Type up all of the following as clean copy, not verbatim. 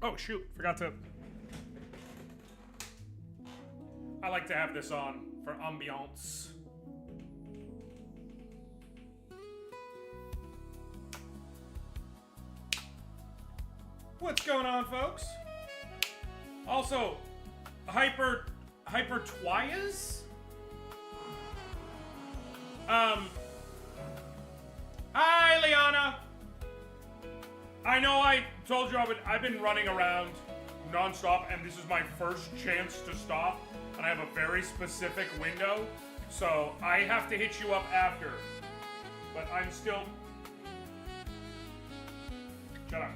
Oh, shoot. Forgot to... I like to have this on for ambiance. What's going on, folks? Also, Hyper Twias? Hi, Liana. I know I told you I've been running around nonstop, and this is my first chance to stop, and I have a very specific window, so I have to hit you up after. But I'm still... Shut up.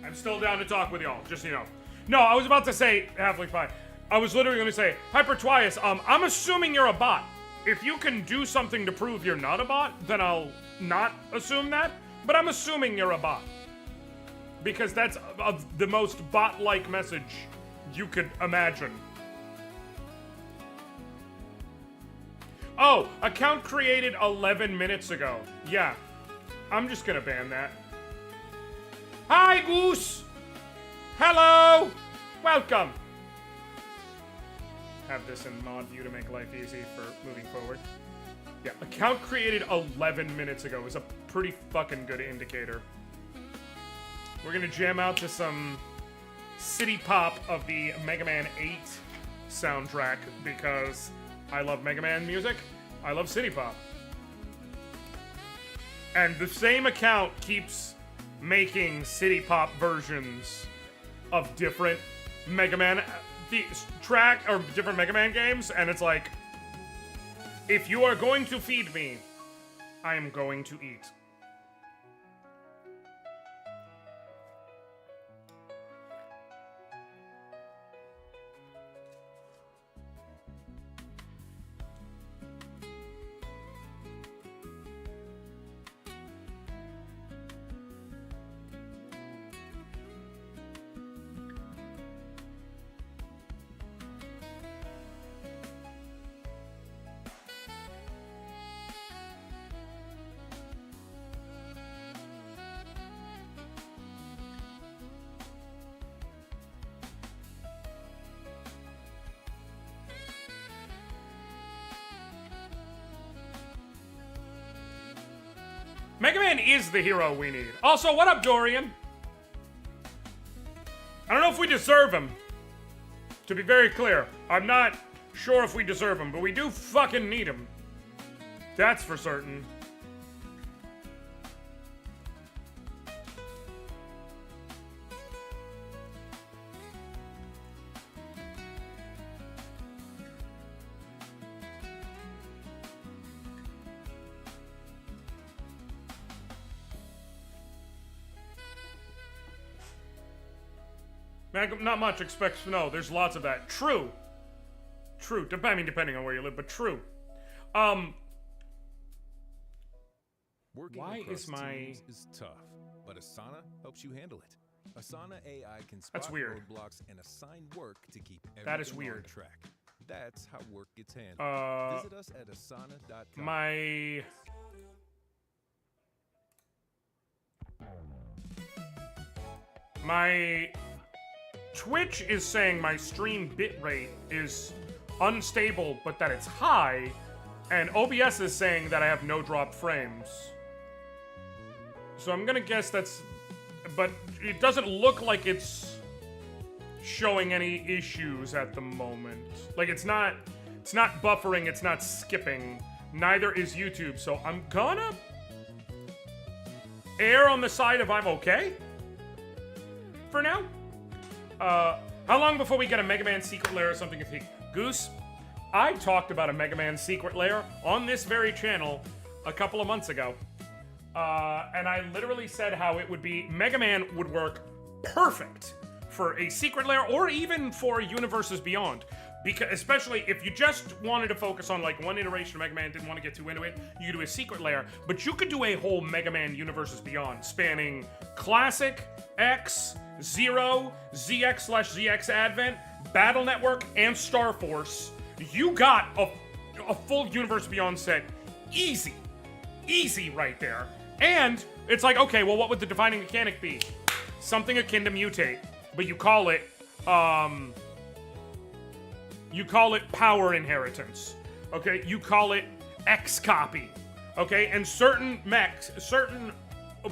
I'm still down to talk with y'all, just so you know. No, I was about to say, halfway fine. I was literally going to say, Hyper Twias, I'm assuming you're a bot. If you can do something to prove you're not a bot, then I'll not assume that. But I'm assuming you're a bot. Because that's the most bot-like message you could imagine. Oh, account created 11 minutes ago. Yeah, I'm just gonna ban that. Hi, Goose! Hello! Welcome! Have this in mod view to make life easy for moving forward. Yeah, account created 11 minutes ago is a pretty fucking good indicator. We're gonna jam out to some city pop of the Mega Man 8 soundtrack because I love Mega Man music. I love city pop. And the same account keeps making city pop versions of different Mega Man track or different Mega Man games, and it's like, if you are going to feed me, I am going to eat. Mega Man is the hero we need. Also, what up, Dorian? I don't know if we deserve him. To be very clear, I'm not sure if we deserve him, but we do fucking need him. That's for certain. Not much expects no. There's lots of that. True. True. I mean, depending on where you live, but true. Why is my... is tough, but Asana helps you handle it. Asana AI can spot That's weird. roadblocks and assign work to keep everything That is weird. on track. That's how work gets handled. Visit us at asana.com. My Twitch is saying my stream bitrate is unstable, but that it's high, and OBS is saying that I have no drop frames. So I'm gonna guess that's... But it doesn't look like it's showing any issues at the moment. Like, it's not buffering, it's not skipping. Neither is YouTube, so I'm gonna err on the side of I'm okay for now. How long before we get a Mega Man secret lair or something? Goose, I talked about a Mega Man secret lair on this very channel a couple of months ago. And I literally said how it would be, Mega Man would work perfect for a secret lair or even for Universes Beyond. Because, especially if you just wanted to focus on like one iteration of Mega Man, didn't want to get too into it, you could do a secret lair. But you could do a whole Mega Man Universes Beyond spanning Classic, X, Zero, ZX/ZX Advent, Battle Network, and Star Force. You got a full Universe Beyond set. Easy. Easy right there. And it's like, okay, well, what would the defining mechanic be? something akin to mutate, but you call it power inheritance. Okay, you call it X copy. Okay, and certain mechs, certain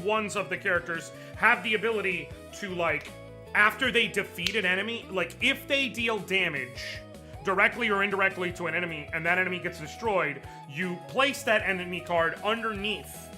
ones of the characters have the ability to, like, after they defeat an enemy, like, if they deal damage directly or indirectly to an enemy and that enemy gets destroyed, you place that enemy card underneath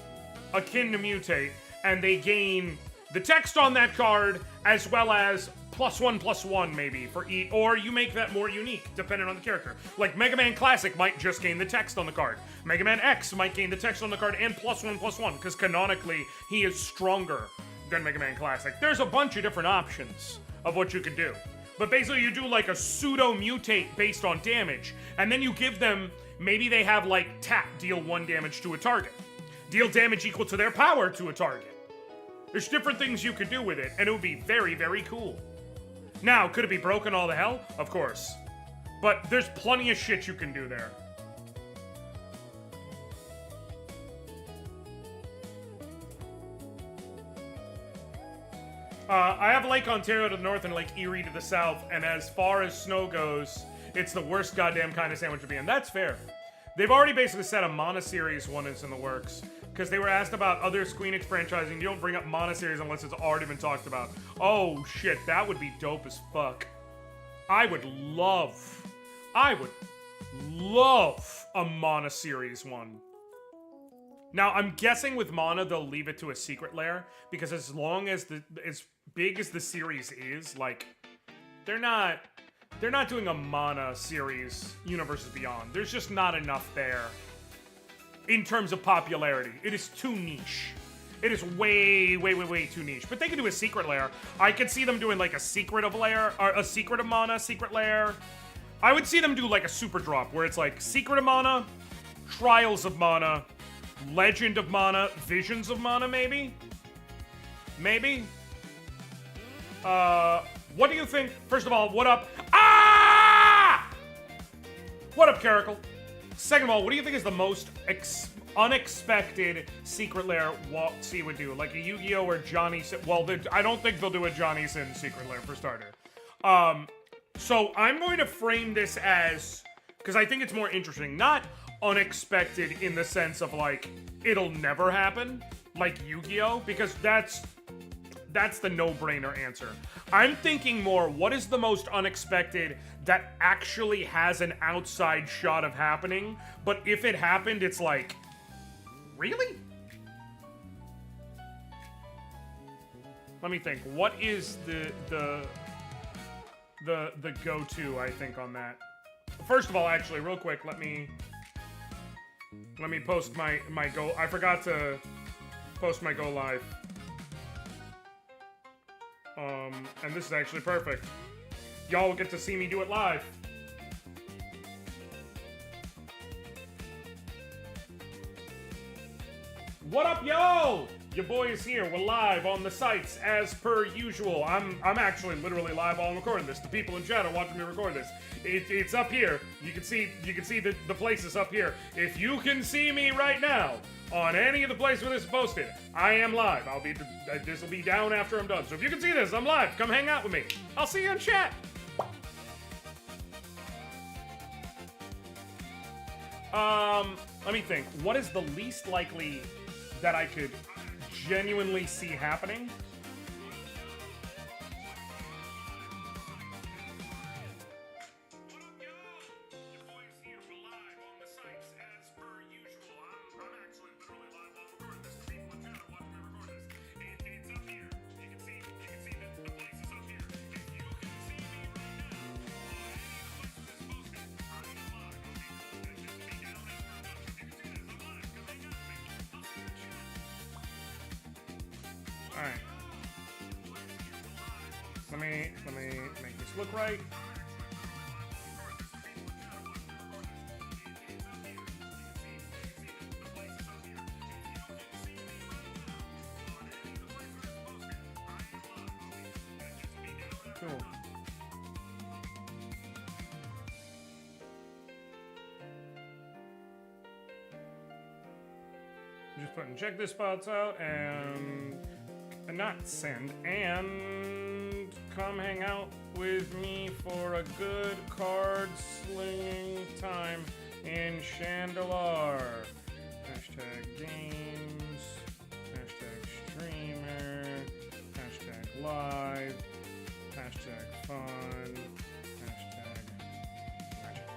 akin to mutate, and they gain the text on that card as well as +1/+1 maybe for each, or you make that more unique depending on the character. Like Mega Man Classic might just gain the text on the card. Mega Man X might gain the text on the card and +1/+1 because canonically he is stronger than Mega Man Classic. There's a bunch of different options of what you could do. But basically you do like a pseudo mutate based on damage, and then you give them, maybe they have like tap, deal 1 damage to a target. Deal damage equal to their power to a target. There's different things you could do with it, and it would be very, very cool. Now, could it be broken all the hell? Of course. But there's plenty of shit you can do there. I have Lake Ontario to the north and Lake Erie to the south, and as far as snow goes, it's the worst goddamn kind of sandwich to be in. That's fair. They've already basically said a Mana series one is in the works, because they were asked about other Squeenix franchising. You don't bring up Mana series unless it's already been talked about. Oh shit, that would be dope as fuck. I would love a Mana series one. Now, I'm guessing with Mana, they'll leave it to a secret lair, because as long as as big as the series is, like, they're not doing a Mana series, Universes Beyond. There's just not enough there in terms of popularity. It is too niche. It is way, way, way, way too niche. But they could do a secret lair. I could see them doing like a secret of lair, or a secret of Mana, secret lair. I would see them do like a super drop, where it's like Secret of Mana, Trials of Mana, Legend of Mana, Visions of Mana, maybe? Maybe? What do you think? First of all, what up? Ah! What up, Caracal? Second of all, what do you think is the most unexpected secret lair WotC would do? Like a Yu-Gi-Oh! Or Johnny Sin? Well, I don't think they'll do a Johnny Sin secret lair, for starter. So I'm going to frame this as, because I think it's more interesting, not unexpected in the sense of like, it'll never happen, like Yu-Gi-Oh! Because that's the no-brainer answer. I'm thinking more, what is the most unexpected that actually has an outside shot of happening, but if it happened, it's like, really? Let me think. What is the go-to, I think, on that? First of all, actually, real quick, let me post my go. I forgot to post my go live. And this is actually perfect. Y'all will get to see me do it live. What up, yo? Your boy is here. We're live on the sites as per usual. I'm actually literally live while I'm recording this. The people in chat are watching me record this. It's up here. You can see the places up here. If you can see me right now on any of the places where this is posted, I am live. This will be down after I'm done. So if you can see this, I'm live. Come hang out with me. I'll see you in chat. Let me think. What is the least likely that I could genuinely see happening? Alright. Let me make this look right. Cool. Just putting check this spots out and not send, and come hang out with me for a good card slinging time in Shandalar. Hashtag games, hashtag streamer, hashtag live, hashtag fun, hashtag magic.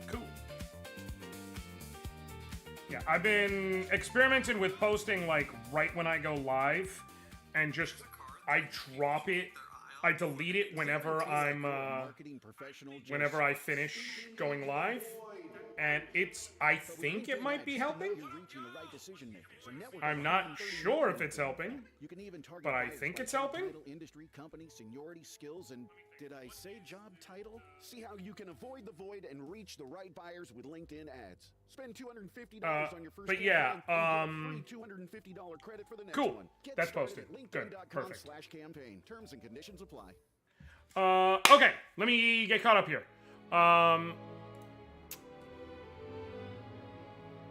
Cool. Yeah, I've been experimenting with posting like right when I go live, and just I drop it, I delete it whenever whenever I finish going live, and I think it might be helping. I'm not sure if it's helping, but I think it's helping. Industry, company, seniority, skills, and did I say job title? See how you can avoid the void and reach the right buyers with LinkedIn ads. Spend $250 on your first but yeah, campaign, free $250 credit for the next cool. one. Get That's started posted. at Good. Perfect. LinkedIn.com/campaign. Terms and conditions apply. Okay, let me get caught up here.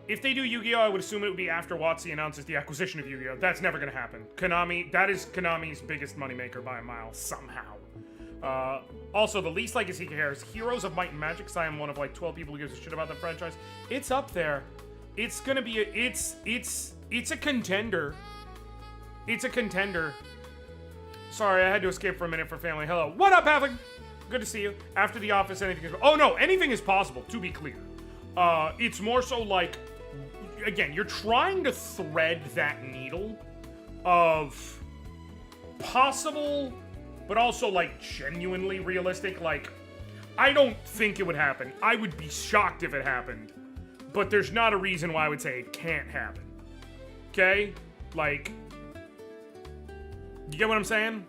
If they do Yu-Gi-Oh, I would assume it would be after WotC announces the acquisition of Yu-Gi-Oh. That's never gonna happen. That is Konami's biggest moneymaker by a mile, somehow. Also, the least legacy here is Heroes of Might and Magic, because I am one of like 12 people who gives a shit about the franchise. It's up there. It's gonna be it's a contender. It's a contender. Sorry, I had to escape for a minute for family. Hello. What up, Having? Good to see you. After the office, anything is... Oh, no. Anything is possible, to be clear. It's more so like... Again, you're trying to thread that needle of possible, but also, like, genuinely realistic. Like, I don't think it would happen. I would be shocked if it happened. But there's not a reason why I would say it can't happen. Okay? Like... You get what I'm saying?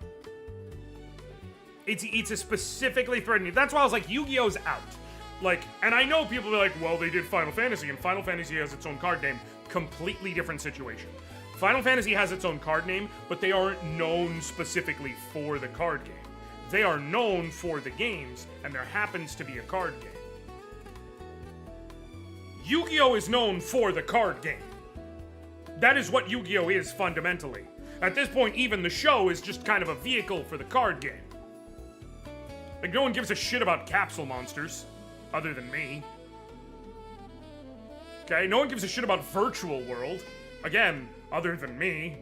It's a specifically threatening. That's why I was like, Yu-Gi-Oh's out. Like, and I know people be like, well, they did Final Fantasy, and Final Fantasy has its own card name. Completely different situation. Final Fantasy has its own card name, but they aren't known specifically for the card game. They are known for the games, and there happens to be a card game. Yu-Gi-Oh is known for the card game. That is what Yu-Gi-Oh is fundamentally. At this point, even the show is just kind of a vehicle for the card game. Like, no one gives a shit about capsule monsters, other than me. Okay, no one gives a shit about Virtual World, again, other than me.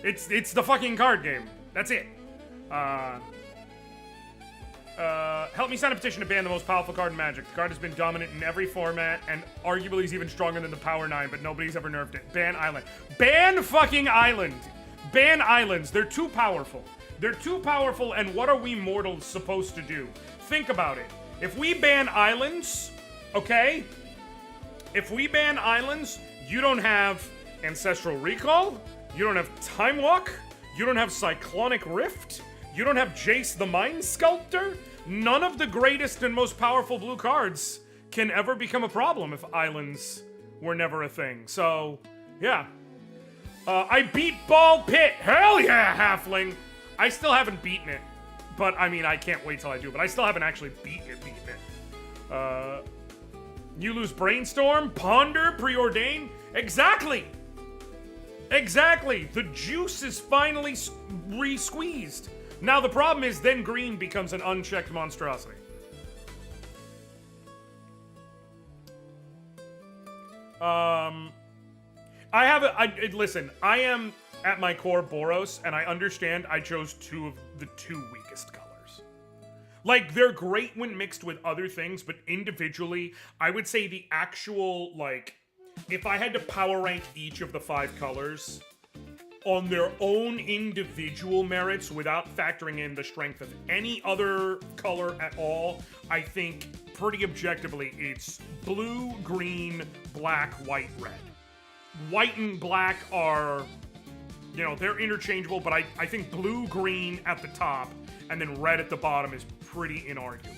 It's the fucking card game. That's it. Help me sign a petition to ban the most powerful card in Magic. The card has been dominant in every format, and arguably is even stronger than the Power 9, but nobody's ever nerfed it. Ban Island. Ban fucking Island! Ban Islands. They're too powerful. They're too powerful, and what are we mortals supposed to do? Think about it. If we ban Islands, okay? If we ban Islands, you don't have Ancestral Recall, you don't have Time Walk, you don't have Cyclonic Rift, you don't have Jace the Mind Sculptor. None of the greatest and most powerful blue cards can ever become a problem if Islands were never a thing. So, yeah. I beat Ball Pit. Hell yeah, Halfling. I still haven't beaten it. But, I mean, I can't wait till I do. But I still haven't actually beaten it. You lose Brainstorm, Ponder, Preordain. Exactly. Exactly. The juice is finally re-squeezed. Now, the problem is then green becomes an unchecked monstrosity. Listen, I am, at my core, Boros, and I understand I chose two of the two weakest colors. Like, they're great when mixed with other things, but individually, I would say the actual, like, if I had to power rank each of the 5 colors on their own individual merits without factoring in the strength of any other color at all, I think pretty objectively it's blue, green, black, white, red. White and black are, you know, they're interchangeable, but I think blue, green at the top and then red at the bottom is pretty inarguable.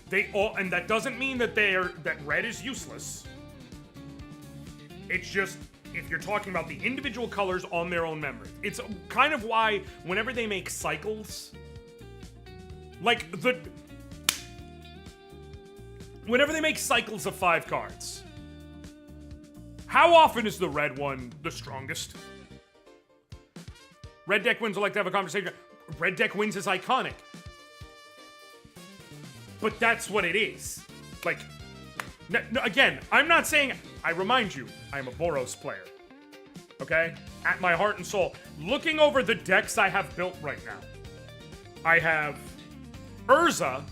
They all, and that doesn't mean that that red is useless. It's just, if you're talking about the individual colors on their own memory. It's kind of why whenever they make cycles, like whenever they make cycles of 5 cards, how often is the red one the strongest? Red deck wins would like to have a conversation. Red deck wins is iconic. But that's what it is. Like, no, again, I'm not saying, I remind you, I am a Boros player. Okay? At my heart and soul. Looking over the decks I have built right now, I have Urza,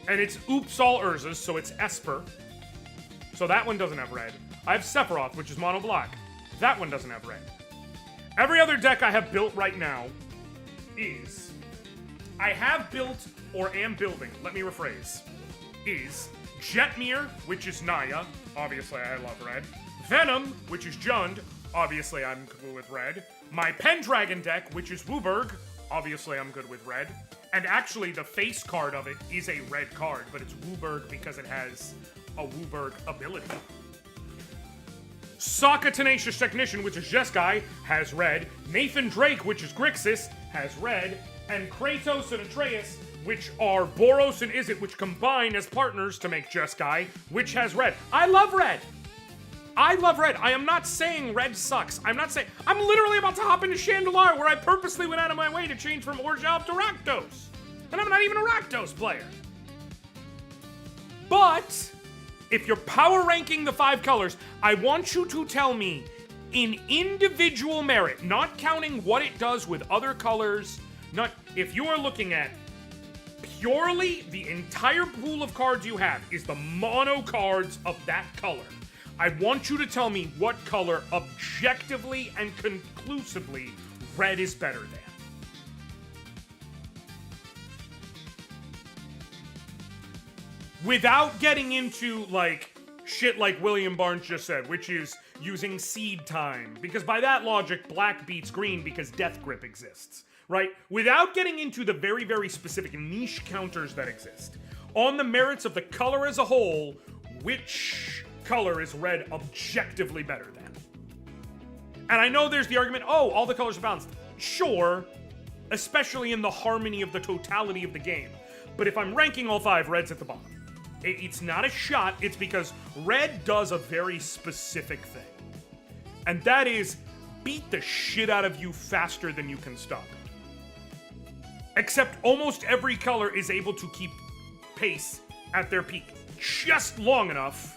and it's oops all Urzas, so it's Esper. So that one doesn't have red. I have Sephiroth, which is mono black. That one doesn't have red. Every other deck I have built right now is, I have built or am building, let me rephrase, is Jetmir, which is Naya, obviously I love red. Venom, which is Jund, obviously I'm cool with red. My Pendragon deck, which is Wooburg, obviously I'm good with red. And actually the face card of it is a red card, but it's Wooburg because it has a Wooburg ability. Sokka Tenacious Technician, which is Jeskai, has red. Nathan Drake, which is Grixis, has red. And Kratos and Atreus, which are Boros and Izzet, which combine as partners to make Jeskai, which has red. I love red! I love red. I am not saying red sucks. I'm literally about to hop into Shandalar, where I purposely went out of my way to change from Orjov to Rakdos. And I'm not even a Rakdos player. But if you're power ranking the 5 colors, I want you to tell me in individual merit, not counting what it does with other colors, not if you are looking at purely the entire pool of cards you have is the mono cards of that color. I want you to tell me what color objectively and conclusively red is better than. Without getting into, like, shit like William Barnes just said, which is using seed time. Because by that logic, black beats green because Death Grip exists, right? Without getting into the very, very specific niche counters that exist. On the merits of the color as a whole, which color is red objectively better than? And I know there's the argument, oh, all the colors are balanced. Sure, especially in the harmony of the totality of the game. But if I'm ranking all 5, red's at the bottom. It's not a shot, it's because red does a very specific thing. And that is beat the shit out of you faster than you can stop it. Except almost every color is able to keep pace at their peak just long enough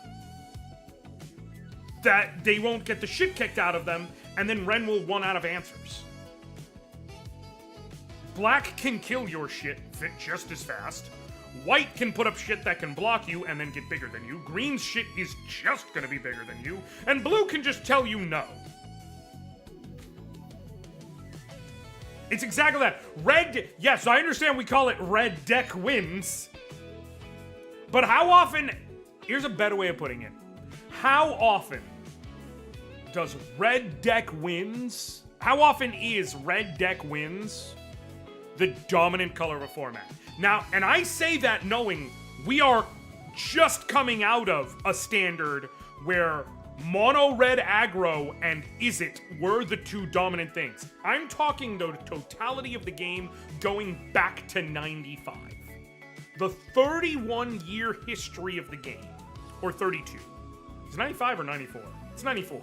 that they won't get the shit kicked out of them, and then Ren will run out of answers. Black can kill your shit just as fast. White can put up shit that can block you and then get bigger than you. Green's shit is just gonna be bigger than you. And blue can just tell you no. It's exactly that. Red, yes, I understand we call it red deck wins. But how often, here's a better way of putting it. How often does red deck wins, how often is red deck wins the dominant color of a format? Now, and I say that knowing we are just coming out of a standard where mono red aggro and Izzet were the 2 dominant things. I'm talking the totality of the game going back to 95. The 31-year history of the game. Or 32. Is it 95 or 94? It's 94.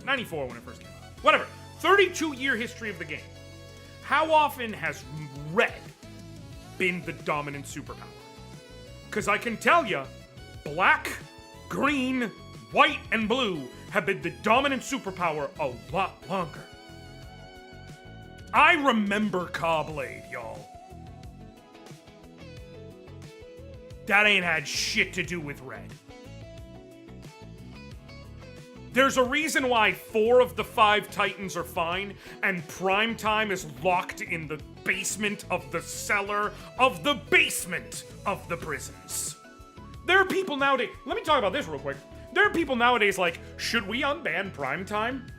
94 when it first came out. Whatever. 32-year history of the game. How often has red been the dominant superpower? Because I can tell you, black, green, white, and blue have been the dominant superpower a lot longer. I remember Caw-Blade, y'all. That ain't had shit to do with red. There's a reason why 4 of the 5 Titans are fine, and Prime Time is locked in the basement of the cellar of the basement of the prisons. There are people nowadays, let me talk about this real quick. There are people nowadays like, should we unban Prime Time?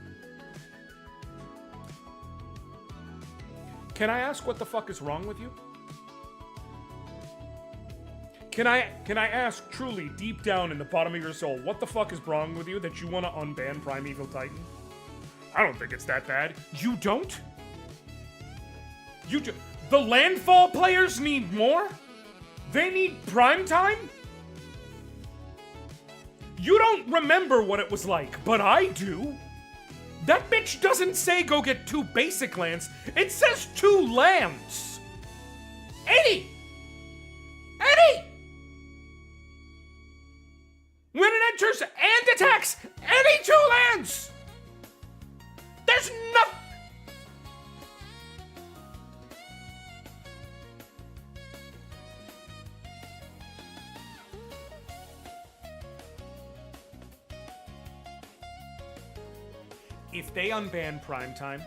Can I ask what the fuck is wrong with you? Can I ask truly deep down in the bottom of your soul, what the fuck is wrong with you that you want to unban Primeval Titan? I don't think it's that bad. You don't? The Landfall players need more? They need Prime Time? You don't remember what it was like, but I do. That bitch doesn't say go get 2 basic lands. It says 2 lands. 80! 80! When it enters and attacks any 2 lands! There's nothing. If they unban Primetime,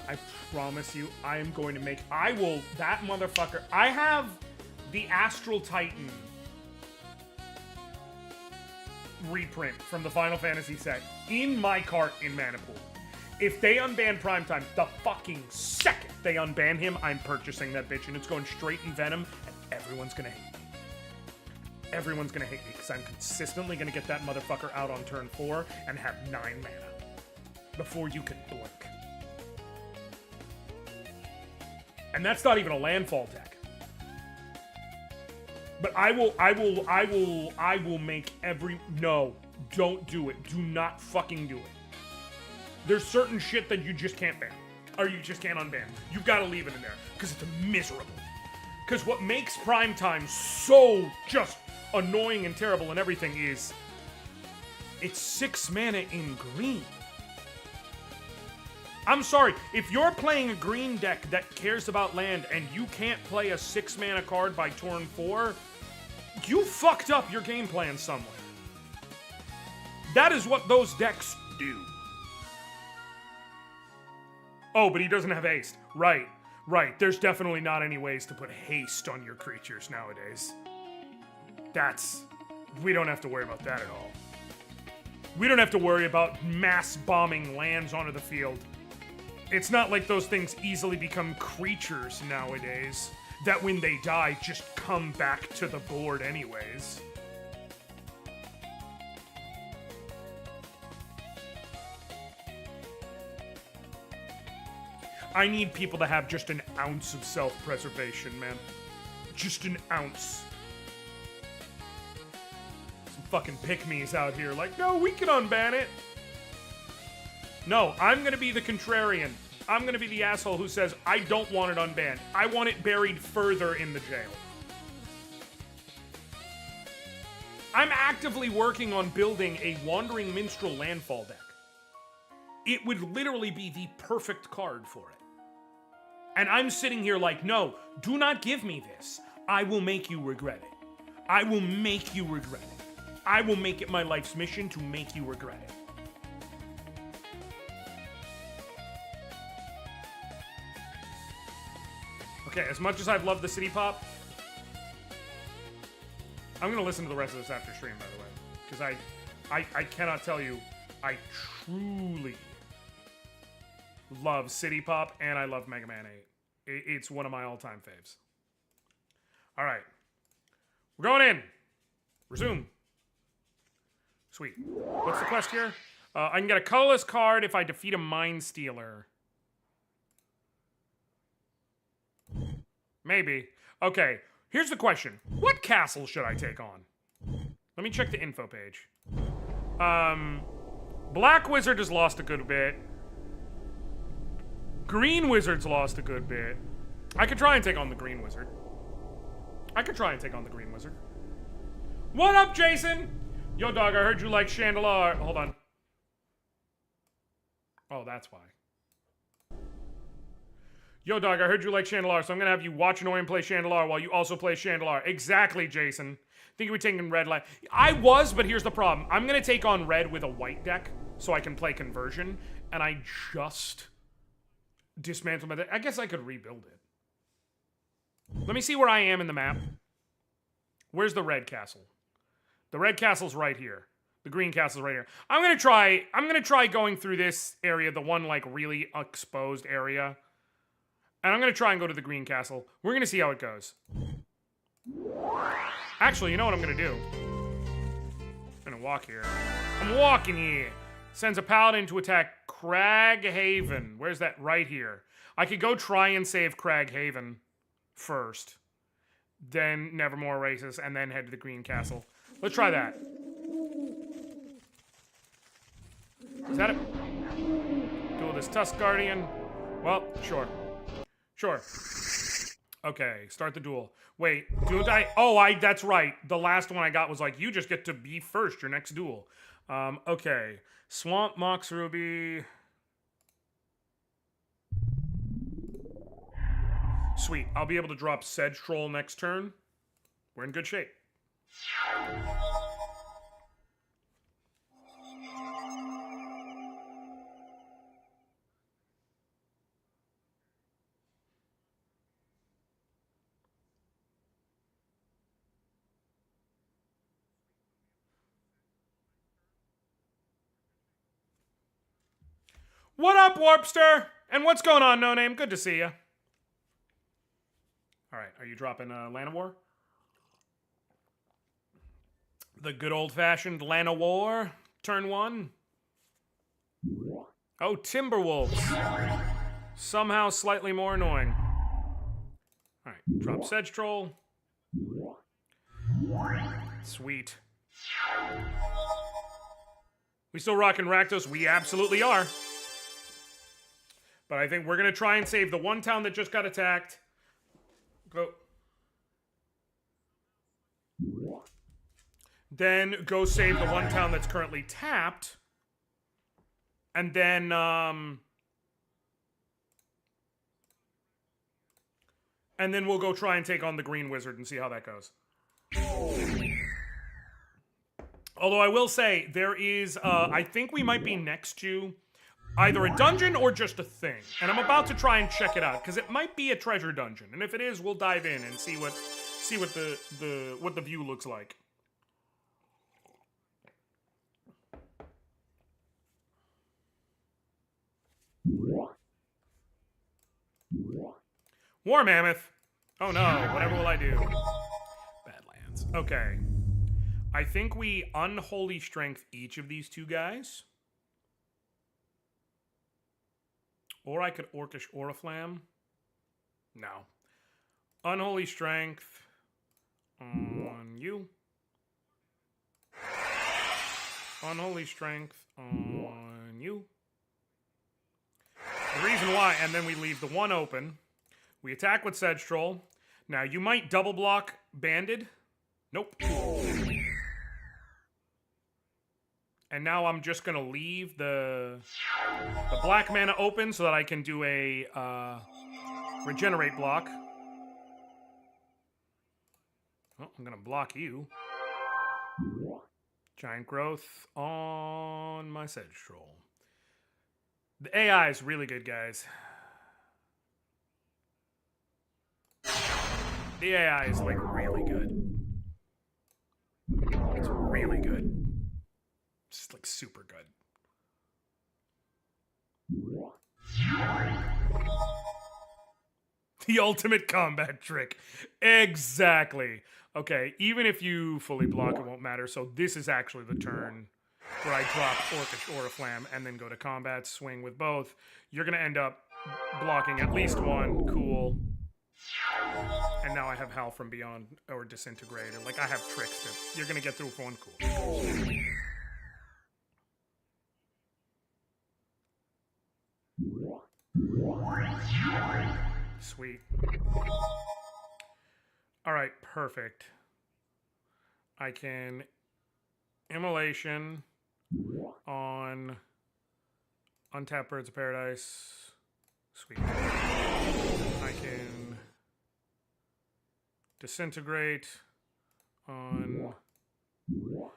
I promise you, I am going to make, that motherfucker, I have the Astral Titan reprint from the Final Fantasy set in my cart in Manipool. If they unban Primetime, the fucking second they unban him, I'm purchasing that bitch, and it's going straight in Venom, and everyone's gonna hate me. Everyone's gonna hate me, because I'm consistently gonna get that motherfucker out on turn 4 and have 9 mana before you can blink. And that's not even a landfall deck. But I will make every, no, don't do it. Do not fucking do it. There's certain shit that you just can't ban. Or you just can't unban. You've got to leave it in there, because it's miserable. Because what makes Primetime so just annoying and terrible and everything is, it's 6 mana in green. I'm sorry, if you're playing a green deck that cares about land and you can't play a 6 mana card by turn 4, you fucked up your game plan somewhere. That is what those decks do. Oh, but he doesn't have haste. Right. There's definitely not any ways to put haste on your creatures nowadays. We don't have to worry about that at all. We don't have to worry about mass bombing lands onto the field. It's not like those things easily become creatures nowadays that when they die just come back to the board anyways. I need people to have just an ounce of self-preservation, man. Just an ounce. Some fucking pick-me's out here like, no, we can unban it. No, I'm gonna be the contrarian. I'm gonna be the asshole who says, I don't want it unbanned. I want it buried further in the jail. I'm actively working on building a Wandering Minstrel landfall deck. It would literally be the perfect card for it. And I'm sitting here like, no, do not give me this. I will make you regret it. I will make you regret it. I will make it my life's mission to make you regret it. Okay, as much as I've loved the City Pop, I'm gonna listen to the rest of this after stream, by the way. Because I cannot tell you, I truly love City Pop and I love Mega Man 8. It's one of my all-time faves. Alright. We're going in. Resume. Sweet. What's the quest here? I can get a colorless card if I defeat a Mind Stealer. Maybe. Okay, here's the question. What castle should I take on? Let me check the info page. Black Wizard has lost a good bit. Green Wizard's lost a good bit. I could try and take on the Green Wizard. What up, Jason? Yo, dog, I heard you like Shandalar. Hold on. Oh, that's why. Yo, dog, I heard you like Shandalar, so I'm gonna have you watch Anoriand play Shandalar while you also play Shandalar. Exactly, Jason. Think you were taking red light. I was, but here's the problem. I'm gonna take on red with a white deck so I can play Conversion, and I just dismantled my deck. I guess I could rebuild it. Let me see where I am in the map. Where's the red castle? The red castle's right here. The green castle's right here. I'm gonna try going through this area, the one like really exposed area. And I'm gonna try and go to the green castle. We're gonna see how it goes. Actually, you know what I'm gonna do? I'm gonna walk here. I'm walking here. Sends a paladin to attack Crag Haven. Where's that? Right here. I could go try and save Crag Haven first. Then Nevermore Races, and then head to the green castle. Let's try that. Is that it? Duel this Tusk Guardian. Well, sure. Sure. Okay, start the duel. Wait, don't I? Oh, that's right. The last one I got was like, you just get to be first, your next duel. Okay. Swamp, Mox Ruby. Sweet. I'll be able to drop Sedge Troll next turn. We're in good shape. What up, Warpster? And what's going on, No Name? Good to see you. All right, are you dropping Llanowar? The good old-fashioned Llanowar, turn 1. Oh, Timberwolves. Somehow slightly more annoying. All right, drop Sedge Troll. Sweet. We still rocking Rakdos? We absolutely are. But I think we're going to try and save the one town that just got attacked. Go. Then go save the one town that's currently tapped. And then, we'll go try and take on the Green Wizard and see how that goes. Although I will say, there is, I think we might be next to either a dungeon or just a thing. And I'm about to try and check it out, because it might be a treasure dungeon. And if it is, we'll dive in and see what the view looks like. War Mammoth. Oh no, whatever will I do? Badlands. Okay. I think we Unholy Strength each of these two guys. Or I could Orcish Oriflamme. No. Unholy Strength on you. Unholy Strength on you. The reason why, and then we leave the one open. We attack with Sedge Troll. Now, you might double block Banded. Nope. And now I'm just going to leave the black mana open so that I can do a regenerate block. Oh, I'm going to block you. Giant Growth on my Sedge Troll. The AI is really good, guys. The AI is, like, really good. It's really good. Just, like, super good. The ultimate combat trick. Exactly. Okay, even if you fully block, it won't matter. So this is actually the turn where I drop Orcish Oriflamme and then go to combat, swing with both. You're going to end up blocking at least one. Cool. And now I have Howl from Beyond or Disintegrate. Or, like, I have tricks that you're going to get through for one. Cool. Sweet. Alright, perfect. I can Immolation on Untapped Birds of Paradise. Sweet. I can Disintegrate on the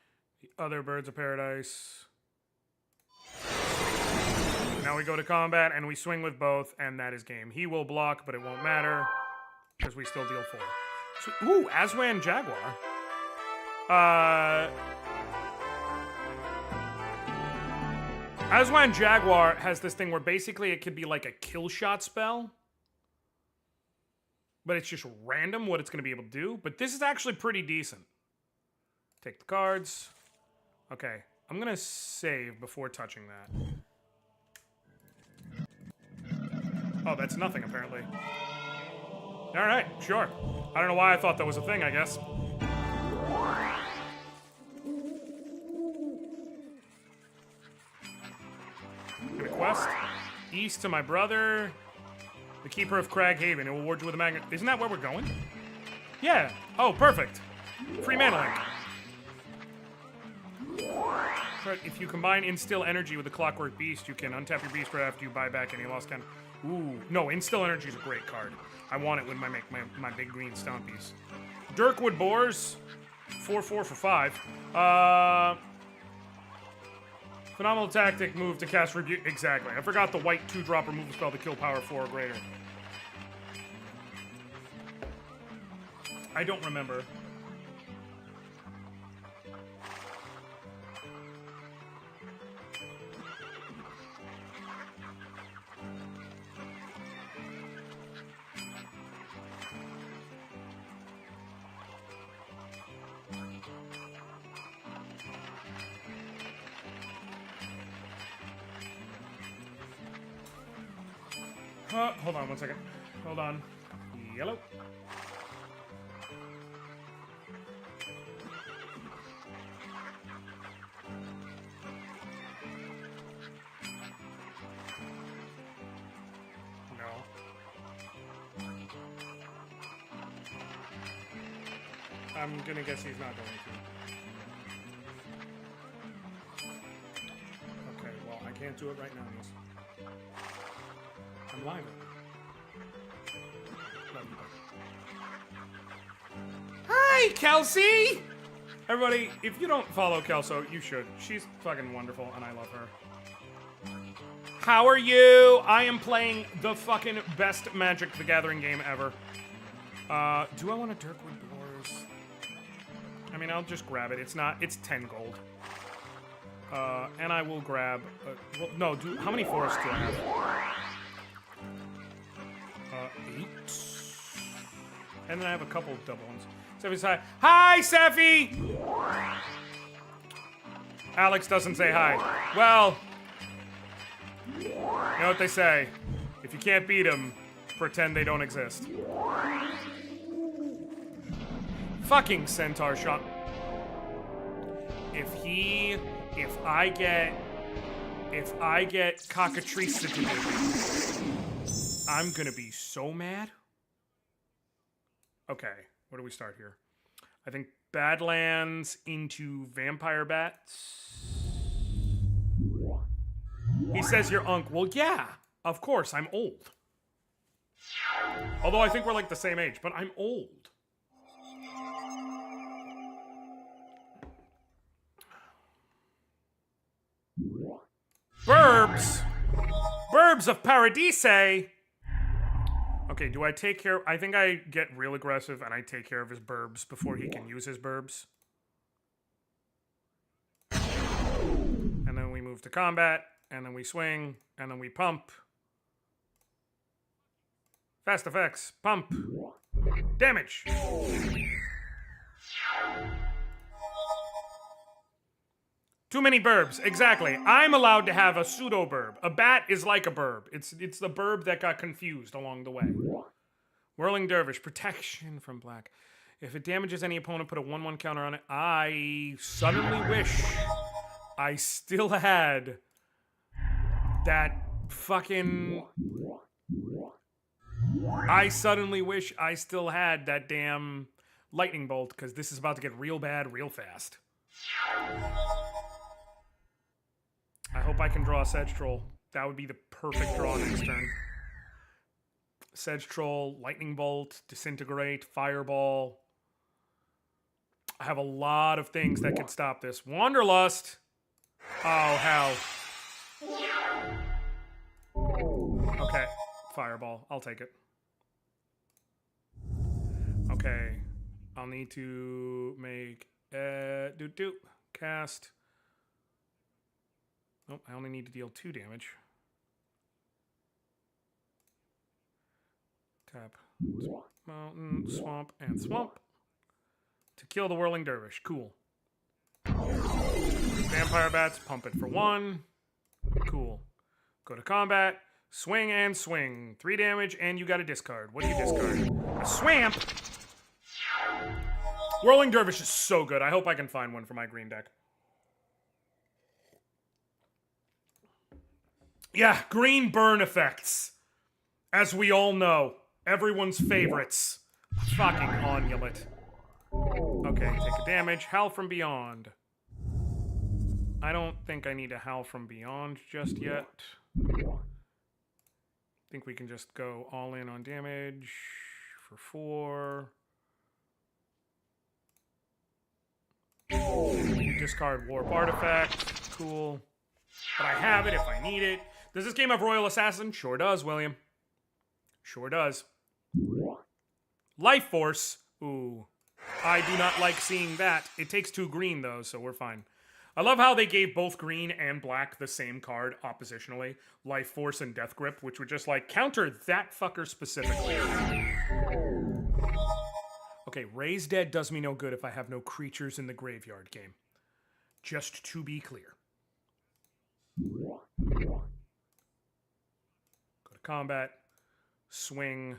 other Birds of Paradise. Now we go to combat, and we swing with both, and that is game. He will block, but it won't matter, because we still deal 4. So, ooh, Aswan Jaguar. Aswan Jaguar has this thing where basically it could be like a kill shot spell, but it's just random what it's going to be able to do. But this is actually pretty decent. Take the cards. Okay, I'm going to save before touching that. Oh, that's nothing, apparently. Alright, sure. I don't know why I thought that was a thing, I guess. west. East to my brother, the keeper of Crag Haven. It will award you with a magnet. Isn't that where we're going? Yeah. Oh, perfect. Free mana link. But if you combine Instill Energy with the Clockwork Beast, you can untap your beast right after you buy back any lost kind. Ooh, no, Instill Energy is a great card. I want it when I make my big green stompies. Dirkwood Boars, 4/4 for 5. Phenomenal tactic move to cast Rebuke. Exactly. I forgot the white 2-drop removal spell to kill power 4 or greater. I don't remember. Hold on 1 second. Hold on. Yellow. No. I'm gonna guess he's not going to. Okay, well, I can't do it right now, Niece. I'm live. Hi, Kelsey! Everybody, if you don't follow Kelso, you should. She's fucking wonderful, and I love her. How are you? I am playing the fucking best Magic the Gathering game ever. Do I want a Dirkwood Boars? I mean, I'll just grab it. It's 10 gold. And I will grab, well, no, how many forests do I have? 8. And then I have a couple of double ones. Seffi's hi. Hi, Seffi! Alex doesn't say hi. Well, you know what they say. If you can't beat them, pretend they don't exist. Fucking Centaur shot. If I get cockatrice to do it, I'm gonna be so mad. Okay, where do we start here? I think Badlands into Vampire Bats. He says you're Unk. Well, yeah, of course, I'm old. Although I think we're like the same age, but I'm old. Burbs! Burbs of Paradise! Okay, do I take care... I think I get real aggressive and I take care of his burbs before he can use his burbs. And then we move to combat, and then we swing, and then we pump. Fast effects. Pump. Damage! Too many burbs. Exactly. I'm allowed to have a pseudo-burb. A bat is like a burb. It's the burb that got confused along the way. Whirling Dervish. Protection from black. If it damages any opponent, put a 1/1 counter on it. I suddenly wish I still had that fucking... I suddenly wish I still had that damn lightning bolt, because this is about to get real bad real fast. I hope I can draw a Sedge Troll. That would be the perfect draw next turn. Sedge Troll, Lightning Bolt, Disintegrate, Fireball. I have a lot of things that could stop this. Wanderlust! Oh, hell. Okay, Fireball. I'll take it. Okay. I'll need to make... Cast... Nope, I only need to deal 2 damage. Tap. Mountain, swamp, and swamp. To kill the Whirling Dervish. Cool. Vampire Bats, pump it for 1. Cool. Go to combat. Swing and swing. 3 damage, and you got a discard. What do you discard? A swamp! Whirling Dervish is so good. I hope I can find one for my green deck. Yeah, green burn effects. As we all know, everyone's favorites. Fucking Onulet. Okay, take a damage. Howl from Beyond. I don't think I need to Howl from Beyond just yet. Think we can just go all in on damage for 4. You discard Warp Artifact. Cool. But I have it if I need it. Does this game have Royal Assassin? Sure does, William. Sure does. Life Force. Ooh. I do not like seeing that. It takes 2 green, though, so we're fine. I love how they gave both green and black the same card oppositionally. Life Force and Death Grip, which would just, like, counter that fucker specifically. Okay, Raise Dead does me no good if I have no creatures in the graveyard game. Just to be clear. Go to combat. Swing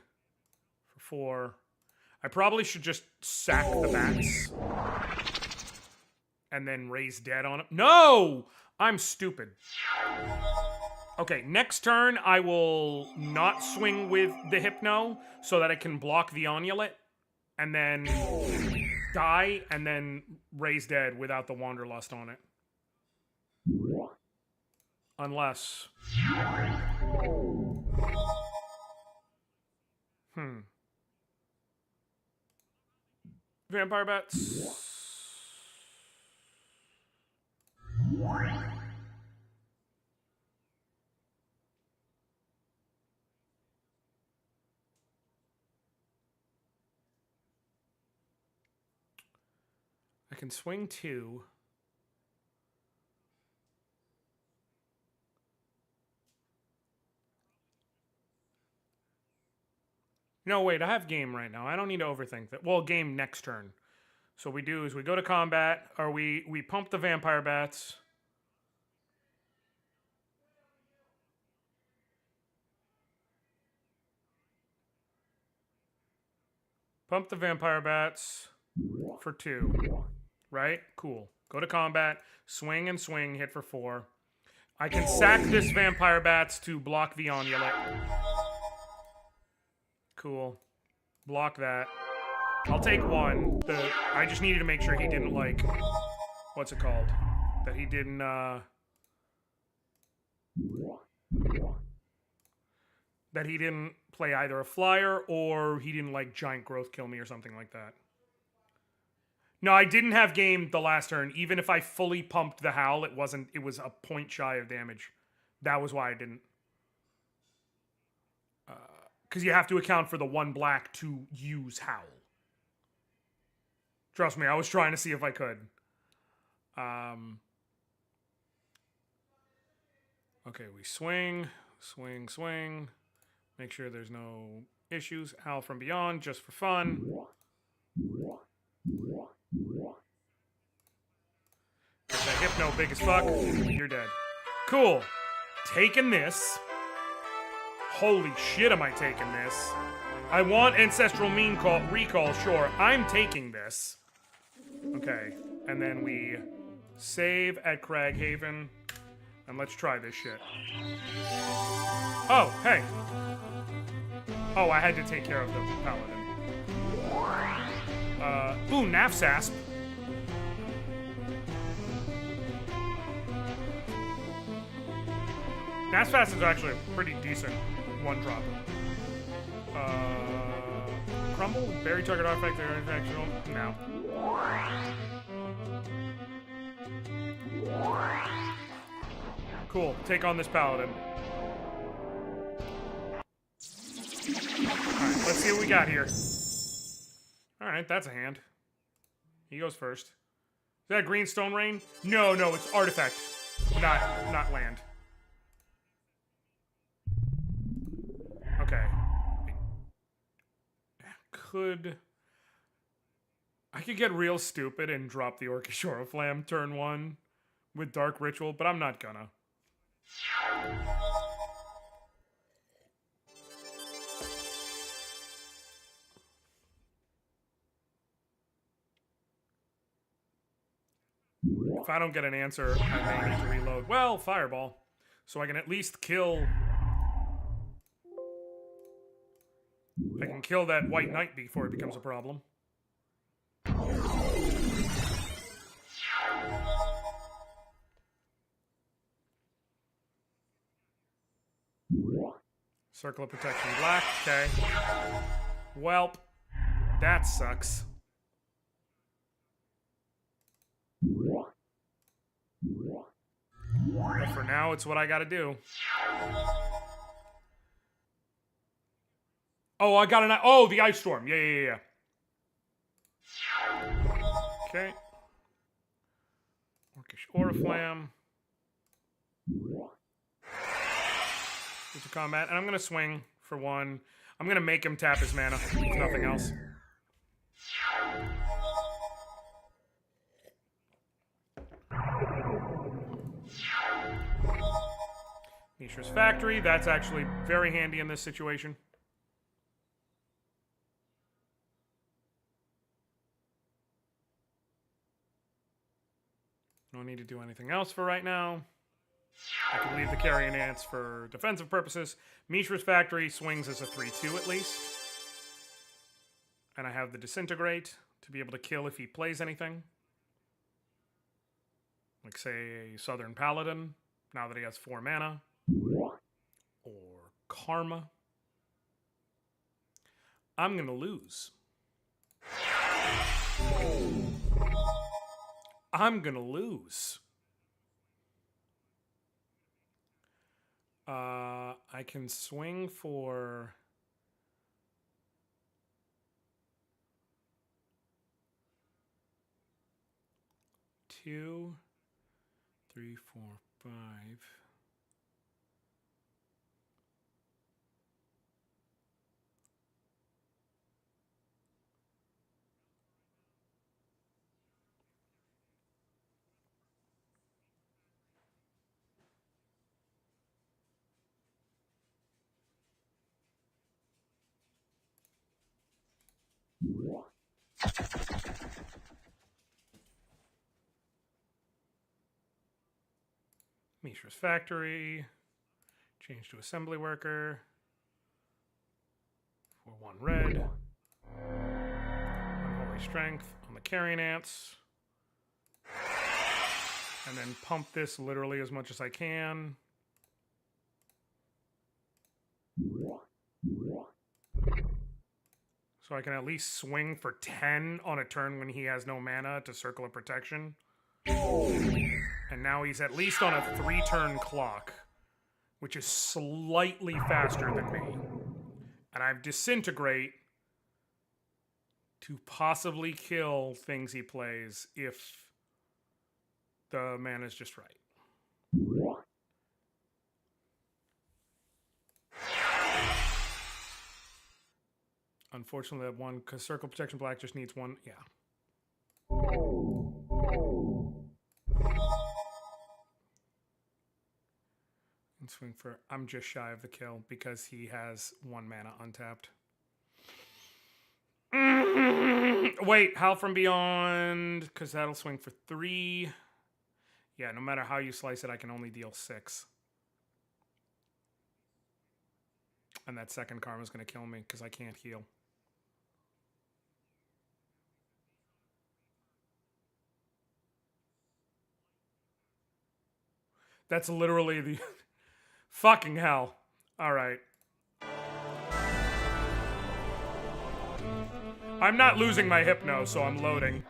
for 4. I probably should just sack the bats. And then Raise Dead on him. No! I'm stupid. Okay, next turn I will not swing with the Hypno so that I can block the Onulet. And then die, and then Raise Dead without the Wanderlust on it. Unless... Vampire Bats. I can swing 2. No, wait, I have game right now. I don't need to overthink that. Well, game next turn. So what we do is we go to combat, or we pump the Vampire Bats. Pump the Vampire Bats for 2. Right? Cool. Go to combat, swing and swing, hit for 4. I can sack this Vampire Bats to block the Onulet. Cool. Block that. I'll take 1. I just needed to make sure he didn't, like... What's it called? That he didn't, that he didn't play either a flyer or he didn't, like, giant growth kill me or something like that. No, I didn't have game the last turn. Even if I fully pumped the Howl, it was a point shy of damage. That was why I didn't. Because you have to account for the 1 black to use Howl. Trust me, I was trying to see if I could. Okay, we swing, swing, swing. Make sure there's no issues. Howl from Beyond, just for fun. Get that Hypno big as fuck. You're dead. Cool. Taking this. Holy shit, am I taking this? I want Ancestral Recall, sure. I'm taking this. Okay, and then we save at Craghaven, and let's try this shit. Oh, hey. Oh, I had to take care of the Paladin. Ooh, Nafsasp. Nafsasp is actually a pretty decent 1-drop. Crumble? Berry target artifact or infectional? No. Cool. Take on this Paladin. Alright, let's see what we got here. Alright, that's a hand. He goes first. Is that Green Stone Rain? No, no, it's artifact. Not land. Okay. I could get real stupid and drop the Orchishora Flam turn 1 with Dark Ritual, but I'm not gonna. If I don't get an answer, I may need to reload. Well, Fireball. So I can at least kill... I can kill that White Knight before it becomes a problem. Circle of Protection black, okay. Welp. That sucks. But for now, it's what I gotta do. Oh, I got an... Oh, the Ice Storm. Yeah. Okay. Orcish Oriflamme. Into combat. And I'm gonna swing for one. I'm gonna make him tap his mana, if nothing else. Mishra's Factory. That's actually very handy in this situation. No need to do anything else for right now. I can leave the Carrion Ants for defensive purposes. Mishra's Factory swings as a 3-2 at least. And I have the Disintegrate to be able to kill if he plays anything. Like, say, a Southern Paladin, now that he has 4 mana. Or Karma. I'm gonna lose. I'm gonna lose. I can swing for... Two, 3, 4, 5. Mishra's Factory. Change to Assembly Worker. For 1 red. Unholy Strength on the Carrion Ants. And then pump this literally as much as I can. So I can at least swing for 10 on a turn when he has no mana to Circle of Protection. And now he's at least on a 3-turn clock, which is slightly faster than me. And I have Disintegrate to possibly kill things he plays if the mana's just right. Unfortunately, that one, because Circle Protection Black just needs 1. Yeah. And swing for... I'm just shy of the kill because he has 1 mana untapped. Wait, Howl from Beyond, because that'll swing for 3. Yeah, no matter how you slice it, I can only deal 6. And that second Karma's going to kill me because I can't heal. That's literally the... Fucking hell. Alright. I'm not losing my Hypno, so I'm loading.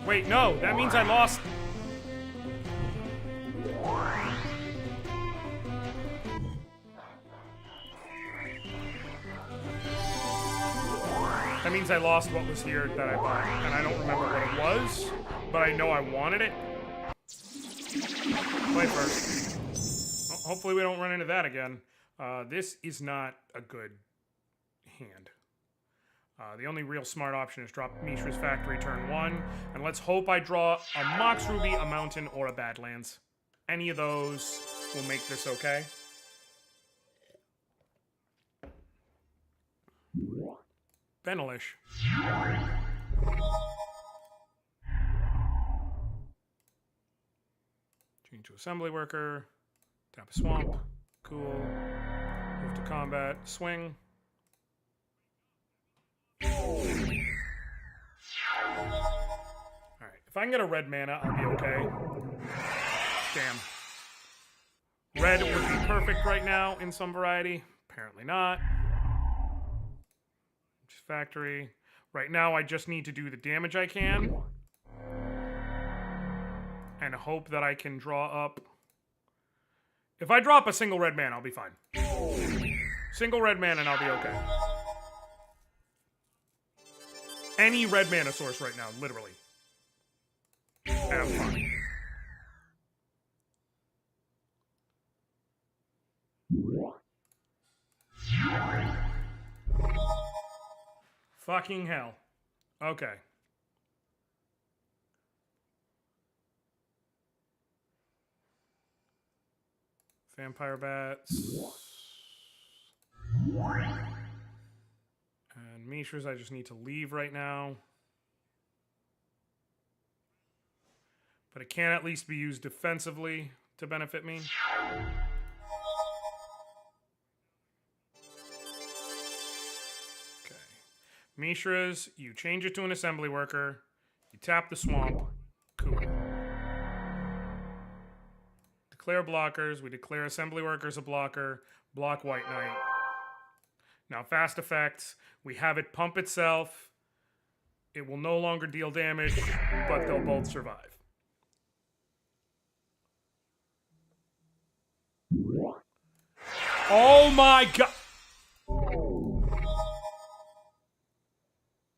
Wait, no, that means I lost... That means I lost what was here that I bought, and I don't remember what it was, but I know I wanted it. Play first. Well, hopefully we don't run into that again. This is not a good hand. The only real smart option is drop Mishra's Factory turn 1, and let's hope I draw a Mox Ruby, a Mountain, or a Badlands. Any of those will make this okay. Benelish. Change to assembly worker. Tap a swamp. Cool. Move to combat. Swing. Alright. If I can get a red mana, I'll be okay. Damn. Red would be perfect right now in some variety. Apparently not. Just factory. Right now, I just need to do the damage I can. And hope that I can draw up. If I drop a single red mana, I'll be fine. Single red mana and I'll be okay. Any red mana source right now, literally. And I'm fine. Fucking hell. Okay. Vampire bats. And Mishras, I just need to leave right now. But it can at least be used defensively to benefit me. Okay. Mishras, you change it to an assembly worker. You tap the swamp. Cool. Declare blockers. We declare assembly workers a blocker. Block White Knight. Now, fast effects. We have it pump itself. It will no longer deal damage, but they'll both survive. Oh my god!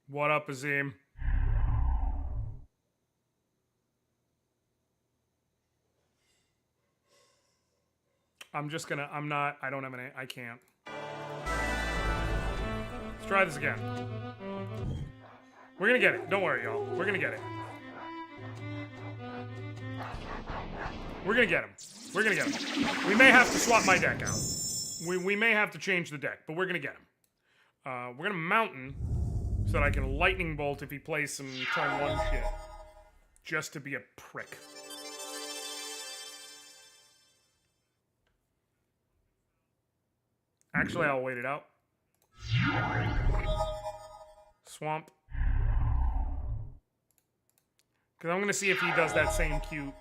What up, Azim? I don't have I can't. Let's try this again. We're gonna get it. Don't worry, y'all. We're gonna get it. We're gonna get him. We're gonna get him. We may have to swap my deck out. We may have to change the deck, but we're gonna get him. We're gonna mountain so that I can lightning bolt if he plays some turn 1 shit. Just to be a prick. Actually, I'll wait it out. Swamp. Because I'm going to see if he does that same cute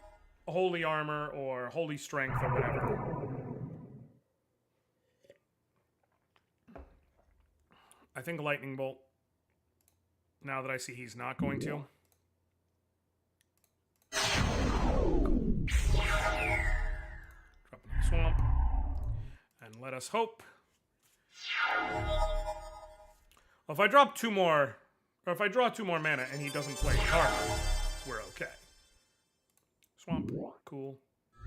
Holy Armor or Holy Strength or whatever. I think Lightning Bolt. Now that I see he's not going to. Drop in the swamp. And let us hope. Well, if I drop 2 more, or if I draw 2 more mana and he doesn't play Karma, we're okay. Swamp, cool.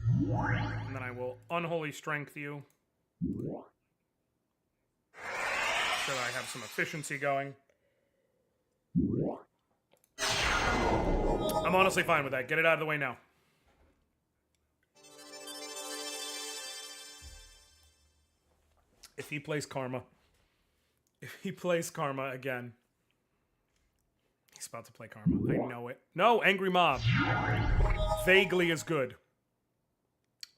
And then I will Unholy Strength you. So that I have some efficiency going. I'm honestly fine with that. Get it out of the way now. If he plays Karma. If he plays Karma again. He's about to play Karma. I know it. No, Angry Mob. Vaguely is good.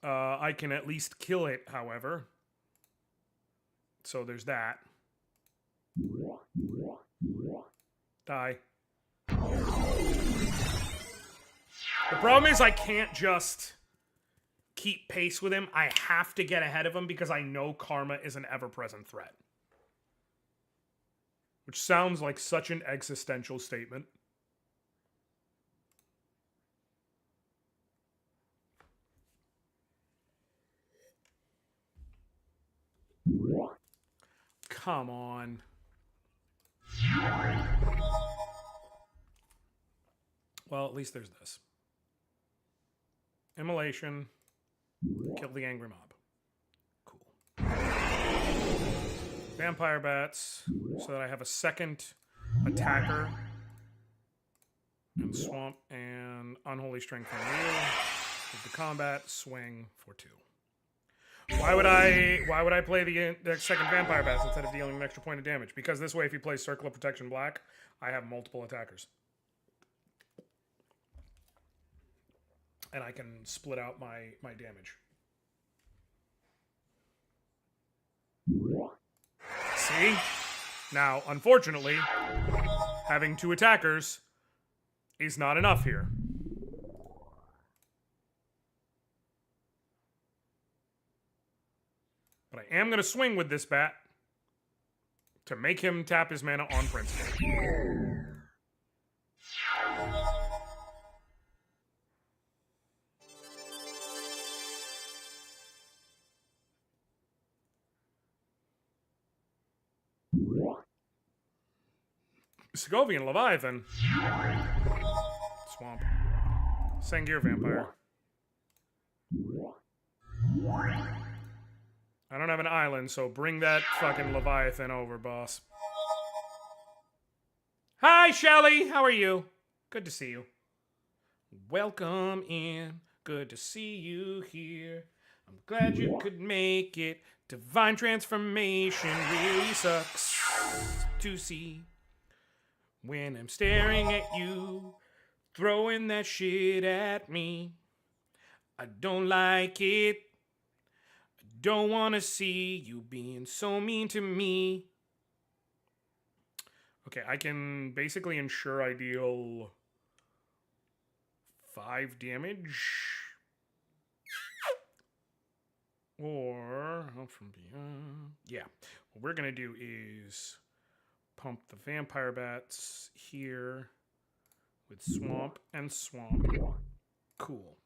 I can at least kill it, however. So there's that. Die. The problem is I can't just keep pace with him. I have to get ahead of him because I know Karma is an ever-present threat. Which sounds like such an existential statement. Come on. Well, at least there's this. Immolation. Kill the Angry Mob. Cool. Vampire Bats, so that I have a second attacker. And Swamp and Unholy Strength on you. With the combat, swing for 2. Why would I play the second Vampire Bats instead of dealing an extra point of damage? Because this way, if he plays Circle of Protection Black, I have multiple attackers. And I can split out my damage. See? Now, unfortunately, having 2 attackers is not enough here. But I am going to swing with this bat to make him tap his mana on principle. Segovian Leviathan. Swamp. Sangir Vampire. I don't have an island, so bring that fucking Leviathan over, boss. Hi, Shelly! How are you? Good to see you. Welcome in. Good to see you here. I'm glad you could make it. Divine transformation really sucks to see. When I'm staring at you, throwing that shit at me. I don't like it. I don't want to see you being so mean to me. Okay, I can basically ensure I deal 5 damage. Or, out from beyond. Yeah, what we're going to do is pump the Vampire Bats here with Swamp and Swamp. Cool.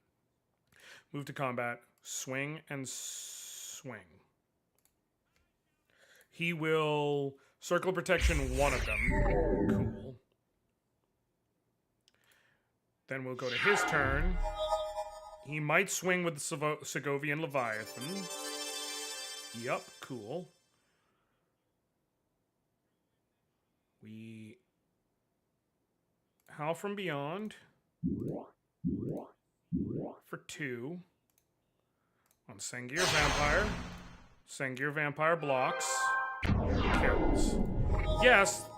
Move to combat. Swing and swing. He will Circle of Protection one of them. Cool. Then we'll go to his turn. He might swing with the Segovian Leviathan. Yup, cool. We Howl from Beyond for 2 on Sangir Vampire. Sangir Vampire blocks. Kills. Yes,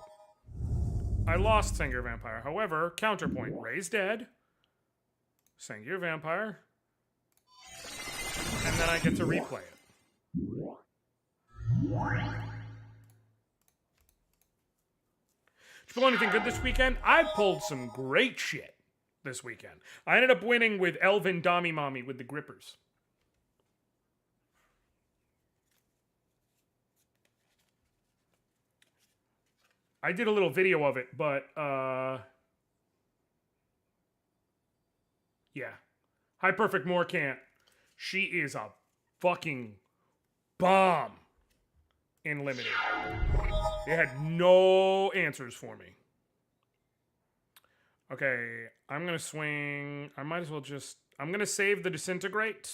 I lost Sangir Vampire. However, counterpoint. Ray's dead. Sangir Vampire. And then I get to replay it. Did you pull anything good this weekend? I pulled some great shit this weekend. I ended up winning with Elvin Dami Mommy with the grippers. I did a little video of it, but, yeah. High Perfect Morcant. She is a fucking bomb in Limited. They had no answers for me. Okay, I'm going to swing. I might as well just... I'm going to save the Disintegrate,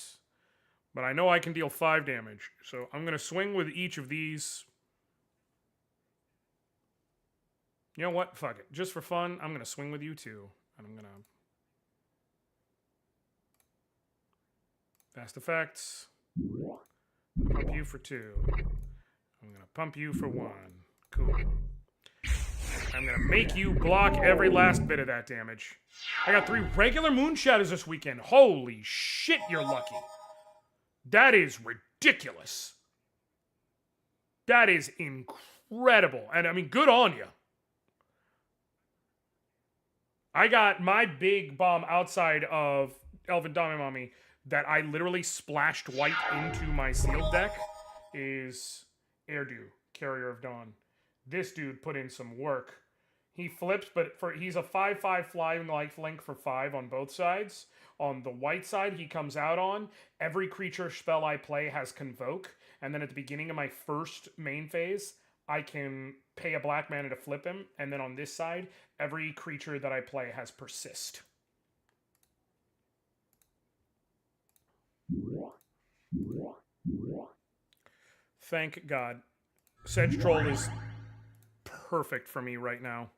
but I know I can deal 5 damage. So I'm going to swing with each of these. You know what? Fuck it. Just for fun, I'm going to swing with you too. And I'm going to... Fast effects. Pump you for 2. I'm going to pump you for 1. Cool. I'm going to make you block every last bit of that damage. I got 3 regular Moon Shadows this weekend. Holy shit, you're lucky. That is ridiculous. That is incredible. And I mean, good on you. I got my big bomb outside of Elven Damimami that I literally splashed white into my sealed deck is Erdu, Carrier of Dawn. This dude put in some work. He flips, but he's a 5/5 flying lifelink for 5 on both sides. On the white side, he comes out on every creature spell I play has Convoke, and then at the beginning of my first main phase, I can pay a black mana to flip him, and then on this side, every creature that I play has Persist. Thank God. Sedge Troll is perfect for me right now.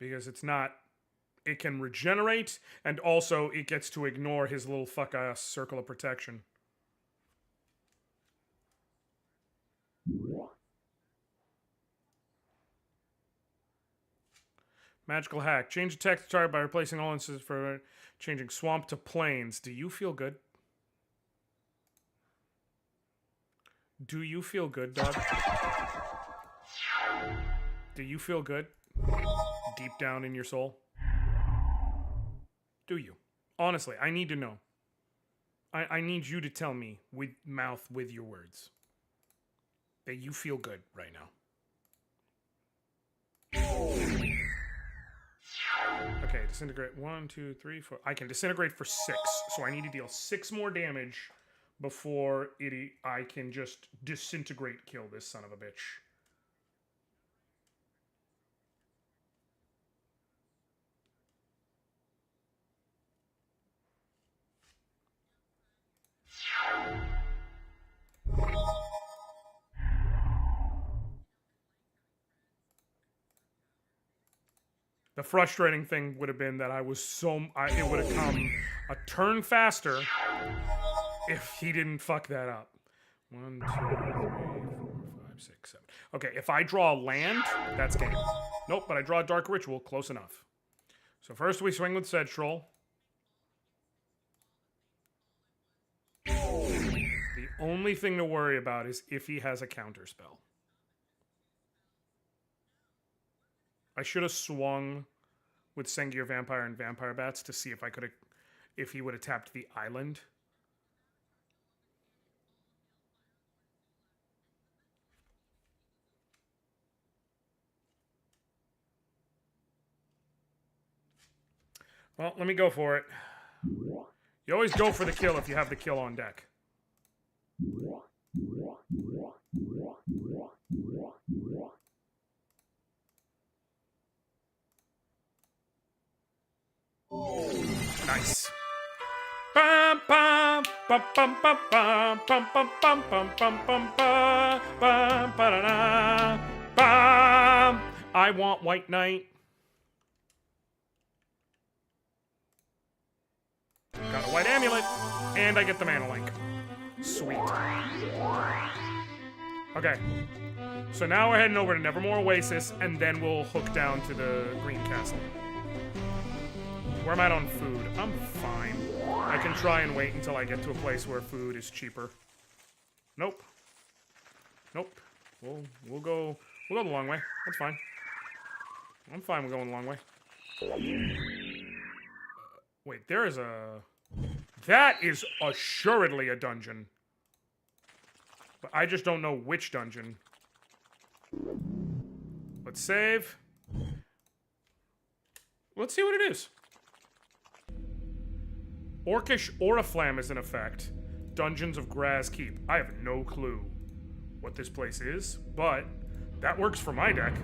Because it's not... It can regenerate, and also it gets to ignore his little fuck-ass circle of protection. Magical hack. Change the text target by replacing all instances for changing swamp to plains. Do you feel good? Do you feel good, dog? Do you feel good? Deep down in your soul? Do you? Honestly, I need to know. I need you to tell me with mouth, with your words, that you feel good right now. Okay, disintegrate 1, 2, 3, 4. I can disintegrate for 6, so I need to deal 6 more damage before I can just disintegrate kill this son of a bitch. The frustrating thing would have been that it would have come a turn faster if he didn't fuck that up. 1, 2, 3, 4, 5, 6, 7. Okay, if I draw land, that's game. Nope, but I draw a Dark Ritual, close enough. So first we swing with Sedge Troll. The only thing to worry about is if he has a counter spell. I should have swung with Sengir Vampire and Vampire Bats to see if he would have tapped the island. Well, let me go for it. You always go for the kill if you have the kill on deck. Nice. Bam bam bam bam bam bam bam bam bam bam bam bam bam bam bam. I want White Knight. Got a white amulet, and I get the mana link. Sweet. Okay. So now we're heading over to Nevermore Oasis, and then we'll hook down to the Green Castle. Where am I at on food? I'm fine. I can try and wait until I get to a place where food is cheaper. Nope. Nope. We'll go the long way. That's fine. I'm fine with going the long way. Wait, there is a... That is assuredly a dungeon. But I just don't know which dungeon. Let's save. Let's see what it is. Orcish Oriflamme is in effect. Dungeons of Graz Keep. I have no clue what this place is, but that works for my deck.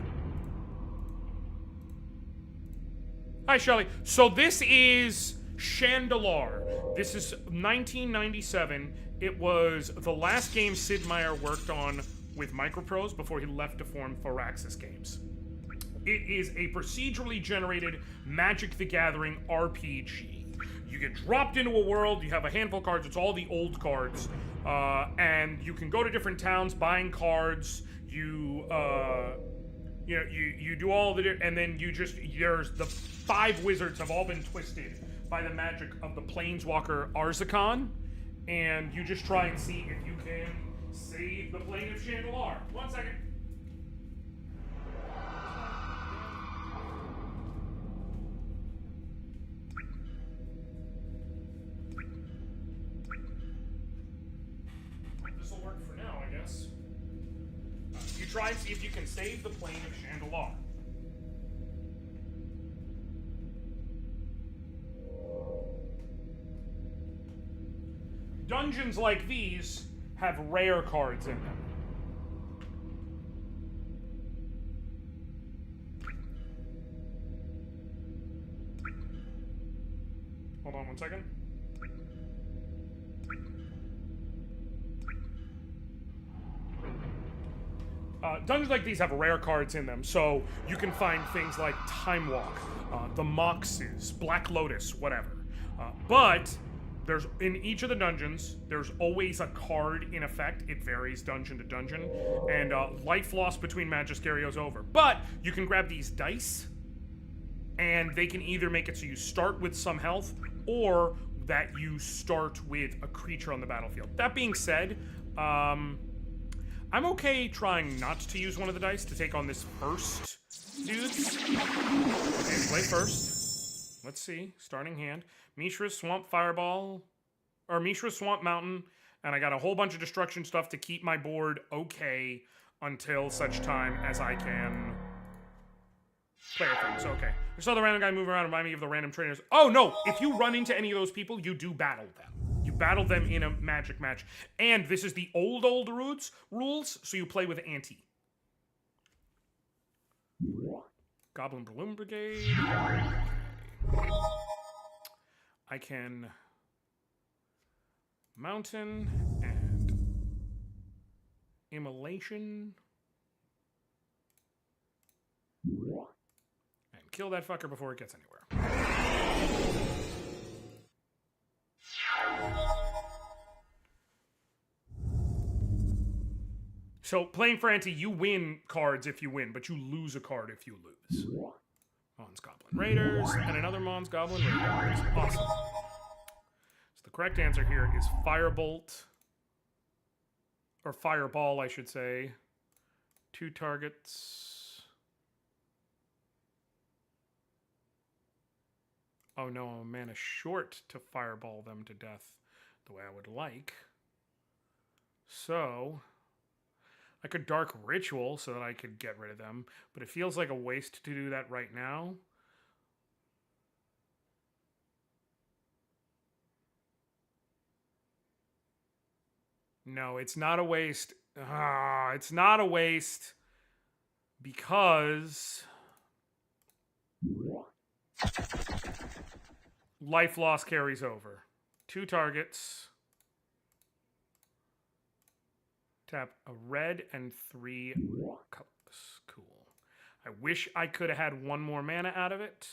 Hi, Shelly. So this is Shandalar. This is 1997. It was the last game Sid Meier worked on with Microprose before he left to form Firaxis Games. It is a procedurally generated Magic the Gathering RPG. You get dropped into a world, you have a handful of cards, it's all the old cards, and you can go to different towns buying cards, you do all the, and then there's the 5 wizards have all been twisted by the magic of the Planeswalker Arzakon, and you just try and see if you can save the plane of Shandalar. 1 second. This will work for now, I guess. You try and see if you can save the plane of Shandalar. Dungeons like these have rare cards in them. Hold on 1 second. dungeons like these have rare cards in them, so you can find things like Time Walk, the Moxes, Black Lotus, whatever. But there's in each of the dungeons, there's always a card in effect. It varies dungeon to dungeon, and life lost between Magisterios over. But you can grab these dice, and they can either make it so you start with some health, or that you start with a creature on the battlefield. That being said, I'm okay trying not to use one of the dice to take on this first dudes. Okay, play first. Let's see. Starting hand. Mishra's Swamp Fireball. Or Mishra's Swamp Mountain. And I got a whole bunch of destruction stuff to keep my board okay until such time as I can play things. Okay. I saw the random guy move around and remind me of the random trainers. Oh, no! If you run into any of those people, you do battle them. You battle them in a magic match. And this is the old rules, so you play with Ante. Goblin Balloon Brigade. I can Mountain and Immolation. And kill that fucker before it gets anywhere. So, playing for Ante, you win cards if you win, but you lose a card if you lose. Mons Goblin Raiders, and another Mons Goblin Raiders. Awesome. So the correct answer here is Firebolt, or Fireball, I should say. 2 targets. Oh no, I'm a mana short to Fireball them to death the way I would like. So I could Dark Ritual so that I could get rid of them, but it feels like a waste to do that right now. No, it's not a waste. It's not a waste because life loss carries over. 2 targets. Tap a red and 3 colors. Cool. I wish I could have had 1 more mana out of it,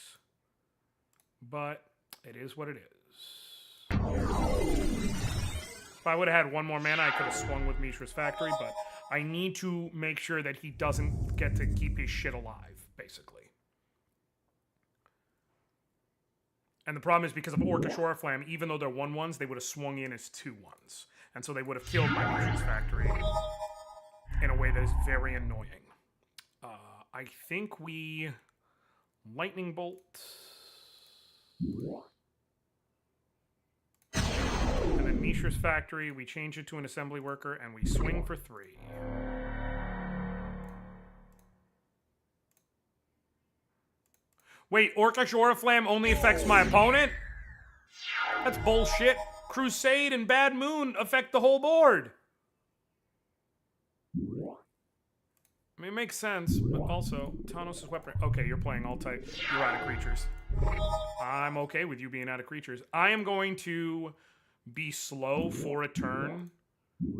but it is what it is. If I would have had 1 more mana, I could have swung with Mishra's Factory, but I need to make sure that he doesn't get to keep his shit alive, basically. And the problem is because of Orcish Oriflamme, even though they're 1/1s, they would have swung in as 2/1s. And so they would have killed my Mishra's Factory in a way that is very annoying. I think we Lightning Bolt. And then Mishra's Factory, we change it to an assembly worker, and we swing for 3. Wait, Orcish Oriflamme only affects my opponent? That's bullshit. Crusade and Bad Moon affect the whole board. I mean, it makes sense, but also, Tanos' weapon. Okay, you're playing all type. You're out of creatures. I'm okay with you being out of creatures. I am going to be slow for a turn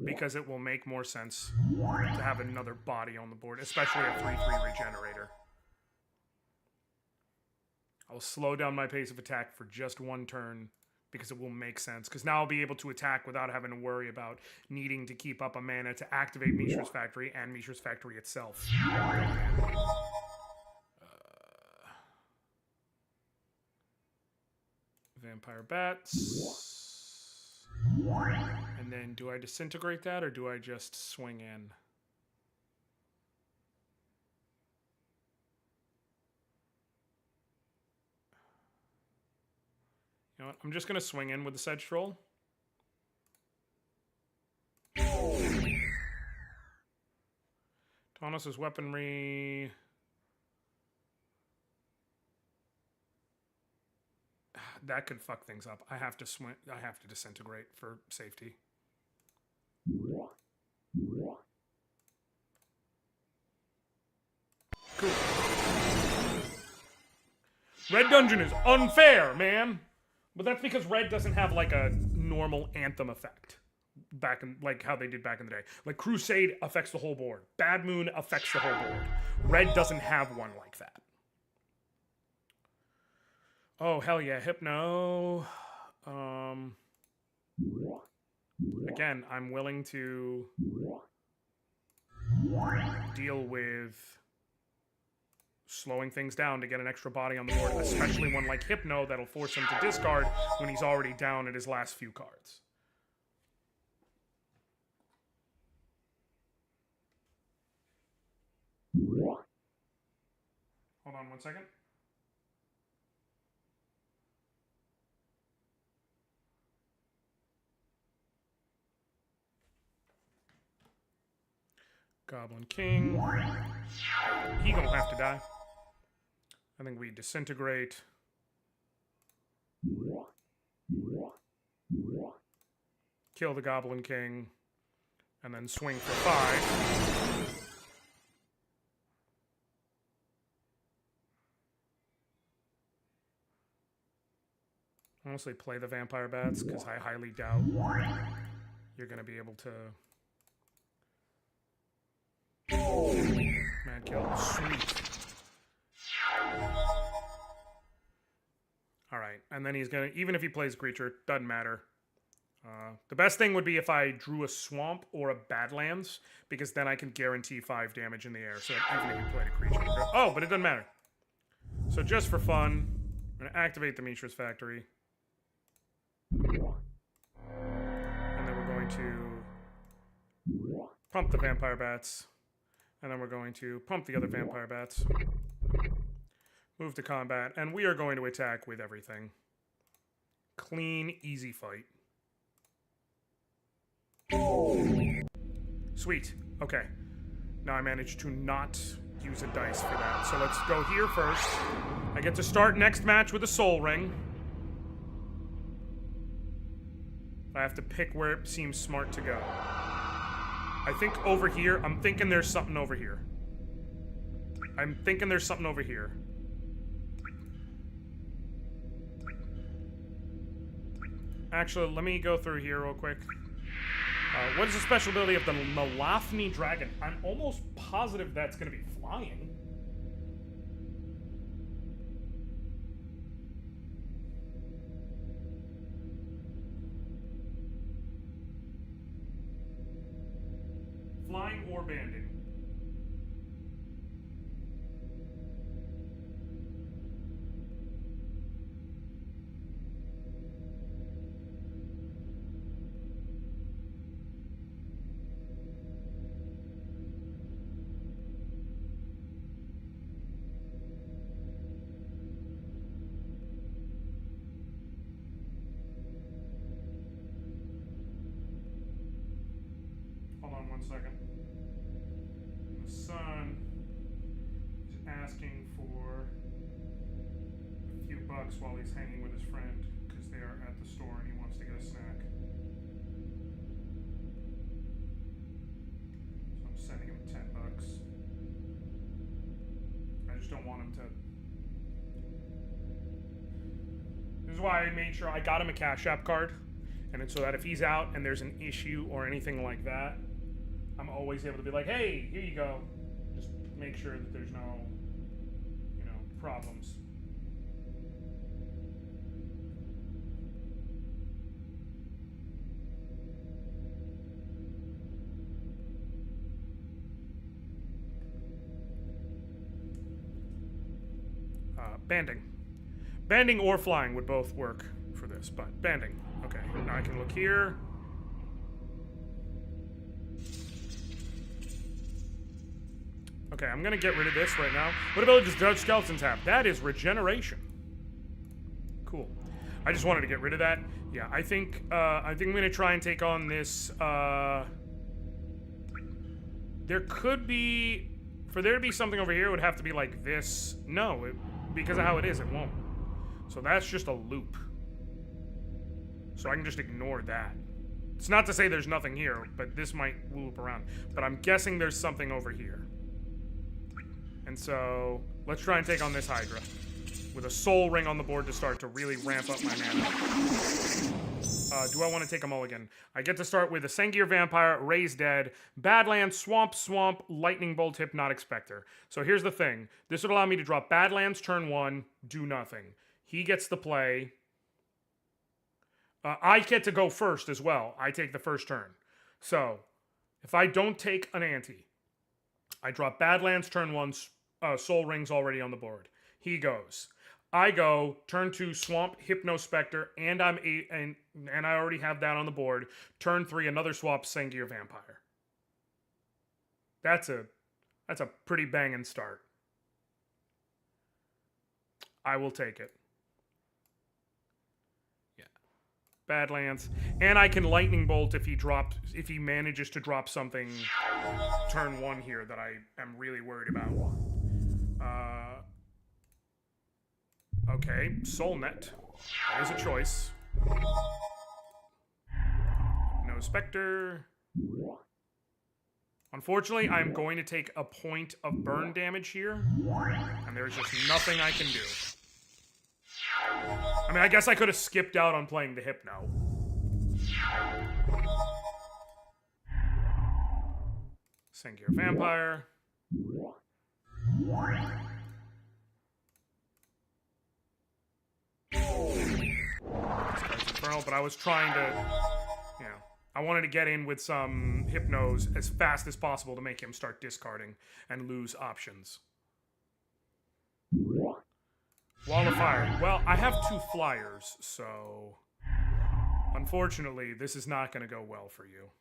because it will make more sense to have another body on the board, especially a 3/3 regenerator. I'll slow down my pace of attack for just 1 turn because it will make sense. Because now I'll be able to attack without having to worry about needing to keep up a mana to activate Mishra's Factory and Mishra's Factory itself. Vampire Bats. And then do I disintegrate that or do I just swing in? You know what? I'm just going to swing in with the Sedge Troll. Tanos' weaponry. That could fuck things up. I have to swing. I have to disintegrate for safety. Cool. Red Dungeon is unfair, man. But that's because red doesn't have, like, a normal Anthem effect. back in, like how they did back in the day. Like Crusade affects the whole board. Bad Moon affects the whole board. Red doesn't have one like that. Oh, hell yeah, Hypno. Again, I'm willing to deal with slowing things down to get an extra body on the board, especially one like Hypno that'll force him to discard when he's already down at his last few cards. Hold on 1 second. Goblin King. He gonna have to die. I think we disintegrate. Kill the Goblin King. And then swing for 5. Honestly, play the Vampire Bats, because I highly doubt you're going to be able to... Mad kill. Sweet. Alright, and then he's going to... Even if he plays Creature, doesn't matter. The best thing would be if I drew a Swamp or a Badlands, because then I can guarantee 5 damage in the air, so that even if he played a Creature... Oh, but it doesn't matter. So just for fun, I'm going to activate the Mishra's Factory. And then we're going to pump the Vampire Bats. And then we're going to pump the other Vampire Bats. Move to combat. And we are going to attack with everything. Clean, easy fight. Sweet. Okay. Now I managed to not use a dice for that. So let's go here first. I get to start next match with a Soul Ring. I have to pick where it seems smart to go. I think over here. I'm thinking there's something over here. Actually, let me go through here real quick. What is the special ability of the Malafni Dragon? I'm almost positive that's going to be flying. Flying or banding. Hold on 1 second. The son is asking for a few bucks while he's hanging with his friend because they are at the store and he wants to get a snack. So I'm sending him 10 bucks. I just don't want him to... This is why I made sure I got him a Cash App card. And it's so that if he's out and there's an issue or anything like that, I'm always able to be like, hey, here you go. Just make sure that there's no, problems. Banding. Banding or flying would both work for this, but banding. Okay, now I can look here. Okay, I'm gonna get rid of this right now. What ability does Judge Skeletons have? That is regeneration. Cool. I just wanted to get rid of that. Yeah, I think I'm gonna try and take on this. There could be, for there to be something over here, it would have to be like this. No, because of how it is, it won't. So that's just a loop. So I can just ignore that. It's not to say there's nothing here, but this might loop around. But I'm guessing there's something over here. And so, let's try and take on this Hydra. With a Soul Ring on the board to start to really ramp up my mana. Do I want to take a mulligan? I get to start with a Sengir Vampire, Raise Dead, Badlands, Swamp, Lightning Bolt, Hypnotic Spectre. So here's the thing. This would allow me to drop Badlands turn 1, do nothing. He gets the play. I get to go first as well. I take the first turn. So, if I don't take an ante, I drop Badlands turn 1, Soul Ring's already on the board. He goes. I go, turn 2, Swamp, Hypnospectre, and and I already have that on the board. Turn 3, another swap, Sengir Vampire. That's a pretty banging start. I will take it. Yeah. Badlands. And I can Lightning Bolt if he manages to drop something turn 1 here that I am really worried about. Okay, Soulnet. That is a choice. No Spectre. Unfortunately, I'm going to take a point of burn damage here. And there's just nothing I can do. I mean, I guess I could have skipped out on playing the Hypno. Sengir Vampire. Infernal, but I was trying to, I wanted to get in with some Hypnos as fast as possible to make him start discarding and lose options. Wall of Fire. Well, I have 2 flyers, so unfortunately, this is not going to go well for you.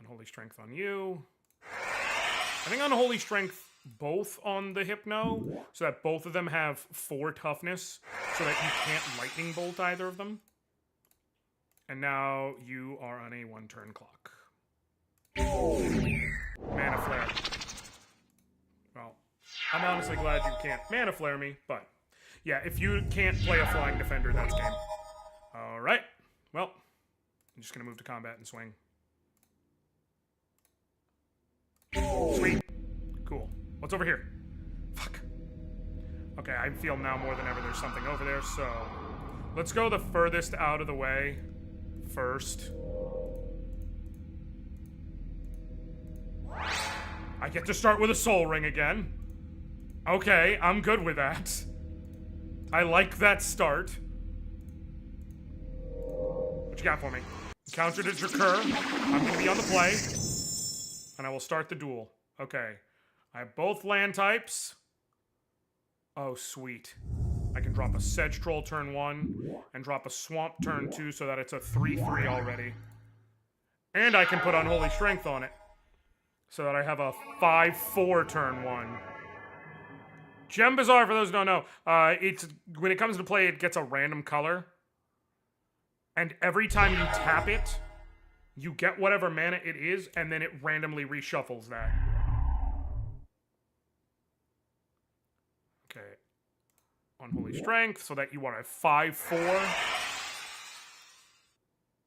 Unholy Strength on you. I think Unholy Strength both on the Hypno, so that both of them have 4 toughness, so that you can't Lightning Bolt either of them. And now you are on a 1-turn clock. Mana Flare. Well, I'm honestly glad you can't Mana Flare me, but yeah, if you can't play a Flying Defender, that's game. Alright, well, I'm just gonna move to combat and swing. Sweet. Cool. What's over here? Fuck. Okay, I feel now more than ever there's something over there, so let's go the furthest out of the way first. I get to start with a Soul Ring again. Okay, I'm good with that. I like that start. What you got for me? Counter to Drakur. I'm gonna be on the play. And I will start the duel. Okay. I have both land types. Oh, sweet. I can drop a Sedge Troll turn 1 and drop a Swamp turn 2 so that it's a 3/3 already. And I can put Unholy Strength on it so that I have a 5/4 turn 1. Gem Bazaar, for those who don't know, it's when it comes to play, it gets a random color. And every time you tap it, you get whatever mana it is, and then it randomly reshuffles that. Okay. Unholy Strength, so that you are a 5/4.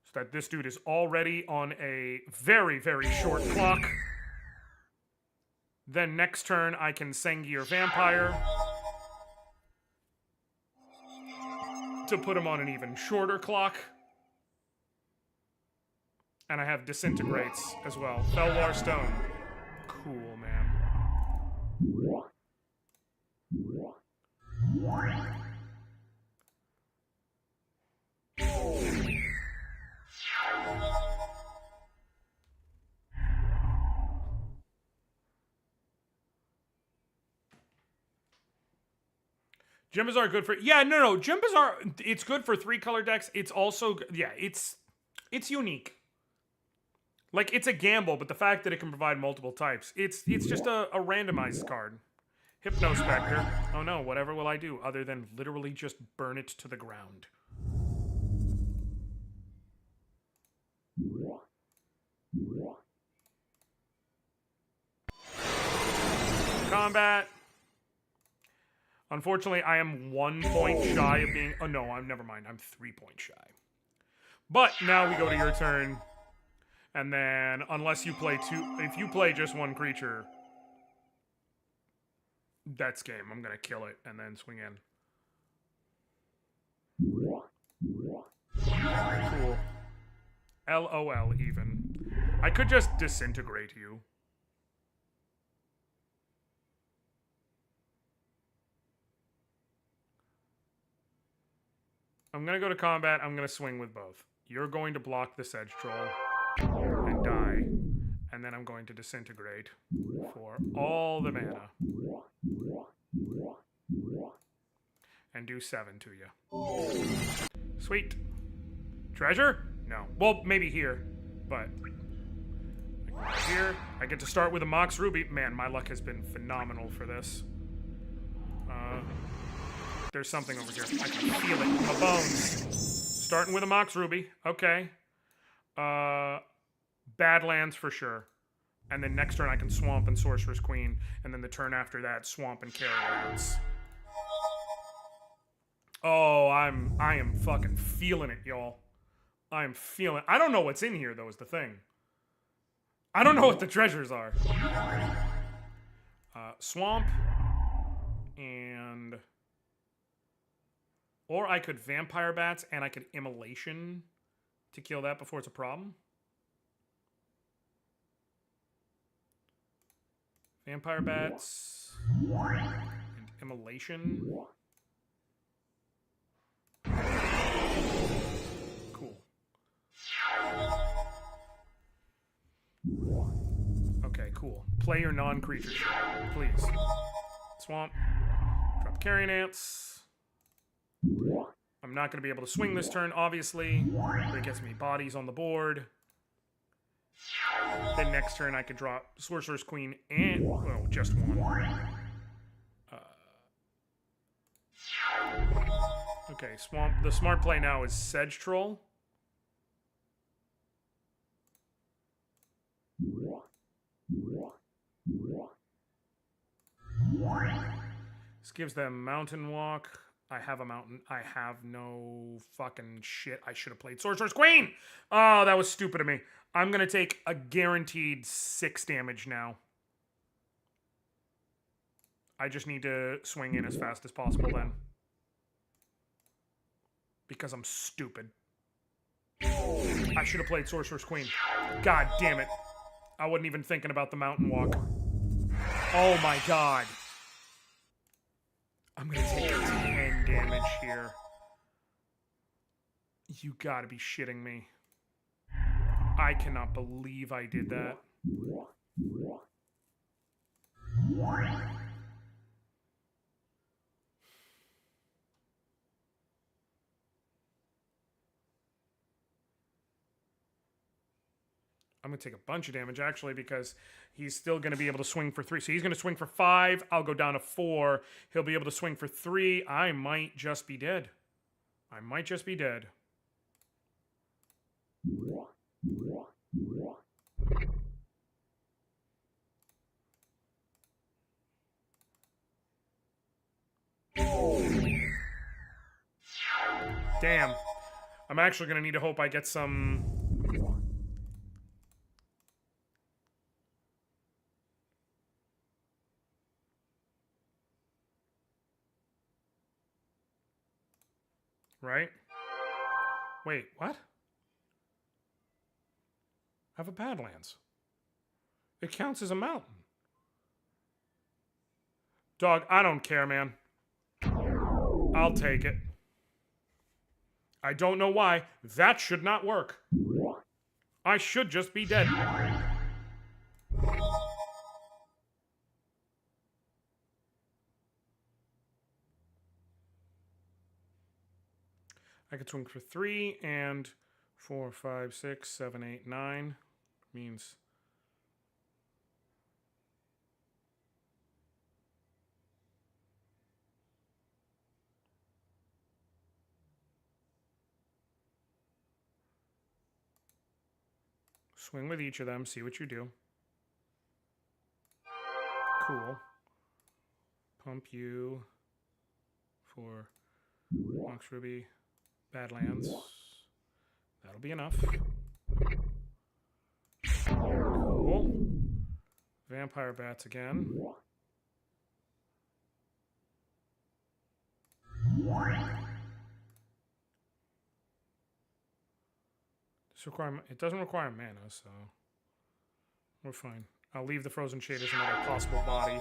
So that this dude is already on a very, very short clock. Then next turn, I can Sengir Vampire to put him on an even shorter clock. And I have Disintegrates as well. Felwar Stone. Cool, man. Gem Bazaar good for... Yeah, no. Gem Bazaar, it's good for 3-color decks. It's also... Yeah, it's unique. Like, it's a gamble, but the fact that it can provide multiple types, it's just a randomized card. Hypnospectre. Oh no, whatever will I do other than literally just burn it to the ground? Combat. Unfortunately, I am 1 point shy of being... Oh no, never mind. I'm 3 points shy. But now we go to your turn. And then, unless you play 2... If you play just 1 creature... That's game. I'm gonna kill it and then swing in. Cool. LOL even. I could just disintegrate you. I'm gonna go to combat. I'm gonna swing with both. You're going to block the Sedge Troll and die. And then I'm going to disintegrate for all the mana. And do 7 to you. Sweet. Treasure? No. Well, maybe here. But here, I get to start with a Mox Ruby. Man, my luck has been phenomenal for this. There's something over here. I can feel it in my bones. Starting with a Mox Ruby. Okay. Badlands for sure. And then next turn I can Swamp and Sorcerer's Queen. And then the turn after that, Swamp and Carriers. Oh, I am fucking feeling it, y'all. I am feeling... I don't know what's in here, though, is the thing. I don't know what the treasures are. Swamp. And... Or I could Vampire Bats, and I could Immolation to kill that before it's a problem. Vampire Bats. And Immolation. Cool. Okay, cool. Play your non-creature shit, please. Swamp. Drop Carrion Ants. I'm not going to be able to swing this turn, obviously, but it gets me bodies on the board. Then next turn I could drop Sorcerer's Queen and... well, just one. Okay, Swamp. The smart play now is Sedge Troll. This gives them Mountain Walk. I have a mountain. I have no fucking shit. I should have played Sorcerer's Queen! Oh, that was stupid of me. I'm gonna take a guaranteed 6 damage now. I just need to swing in as fast as possible then. Because I'm stupid. I should have played Sorcerer's Queen. God damn it. I wasn't even thinking about the Mountain Walk. Oh my god. I'm gonna take 10 damage here. You gotta be shitting me. I cannot believe I did that. I'm going to take a bunch of damage, actually, because he's still going to be able to swing for 3. So he's going to swing for 5. I'll go down to 4. He'll be able to swing for 3. I might just be dead. I might just be dead. Damn. I'm actually going to need to hope I get some... Right? Wait, what? I have a Badlands. It counts as a mountain. Dog, I don't care, man. I'll take it. I don't know why. That should not work. I should just be dead. I could swing for 3 and 4, 5, 6, 7, 8, 9. Means... swing with each of them, see what you do. Cool. Pump you for Mox Ruby. Badlands. That'll be enough. Cool. Vampire Bats again. It doesn't require mana, so we're fine. I'll leave the Frozen Shade as another possible body.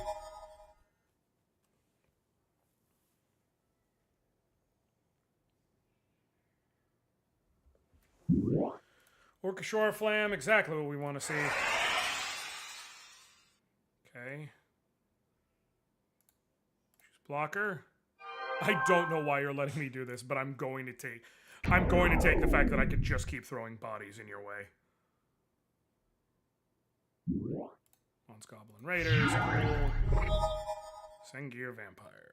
Orchestra Flam, exactly what we want to see. Okay. Choose blocker. I don't know why you're letting me do this, but I'm going to take the fact that I could just keep throwing bodies in your way. Once Goblin Raiders, cool. Sengir Vampire.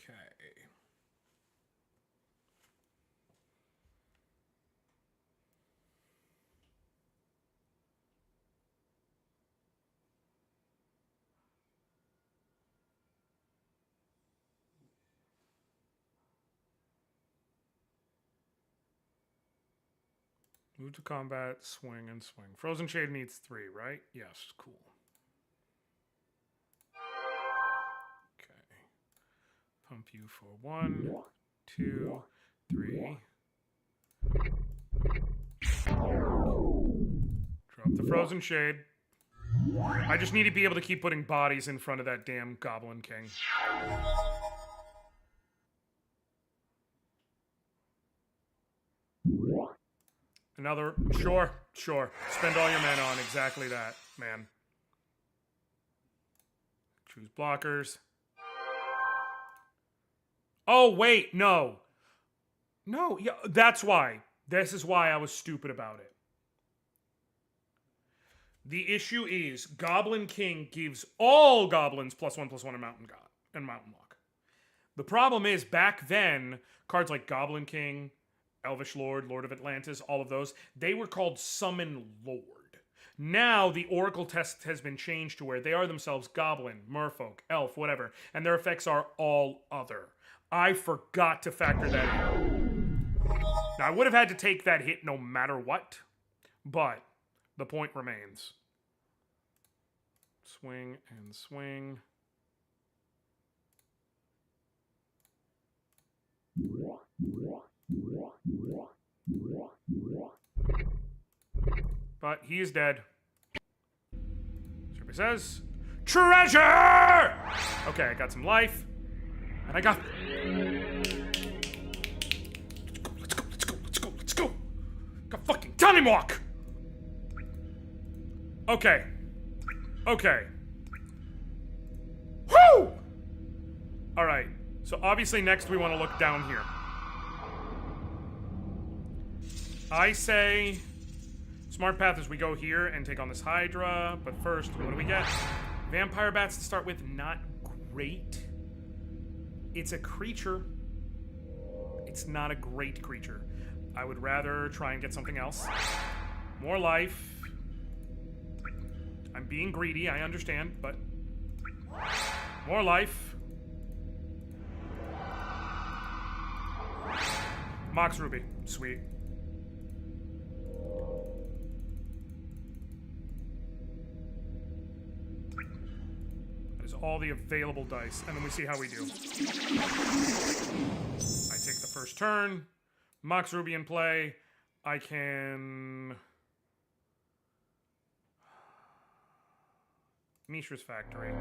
Okay. Move to combat, swing, and swing. Frozen Shade needs 3, right? Yes, cool. Okay. Pump you for 1, 2, 3. Drop the Frozen Shade. I just need to be able to keep putting bodies in front of that damn Goblin King. Another, sure. Spend all your mana on exactly that, man. Choose blockers. Oh, wait, no. No, yeah, that's why. This is why I was stupid about it. The issue is Goblin King gives all goblins +1/+1 in Mountain God and Mountain Lock. The problem is back then, cards like Goblin King, Elvish Lord, Lord of Atlantis, all of those, they were called Summon Lord. Now the Oracle test has been changed to where they are themselves Goblin, Merfolk, Elf, whatever, and their effects are all other. I forgot to factor that in. Now I would have had to take that hit no matter what, but the point remains. Swing and swing. But he is dead. Survey says, treasure! Okay, I got some life. And I got... Let's go. Got fucking time walk! Okay. Woo! Alright. So obviously next we want to look down here. I say... Smart path is we go here and take on this Hydra, but first, what do we get? Vampire Bats to start with, not great. It's a creature. It's not a great creature. I would rather try and get something else. More life. I'm being greedy, I understand, but... More life. Mox Ruby. Sweet. All the available dice, and then we see how we do. I take the first turn. Mox Ruby in play. I can... Mishra's Factory.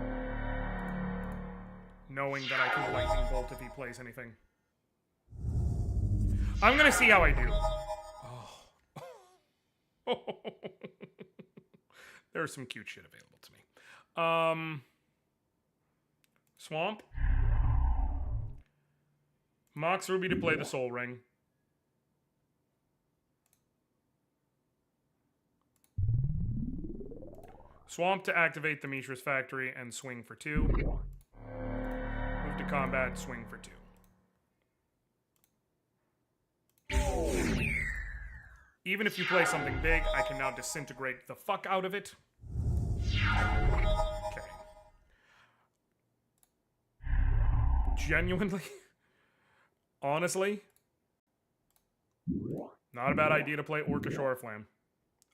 Knowing that I can Lightning Bolt if he plays anything. I'm gonna see how I do. Oh. There's some cute shit available to me. Swamp. Mox Ruby to play the Soul Ring. Swamp to activate the Mishra's Factory and swing for 2. Move to combat, swing for 2. Even if you play something big, I can now disintegrate the fuck out of it. Okay. Genuinely? Honestly? Not a bad idea to play Orcish Oriflamme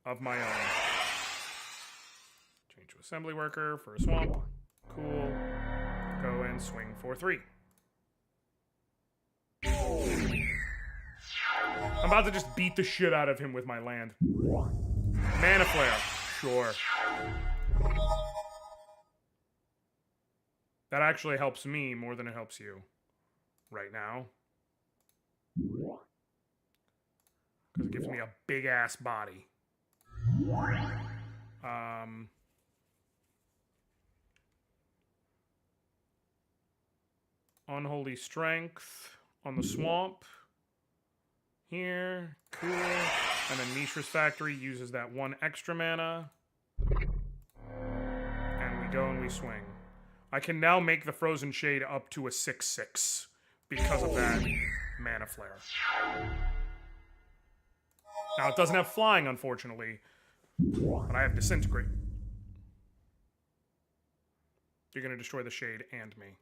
of my own. Change to Assembly Worker for a swamp. Cool. Go and swing for 3. I'm about to just beat the shit out of him with my land. Mana Flare. Sure. That actually helps me more than it helps you. Right now. Because it gives me a big-ass body. Unholy Strength on the swamp. Here. Cool. And then Mishra's Factory uses that 1 extra mana. And we go and we swing. I can now make the Frozen Shade up to a 6/6 because of that Mana Flare. Now, it doesn't have flying, unfortunately. But I have Disintegrate. You're going to destroy the Shade and me.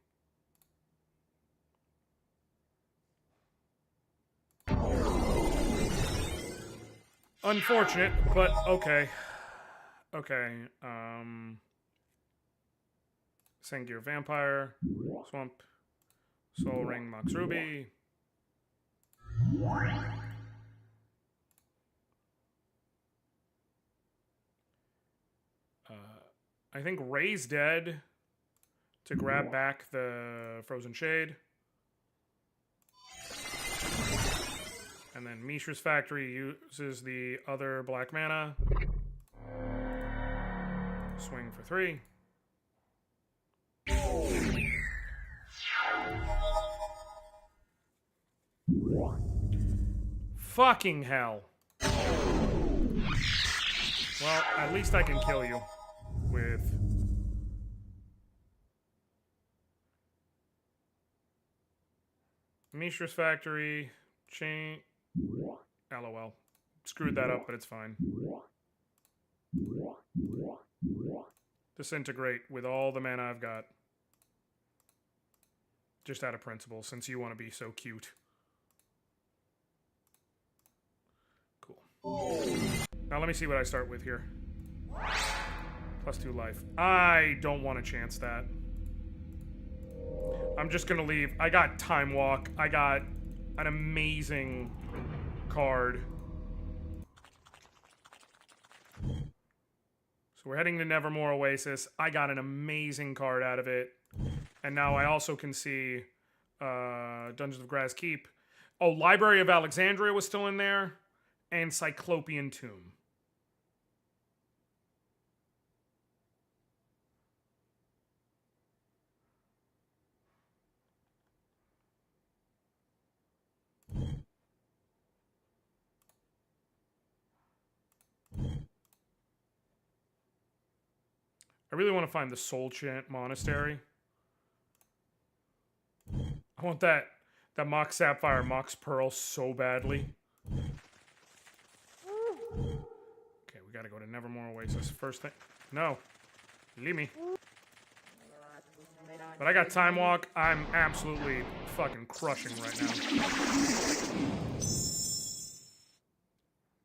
Unfortunate, but okay. Okay, Sengir Vampire, Swamp, Soul Ring, Mox Ruby. I think Ray's dead to grab back the Frozen Shade. And then Mishra's Factory uses the other black mana. Swing for 3. Fucking hell. Well, at least I can kill you with... Mishra's Factory, chain... LOL. Screwed that up, but it's fine. Disintegrate with all the mana I've got. Just out of principle, since you want to be so cute. Cool. Now let me see what I start with here. +2 life. I don't want to chance that. I'm just going to leave. I got Time Walk. I got an amazing card. So we're heading to Nevermore Oasis. I got an amazing card out of it. And now I also can see Dungeons of Grass Keep. Oh, Library of Alexandria was still in there. And Cyclopean Tomb. I really want to find the Soul Chant Monastery. I want that Mox Sapphire, Mox Pearl so badly. Okay, we gotta go to Nevermore Oasis. First thing. No. Leave me. But I got Time Walk. I'm absolutely fucking crushing right now.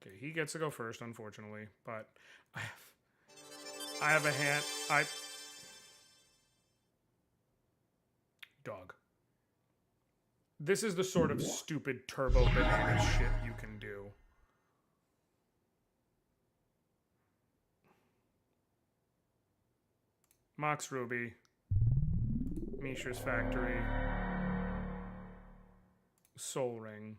Okay, he gets to go first, unfortunately. But I have a hand. Dog. This is the sort of stupid turbo banana shit you can do. Mox Ruby. Mishra's Factory. Soul Ring.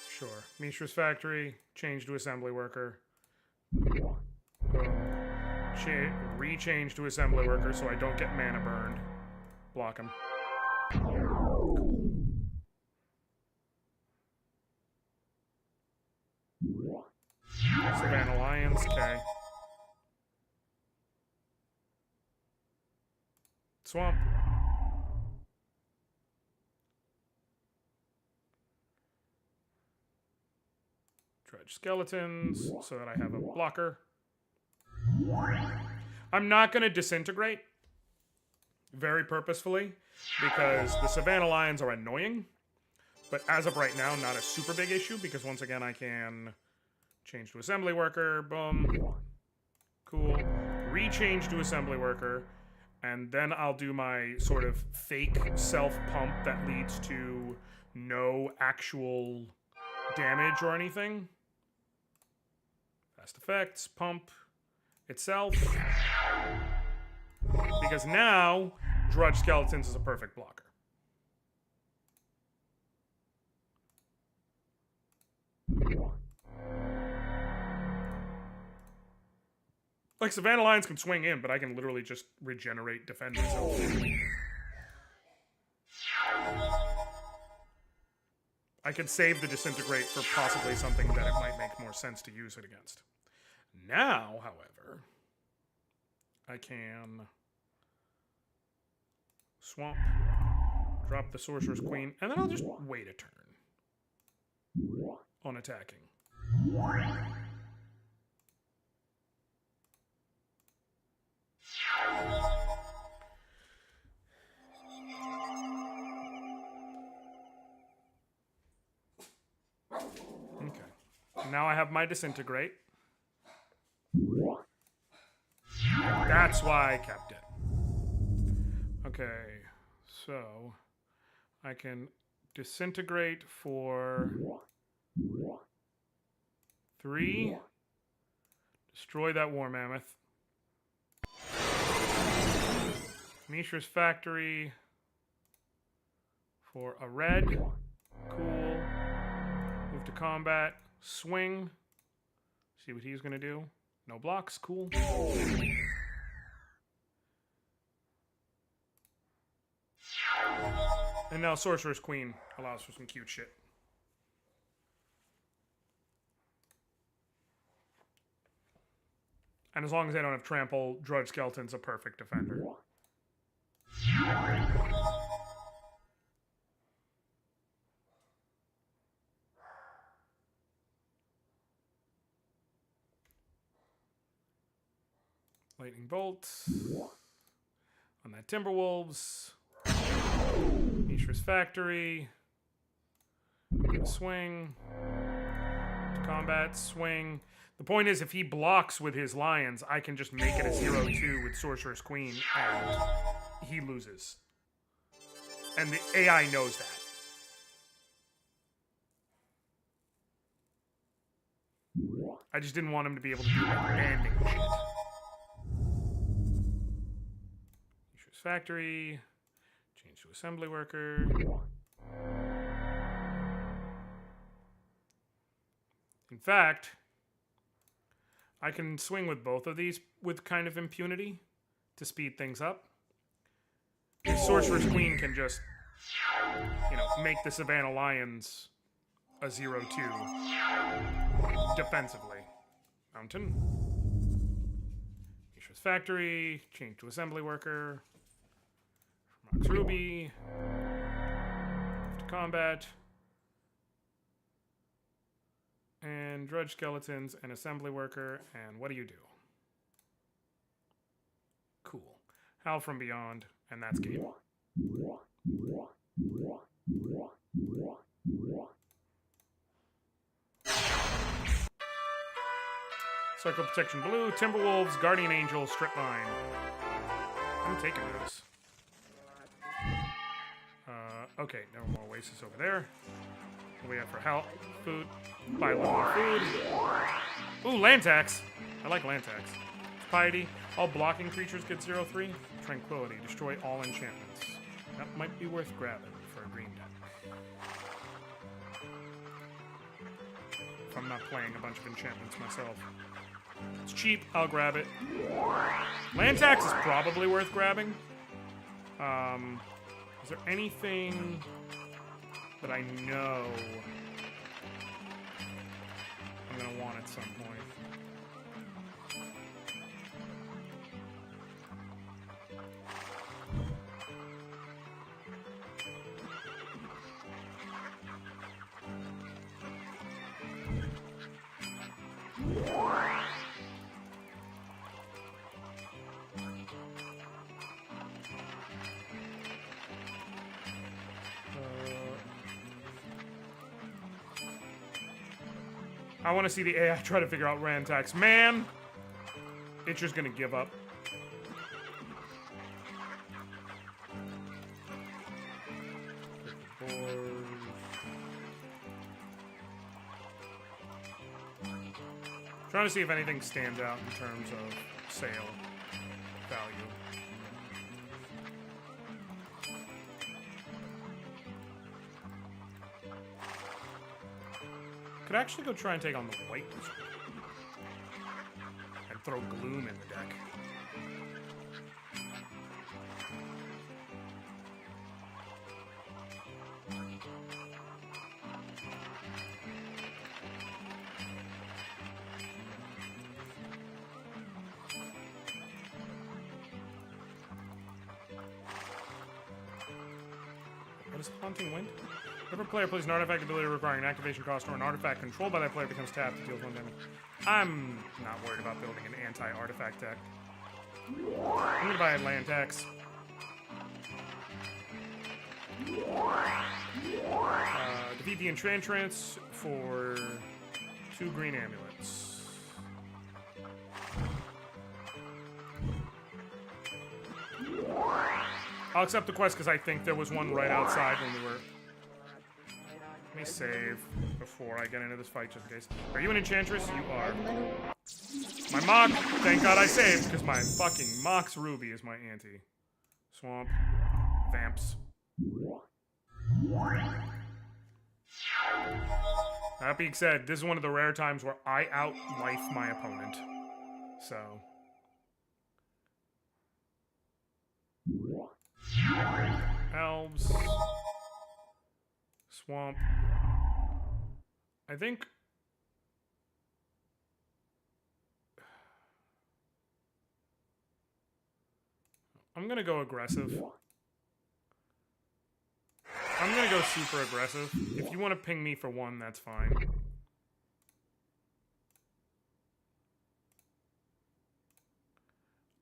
Sure. Mishra's Factory, change to Assembly Worker. Rechange to Assembly Worker so I don't get mana burned. Block him. Savannah Lions, okay. Swamp. Dredge skeletons so that I have a blocker. I'm not going to disintegrate very purposefully because the Savannah Lions are annoying. But as of right now, not a super big issue because once again I can change to assembly worker. Boom. Cool. Rechange to assembly worker. And then I'll do my sort of fake self-pump that leads to no actual damage or anything. Fast effects, pump itself. Because now, Drudge Skeletons is a perfect blocker. Like, Savannah Lions can swing in, but I can literally just regenerate, defend myself. I could save the Disintegrate for possibly something that it might make more sense to use it against. Now, however, I can swamp, drop the Sorcerer's Queen, and then I'll just wait a turn on attacking. Okay. Now I have my Disintegrate. That's why I kept it. Okay, so I can Disintegrate for 3. Destroy that War Mammoth. Mishra's Factory for a red. Cool. Move to combat. Swing. See what he's going to do. No blocks. Cool. And now Sorcerer's Queen allows for some cute shit. And as long as I don't have trample, Drudge Skeleton's a perfect defender. Lightning Bolt on that Timberwolves. Mishra's Factory. Swing. Combat, swing. The point is, if he blocks with his lions, I can just make it a 0-2 with Sorcerer's Queen, and he loses. And the AI knows that. I just didn't want him to be able to do like banding shit. Mishra's Factory. Change to assembly worker. In fact, I can swing with both of these with kind of impunity to speed things up. The Sorcerer's Queen can just, you know, make the Savannah Lions a 0-2 defensively. Mountain. Mishra's Factory. Change to assembly worker. Mox Ruby. Move to combat. And Drudge Skeletons and assembly worker. And what do you do? Cool. Howl from Beyond. And that's game. Circle Protection Blue, Timberwolves, Guardian Angel, Strip Mine. I'm taking those. Okay, no more Oasis over there. What do we have for health? Food. Buy a little more food. Ooh, land tax. I like land tax. Piety. All blocking creatures get 0-3. Tranquility. Destroy all enchantments. That might be worth grabbing for a green deck. If I'm not playing a bunch of enchantments myself. It's cheap. I'll grab it. Land tax is probably worth grabbing. Is there anything that I know I'm going to want at some point? I want to see the AI try to figure out rand attacks. Man! It's just gonna give up. Trying to see if anything stands out in terms of sale value. Could actually go try and take on the white wizard. And throw gloom in the deck. What is Haunting Wind? Whenever a player plays an artifact ability requiring an activation cost or an artifact controlled by that player becomes tapped, it deals 1 damage. I'm not worried about building an anti-artifact deck. I'm gonna buy a land tax. Defeat the Enchantress for 2 green amulets. I'll accept the quest because I think there was one right outside when we were... Let me save before I get into this fight just in case. Are you an Enchantress? You are. My Mox! Thank God I saved because my fucking Mox Ruby is my auntie. Swamp. Vamps. That being said, this is one of the rare times where I out-life my opponent. So... Elves. Swamp. I think... I'm gonna go aggressive. I'm gonna go super aggressive. If you want to ping me for 1, that's fine.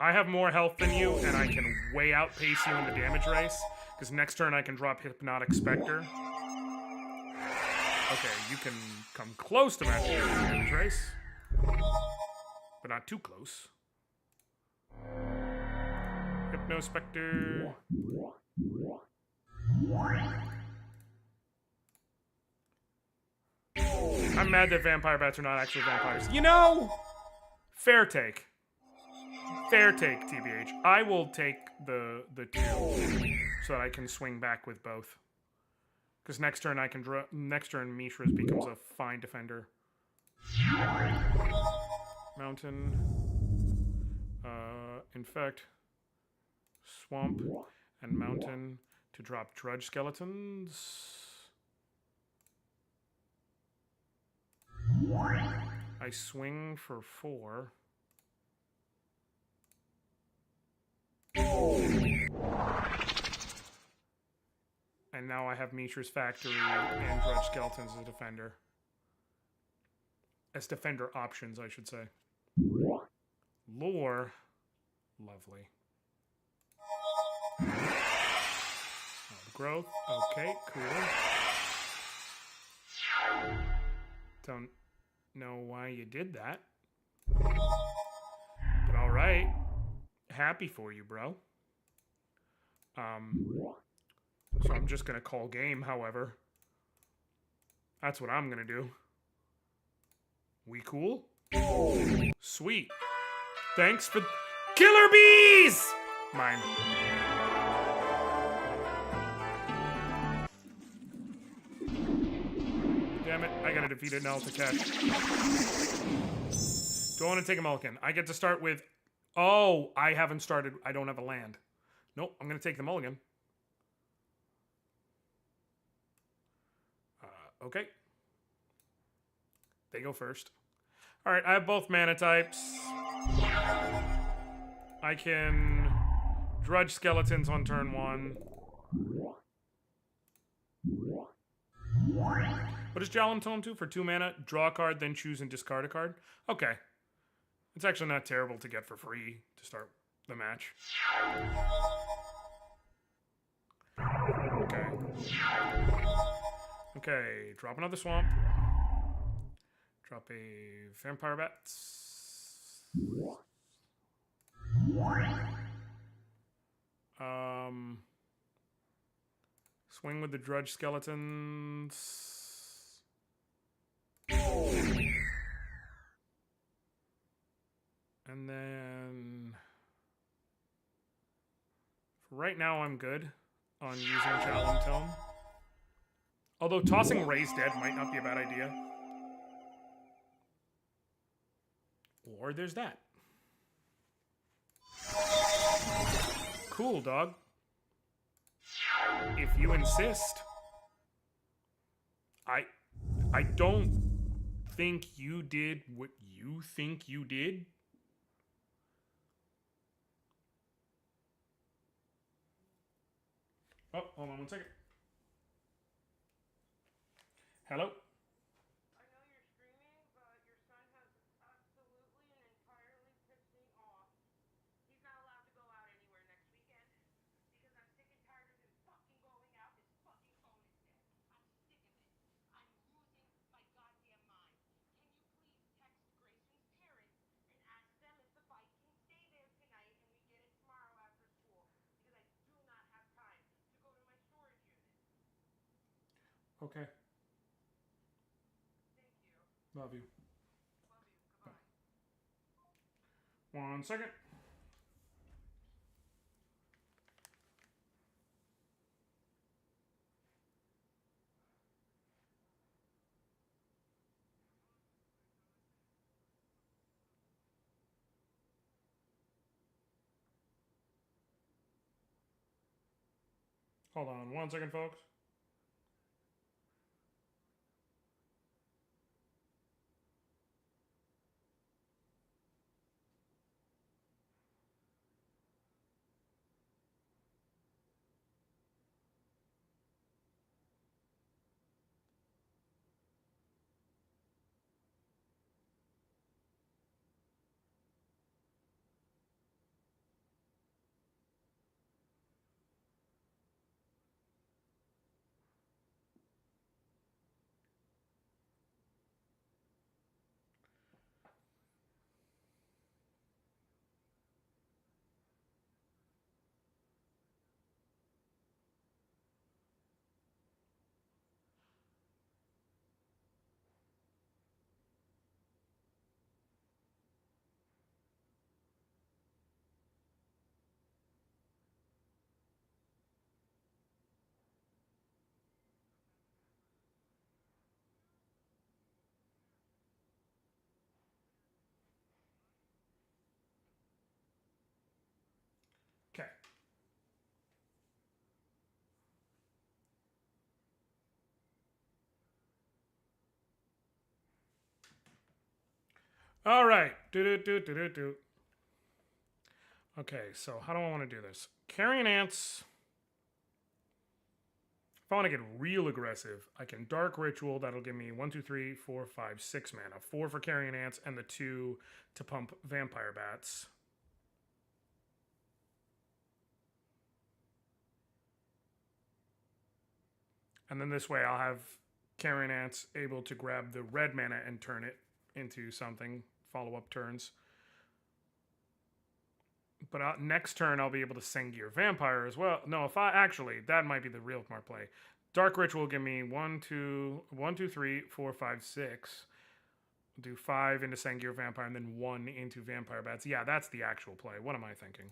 I have more health than you, and I can way outpace you in the damage race. Because next turn I can drop Hypnotic Spectre. Okay, you can come close to matching the damage race. But not too close. Hypno Spectre. I'm mad that vampire bats are not actually vampires. You know! Fair take. Fair take, TBH. I will take the 2 so that I can swing back with both. Because next turn I can draw. Next turn Mishra's becomes a fine defender. Mountain. Infect. Swamp. And Mountain to drop Drudge Skeletons. I swing for 4. And now I have Mishra's Factory and Drudge Skeletons as a defender. As defender options, I should say. Lore. Lovely. Growth. Okay, cool. Don't know why you did that. But alright. Happy for you, bro. So I'm just gonna call game, however. That's what I'm gonna do. We cool? Sweet. Thanks for... Killer bees! Mine. Damn it, I gotta defeat it now to catch. Do I want to take a mulligan? I get to start with... Oh, I haven't started. I don't have a land. Nope, I'm gonna take the mulligan. Okay. They go first. Alright, I have both mana types. I can Drudge Skeletons on turn 1. What does Jalen Tome do? For 2 mana, draw a card, then choose and discard a card? Okay. It's actually not terrible to get for free to start the match. Okay. Okay, drop another swamp. Drop a vampire bats. Swing with the drudge skeletons. And then for right now I'm good on using Javelin Tome. Although tossing Raised Dead might not be a bad idea. Or there's that. Cool, dog. If you insist. I don't think you did what you think you did. Oh, hold on one second. Hello? I know you're screaming, but your son has absolutely and entirely pissed me off. He's not allowed to go out anywhere next weekend because I'm sick and tired of him fucking going out. His fucking phone is dead. I'm sick of it. I'm losing my goddamn mind. Can you please text Grayson's parents and ask them if the bike can stay there tonight and we get it tomorrow after school? Because I do not have time to go to my storage unit. Okay. Love you. Love you. Goodbye. Bye. 1 second. Hold on 1 second, folks. Okay. All right. Do. Okay, so how do I want to do this? Carrion Ants. If I want to get real aggressive, I can Dark Ritual. That'll give me 1, 2, 3, 4, 5, 6 mana. 4 for Carrion Ants and the 2 to pump Vampire Bats. And then this way I'll have Carrion Ants able to grab the red mana and turn it into something. Follow-up turns. But next turn I'll be able to Sengir Vampire as well. No, if I actually, that might be the real smart play. Dark Ritual will give me 1, 2, 3, 4, 5, 6. Do 5 into Sengir Vampire and then 1 into Vampire Bats. Yeah, that's the actual play. What am I thinking?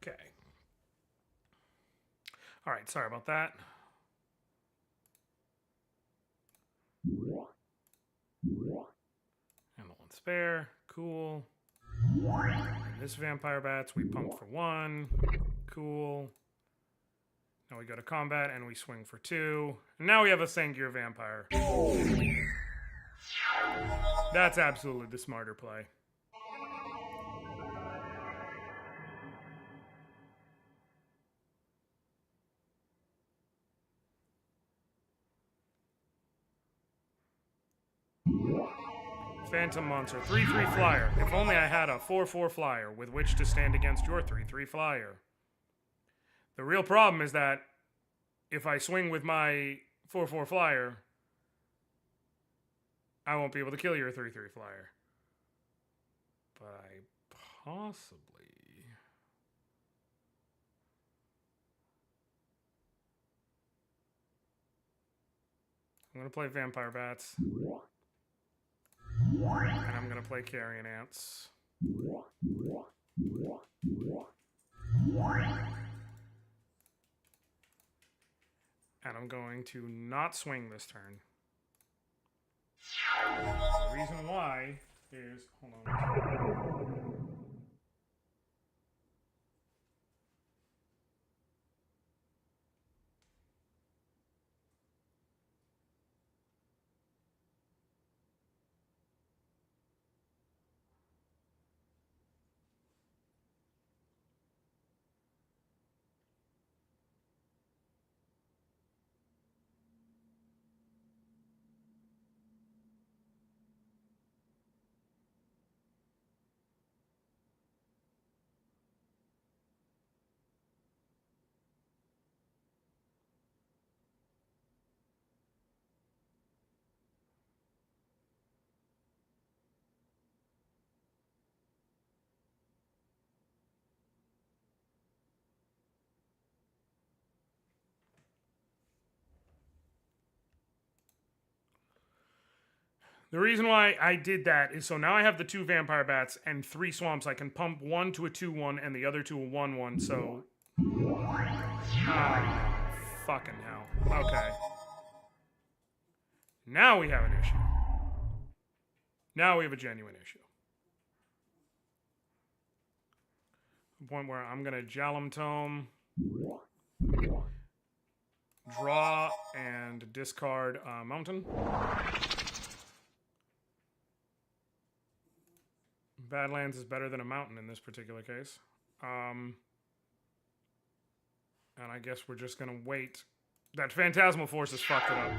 Okay. All right, sorry about that. And the one spare. Cool. And this vampire bats, we pump for 1. Cool. Now we go to combat and we swing for 2. And now we have a Sangir vampire. That's absolutely the smarter play. Phantom Monster, 3/3 flyer. If only I had a 4/4 flyer with which to stand against your 3/3 flyer. The real problem is that if I swing with my 4/4 flyer, I won't be able to kill your 3/3 flyer. But I possibly... I'm going to play Vampire Bats. And I'm going to play Carrion Ants. And I'm going to not swing this turn. The reason why is... Hold on. The reason why I did that is so now I have the 2 Vampire Bats and 3 Swamps. I can pump one to a 2/1 and the other to a 1/1, so... fucking hell. Okay. Now we have an issue. Now we have a genuine issue. The point where I'm going to Jalum Tome, draw, and discard Mountain. Badlands is better than a mountain in this particular case. And I guess we're just gonna wait. That Phantasmal Force has fucked it up.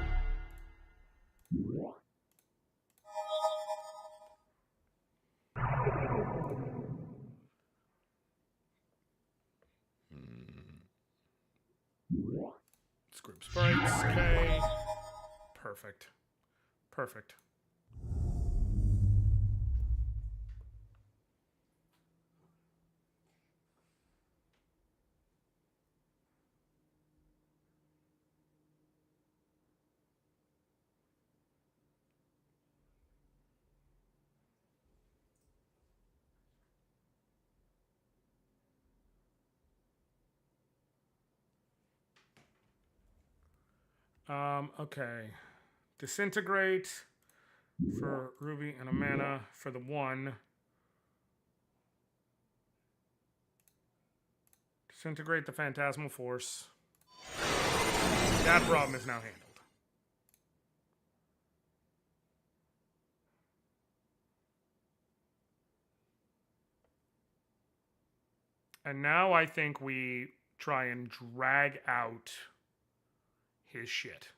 Script Sprites, okay. Perfect. Perfect. Okay. Disintegrate for Ruby and a mana for the 1. Disintegrate the Phantasmal Force. That problem is now handled. And now I think we try and drag out his shit.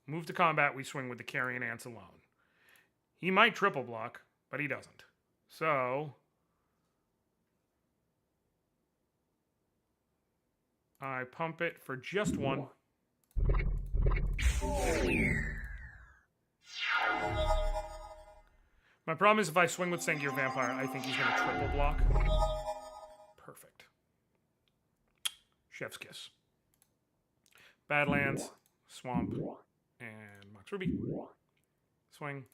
Move to combat, we swing with the Carrion Ants alone. He might triple block, but he doesn't. So... I pump it for just 1. My problem is if I swing with Sangir Vampire, I think he's going to triple block. Perfect. Chef's Kiss. Badlands, Swamp, and Mox Ruby. Swing.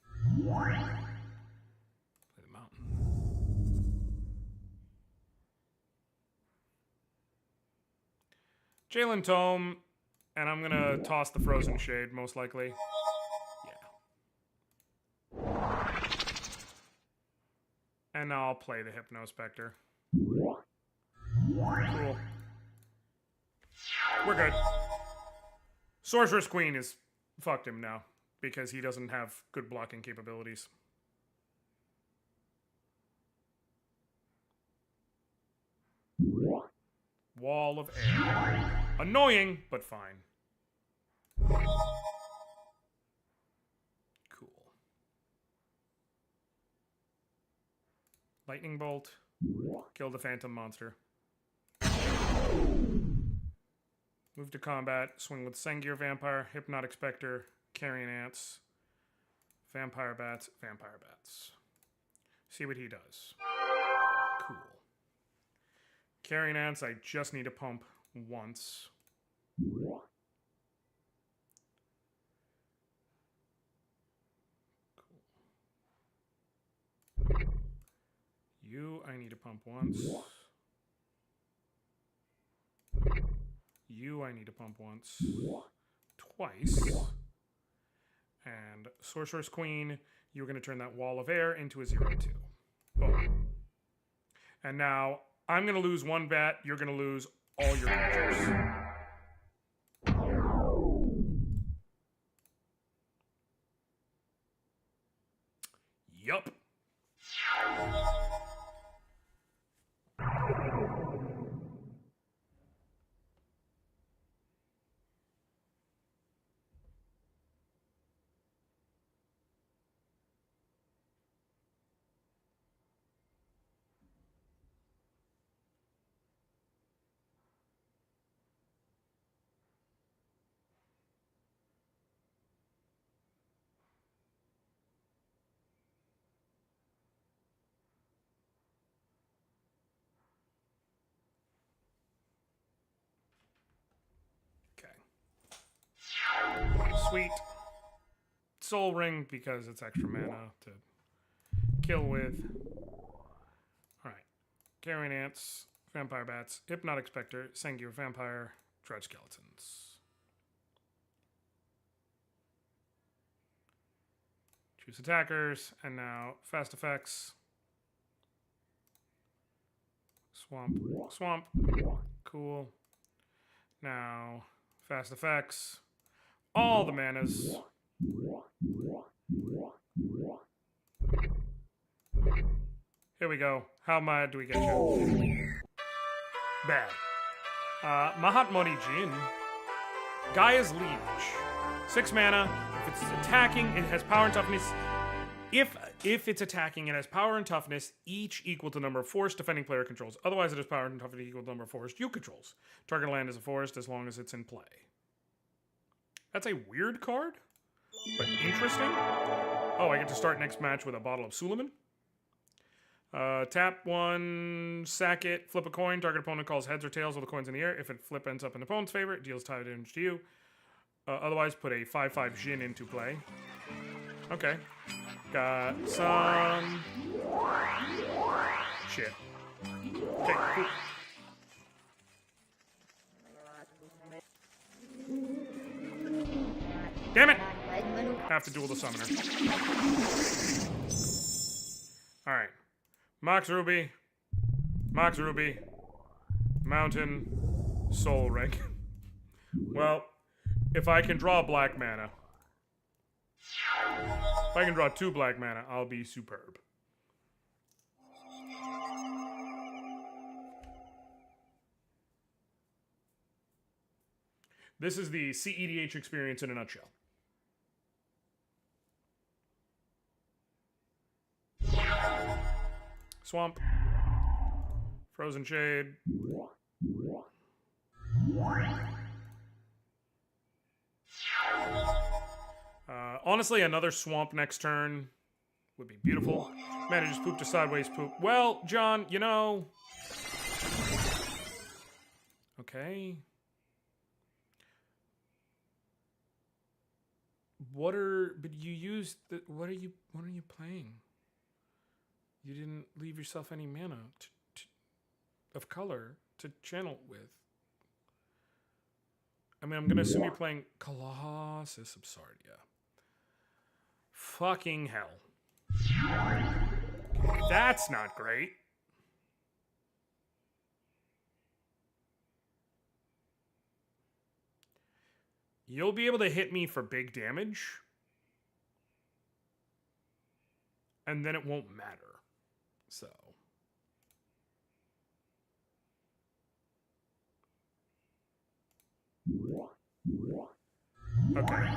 Play the Mountain. Jalen Tome, and I'm gonna toss the Frozen Shade, most likely. Yeah. And now I'll play the Hypnospectre. Cool. We're good. Sorceress Queen is fucked him now, because he doesn't have good blocking capabilities. Wall of Air. Annoying, but fine. Cool. Lightning Bolt. Kill the Phantom Monster. Move to combat. Swing with Sengir Vampire, Hypnotic Spectre, Carrion Ants, Vampire Bats, Vampire Bats. See what he does. Cool. Carrion Ants, I just need to pump once. Cool. You, I need to pump once. You, I need to pump once. Twice. And Sorceress Queen, you're going to turn that Wall of Air into a 0-2. Boom. And now, I'm going to lose one bat, you're going to lose all your creatures. Yup. Sweet. Soul Ring because it's extra mana to kill with. Alright. Carrion Ants, Vampire Bats, Hypnotic Spectre, Sengir Vampire, Dredge Skeletons. Choose attackers, and now fast effects. Swamp. Swamp. Cool. Now, fast effects. All the manas. Here we go. How mad do we get you? Bad. Mahatmoni Jin. Gaia's Liege. 6 mana. If it's attacking, it has power and toughness. If it's attacking, it has power and toughness, each equal to the number of forest defending player controls. Otherwise, it has power and toughness equal to the number of forest you controls. Target land is a forest as long as it's in play. That's a weird card, but interesting. Oh, I get to start next match with a bottle of Suleiman. Tap 1, sack it, flip a coin. Target opponent calls heads or tails while the coin's in the air. If it flip ends up in the opponent's favor, it deals tie damage to you. Otherwise, put a 5/5 Jin into play. Okay. Got some... shit. Okay, cool. Damn it! Have to duel the summoner. Alright. Mox Ruby. Mox Ruby. Mountain. Soul Ring. Well, if I can draw black mana. If I can draw 2 black mana, I'll be superb. This is the CEDH experience in a nutshell. Swamp. Frozen Shade. Honestly, another swamp next turn would be beautiful. Man, I just pooped a sideways poop. Well, John, you know... Okay. But you used the... What are you playing? You didn't leave yourself any mana of color to channel with. I mean, I'm gonna assume you're playing Colossus Absardia. Fucking hell. Okay, that's not great. You'll be able to hit me for big damage. And then it won't matter. So. Okay.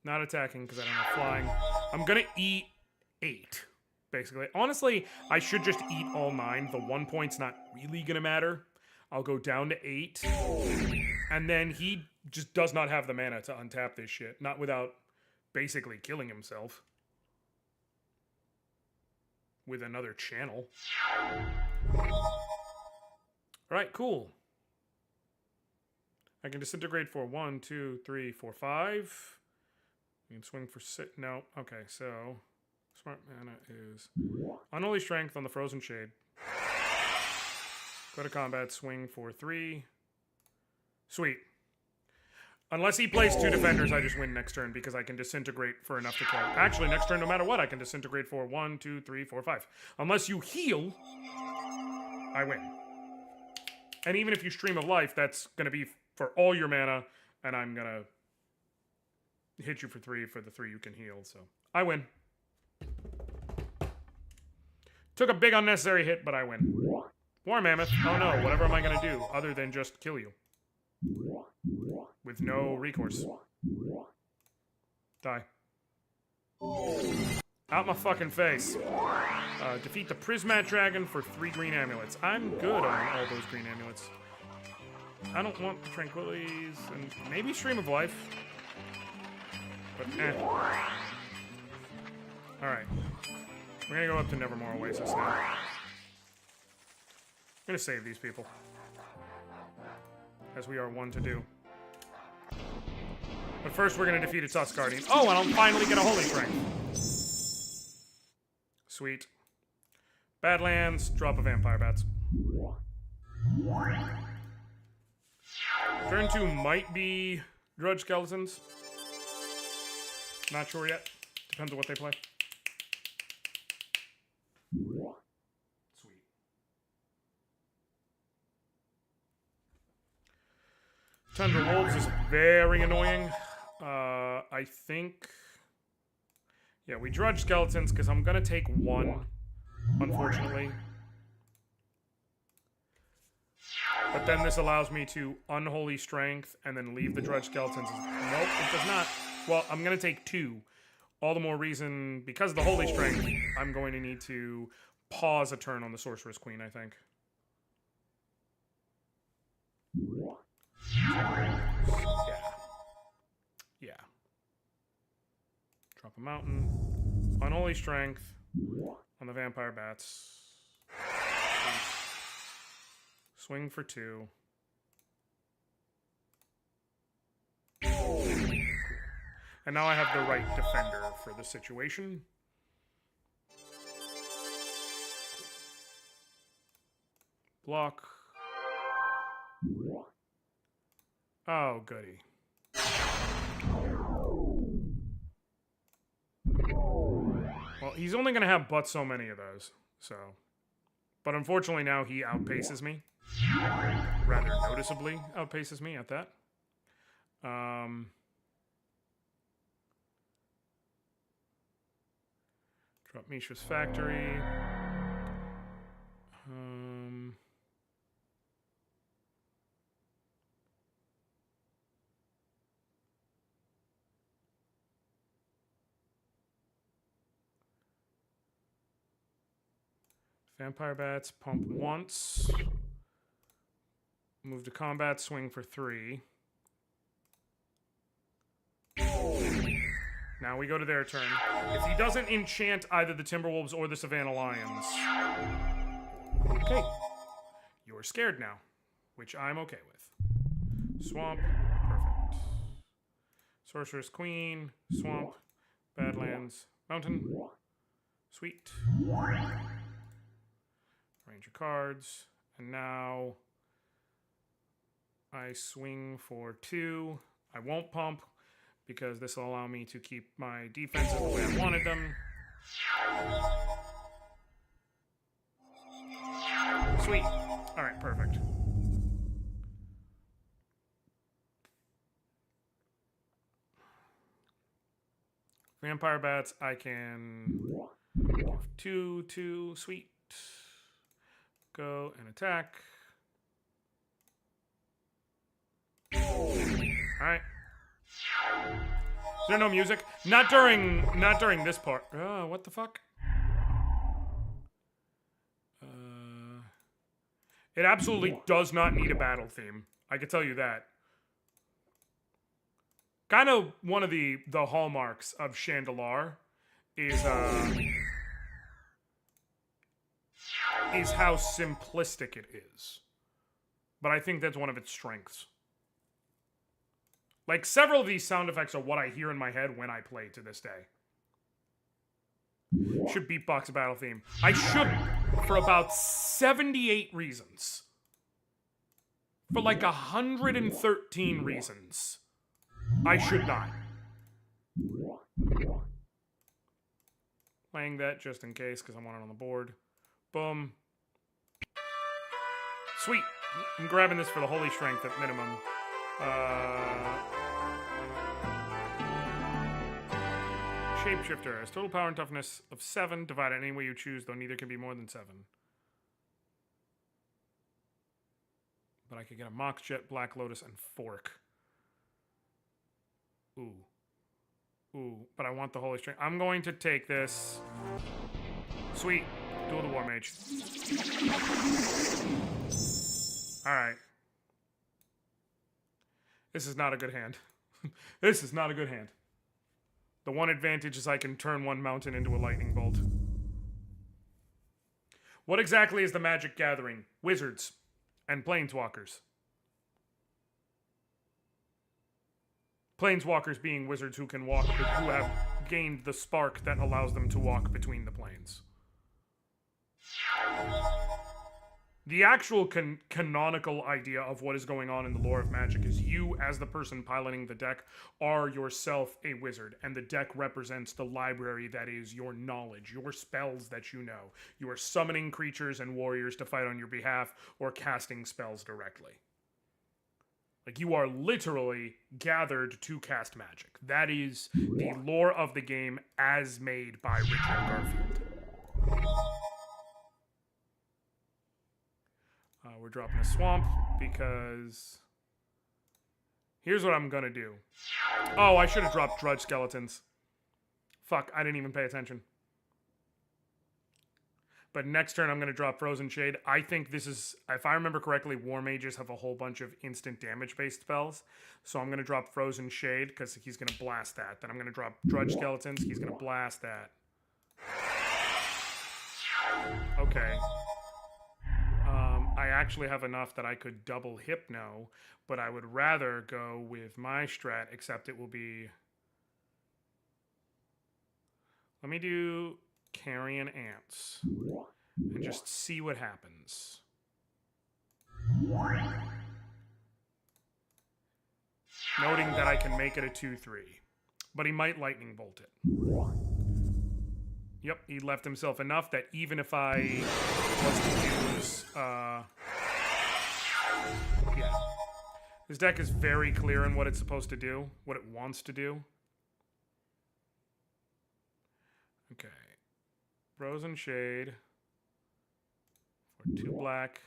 Not attacking because I don't have flying. I'm gonna eat 8, basically. Honestly, I should just eat all 9. The 1 point's not really gonna matter. I'll go down to 8. And then he just does not have the mana to untap this shit. Not without basically killing himself. With another channel. Alright, cool. I can disintegrate for 1, 2, 3, 4, 5. You can swing for 6. No, okay, so smart mana is Unholy Strength on the Frozen Shade. Go to combat, swing for 3. Sweet. Unless he plays 2 defenders, I just win next turn because I can disintegrate for enough to kill. Actually, next turn, no matter what, I can disintegrate for 1, 2, 3, 4, 5. Unless you heal, I win. And even if you Stream of Life, that's going to be for all your mana, and I'm going to hit you for 3 for the 3 you can heal, so I win. Took a big unnecessary hit, but I win. War Mammoth. Oh no, whatever am I going to do other than just kill you? With no recourse. Die. Out my fucking face. Defeat the Prismat Dragon for 3 green amulets. I'm good on all those green amulets. I don't want the Tranquilities and maybe Stream of Life. But Alright. We're gonna go up to Nevermore Oasis now. I'm gonna save these people. As we are one to do. But first we're gonna defeat a Tusk Guardian. Oh, and I'll finally get a Holy Strength. Sweet. Badlands, drop of Vampire Bats. Turn 2 might be Drudge Skeletons. Not sure yet. Depends on what they play. Sweet. Tundra Wolves is very annoying. I think... Yeah, we Drudge Skeletons because I'm going to take 1, unfortunately. But then this allows me to Unholy Strength and then leave the Drudge Skeletons. Nope, it does not. Well, I'm going to take 2. All the more reason, because of the Holy Strength, I'm going to need to pause a turn on the Sorceress Queen, I think. Yeah. Drop a mountain. Unholy Strength on the Vampire Bats. Swing for 2. And now I have the right defender for the situation. Block. Oh, goody. Well, he's only going to have but so many of those, so... But unfortunately now he outpaces me. Rather noticeably outpaces me at that. Drop Mishra's Factory. Vampire Bats, pump once. Move to combat, swing for 3. Now we go to their turn. If he doesn't enchant either the Timberwolves or the Savannah Lions... Okay. You're scared now. Which I'm okay with. Swamp. Perfect. Sorceress Queen. Swamp. Badlands. Mountain. Sweet. Arrange your cards. And now I swing for 2. I won't pump because this will allow me to keep my defenses the way I wanted them. Sweet. All right, perfect. Vampire bats, I can give 2, sweet. Go and attack. Alright. Is there no music? Not during this part. Oh, what the fuck? It absolutely does not need a battle theme. I can tell you that. Kind of one of the hallmarks of Shandalar is how simplistic it is. But I think that's one of its strengths. Like, several of these sound effects are what I hear in my head when I play to this day. Should beatbox a battle theme. I shouldn't, for about 78 reasons. For like 113 reasons. I should not. Playing that just in case, because I want it on the board. Boom. Sweet. I'm grabbing this for the holy strength at minimum. Shapeshifter has total power and toughness of 7, divided any way you choose, though neither can be more than 7. But I could get a Mox Jet, Black Lotus, and Fork. Ooh. Ooh, but I want the holy strength. I'm going to take this. Sweet. Duel the War Mage. Alright. This is not a good hand. This is not a good hand. The one advantage is I can turn one mountain into a lightning bolt. What exactly is the Magic Gathering? Wizards and planeswalkers. Planeswalkers being wizards who can walk, who have gained the spark that allows them to walk between the planes. The actual canonical idea of what is going on in the lore of Magic is you, as the person piloting the deck, are yourself a wizard, and the deck represents the library that is your knowledge, your spells that you know. You are summoning creatures and warriors to fight on your behalf, or casting spells directly. Like, you are literally gathered to cast magic. That is the lore of the game as made by Richard Garfield. We're dropping a swamp because... Here's what I'm gonna do. Oh, I should have dropped Drudge Skeletons. Fuck, I didn't even pay attention. But next turn, I'm going to drop Frozen Shade. I think this is, if I remember correctly, War Mages have a whole bunch of instant damage-based spells. So I'm going to drop Frozen Shade, because he's going to blast that. Then I'm going to drop Drudge Skeletons. He's going to blast that. Okay. I actually have enough that I could double Hypno, but I would rather go with my strat, except it will be... Let me do Carrion Ants and just see what happens. Noting that I can make it a 2-3, but he might Lightning Bolt it. Yep, he left himself enough that even if I was to use, yeah. His deck is very clear in what it's supposed to do, what it wants to do. Okay. Frozen Shade. For 2 black.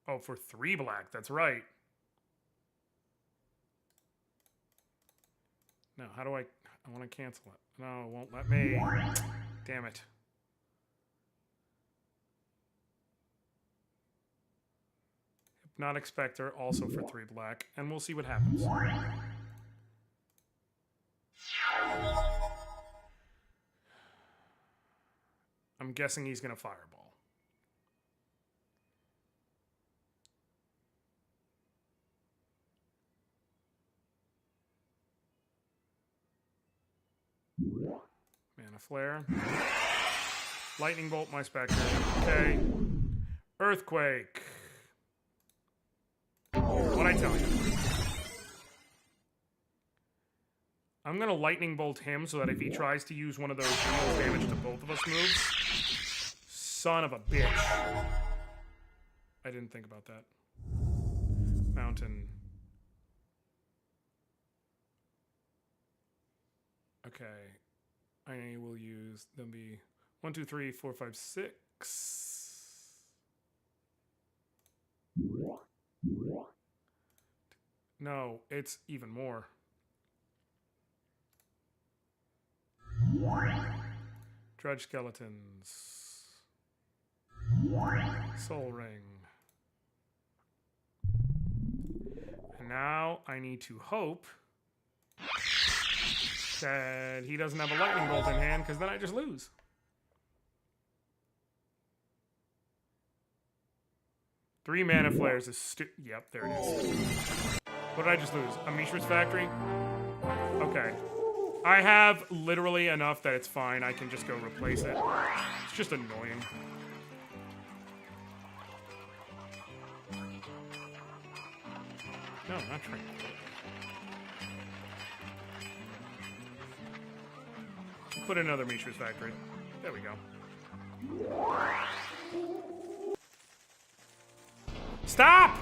Oh, for 3 black, that's right. No, how do I want to cancel it. No, it won't let me. Damn it. Hypnotic Spectre, also for 3 black, and we'll see what happens. I'm guessing he's going to Fireball. Mana Flare. Lightning bolt my Spectre. Okay. Earthquake. What'd I tell you? I'm gonna lightning bolt him so that if he tries to use one of those deals damage to both of us moves. Son of a bitch. I didn't think about that. Mountain. Okay. I will use, there'll be 1, 2, 3, 4, 5, 6. No, it's even more. Dredge skeletons. Soul ring. And now I need to hope that he doesn't have a lightning bolt in hand, because then I just lose. Three mana flares is yep, there it is. What did I just lose? A Mishra's Factory? Okay. I have literally enough that it's fine. I can just go replace it. It's just annoying. No, not trying. Put another Mishra's Factory. There we go. Stop!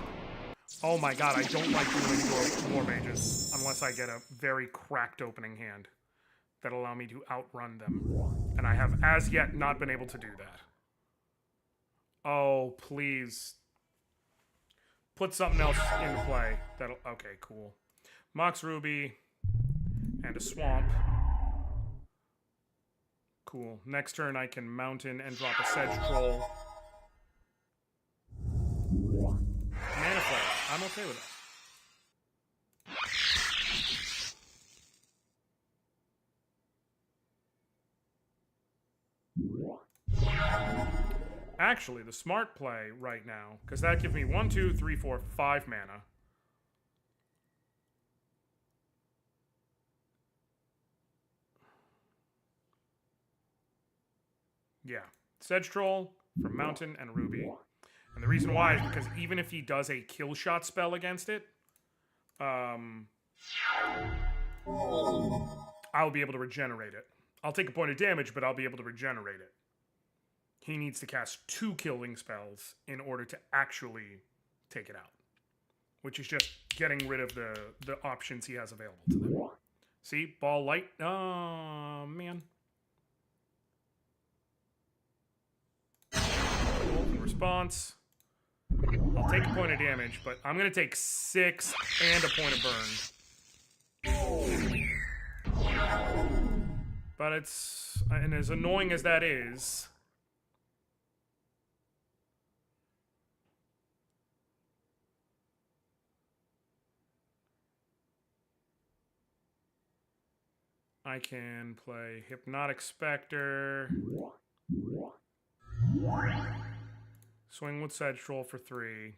Oh my god, I don't like dueling war mages unless I get a very cracked opening hand that'll allow me to outrun them. And I have as yet not been able to do that. Oh, please. Put something else into play. That'll... Okay, cool. Mox Ruby and a Swamp. Cool. Next turn I can Mountain and drop a Sedge Troll. Mana Flare. I'm okay with that. Actually, the smart play right now, because that gives me 1, 2, 3, 4, 5 mana. Yeah. Sedge Troll for Mountain and Ruby. And the reason why is because even if he does a kill shot spell against it, I'll be able to regenerate it. I'll take a point of damage, but I'll be able to regenerate it. He needs to cast 2 killing spells in order to actually take it out. Which is just getting rid of the options he has available to them. See? Ball light. Oh, man. In response. I'll take a point of damage, but I'm going to take 6 and a point of burn. But it's... And as annoying as that is... I can play Hypnotic Spectre. Swing with Sedge Troll for 3.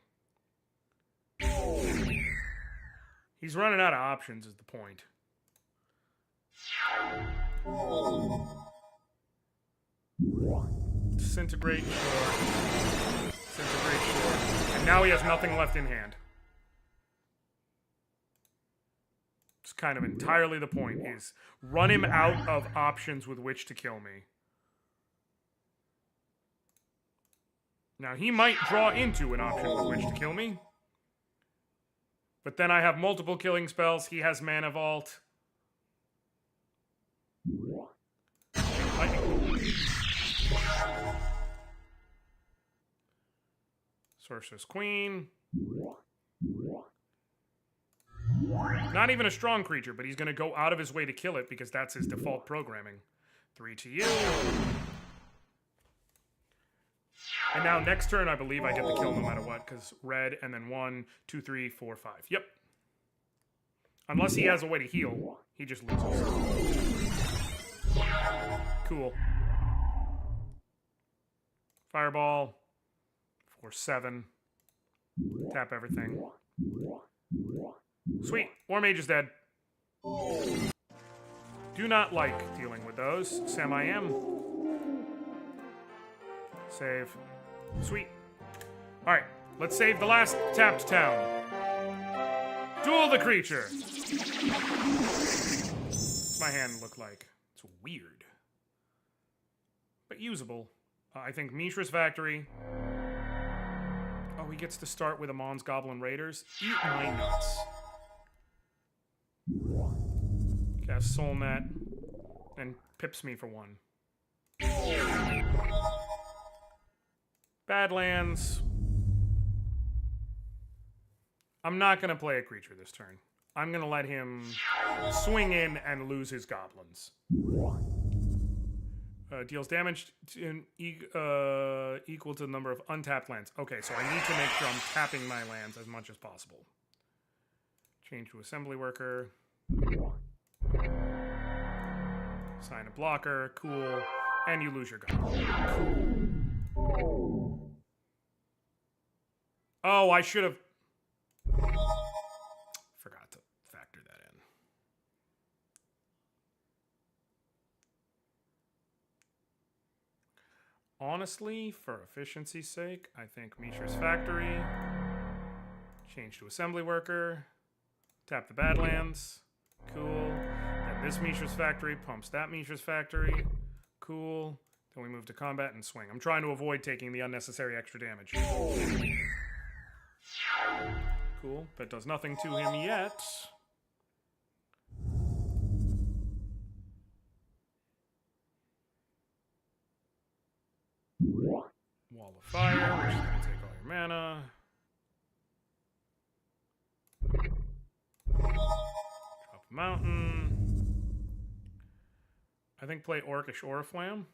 He's running out of options is the point. Disintegrate, sure. Disintegrate, sure. And now he has nothing left in hand. It's kind of entirely the point, is run him out of options with which to kill me. Now, he might draw into an option with which to kill me. But then I have multiple killing spells. He has Mana Vault. Sorceress Queen. Not even a strong creature, but he's going to go out of his way to kill it because that's his default programming. 3 to you. And now next turn, I believe I get the kill no matter what, because red, and then 1, 2, 3, 4, 5. Yep. Unless he has a way to heal, he just loses. Cool. Fireball. For 7. Tap everything. Sweet. War Mage is dead. Do not like dealing with those. Sam I am. Save. Sweet. Alright, let's save the last tapped town. Duel the creature. What's my hand look like? It's weird. But usable. I think Mishra's Factory. Oh, he gets to start with Amon's Goblin Raiders. Eat my nuts. Cast Soul Net. And pips me for 1. Badlands. I'm not going to play a creature this turn. I'm going to let him swing in and lose his goblins. Deals damage equal to the number of untapped lands. Okay, so I need to make sure I'm tapping my lands as much as possible. Change to Assembly Worker. Sign a blocker. Cool. And you lose your goblin. Cool. Oh, I should have... Forgot to factor that in. Honestly, for efficiency's sake, I think Mishra's Factory. Change to Assembly Worker. Tap the Badlands. Cool. Then this Mishra's Factory pumps that Mishra's Factory. Cool. Then we move to combat and swing. I'm trying to avoid taking the unnecessary extra damage. Cool. That does nothing to him yet. Wall of Fire, which is going to take all your mana. Drop a mountain. I think play Orcish Oriflamme.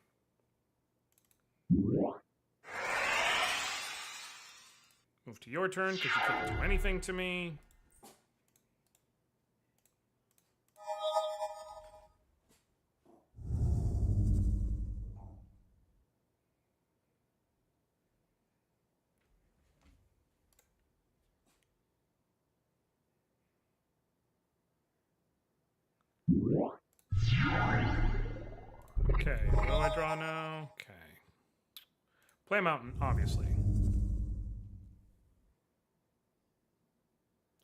Move to your turn, because you can't do anything to me. Okay, what do I draw now? Okay. Play a mountain, obviously.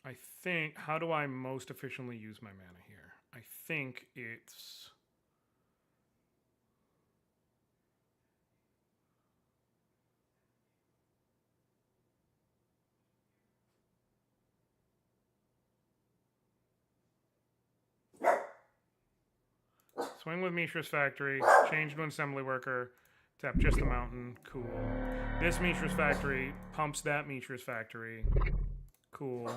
I think, how do I most efficiently use my mana here? I think it's... Swing with Mishra's Factory, change to an Assembly Worker, tap just the mountain, cool. This Mishra's Factory pumps that Mishra's Factory, cool.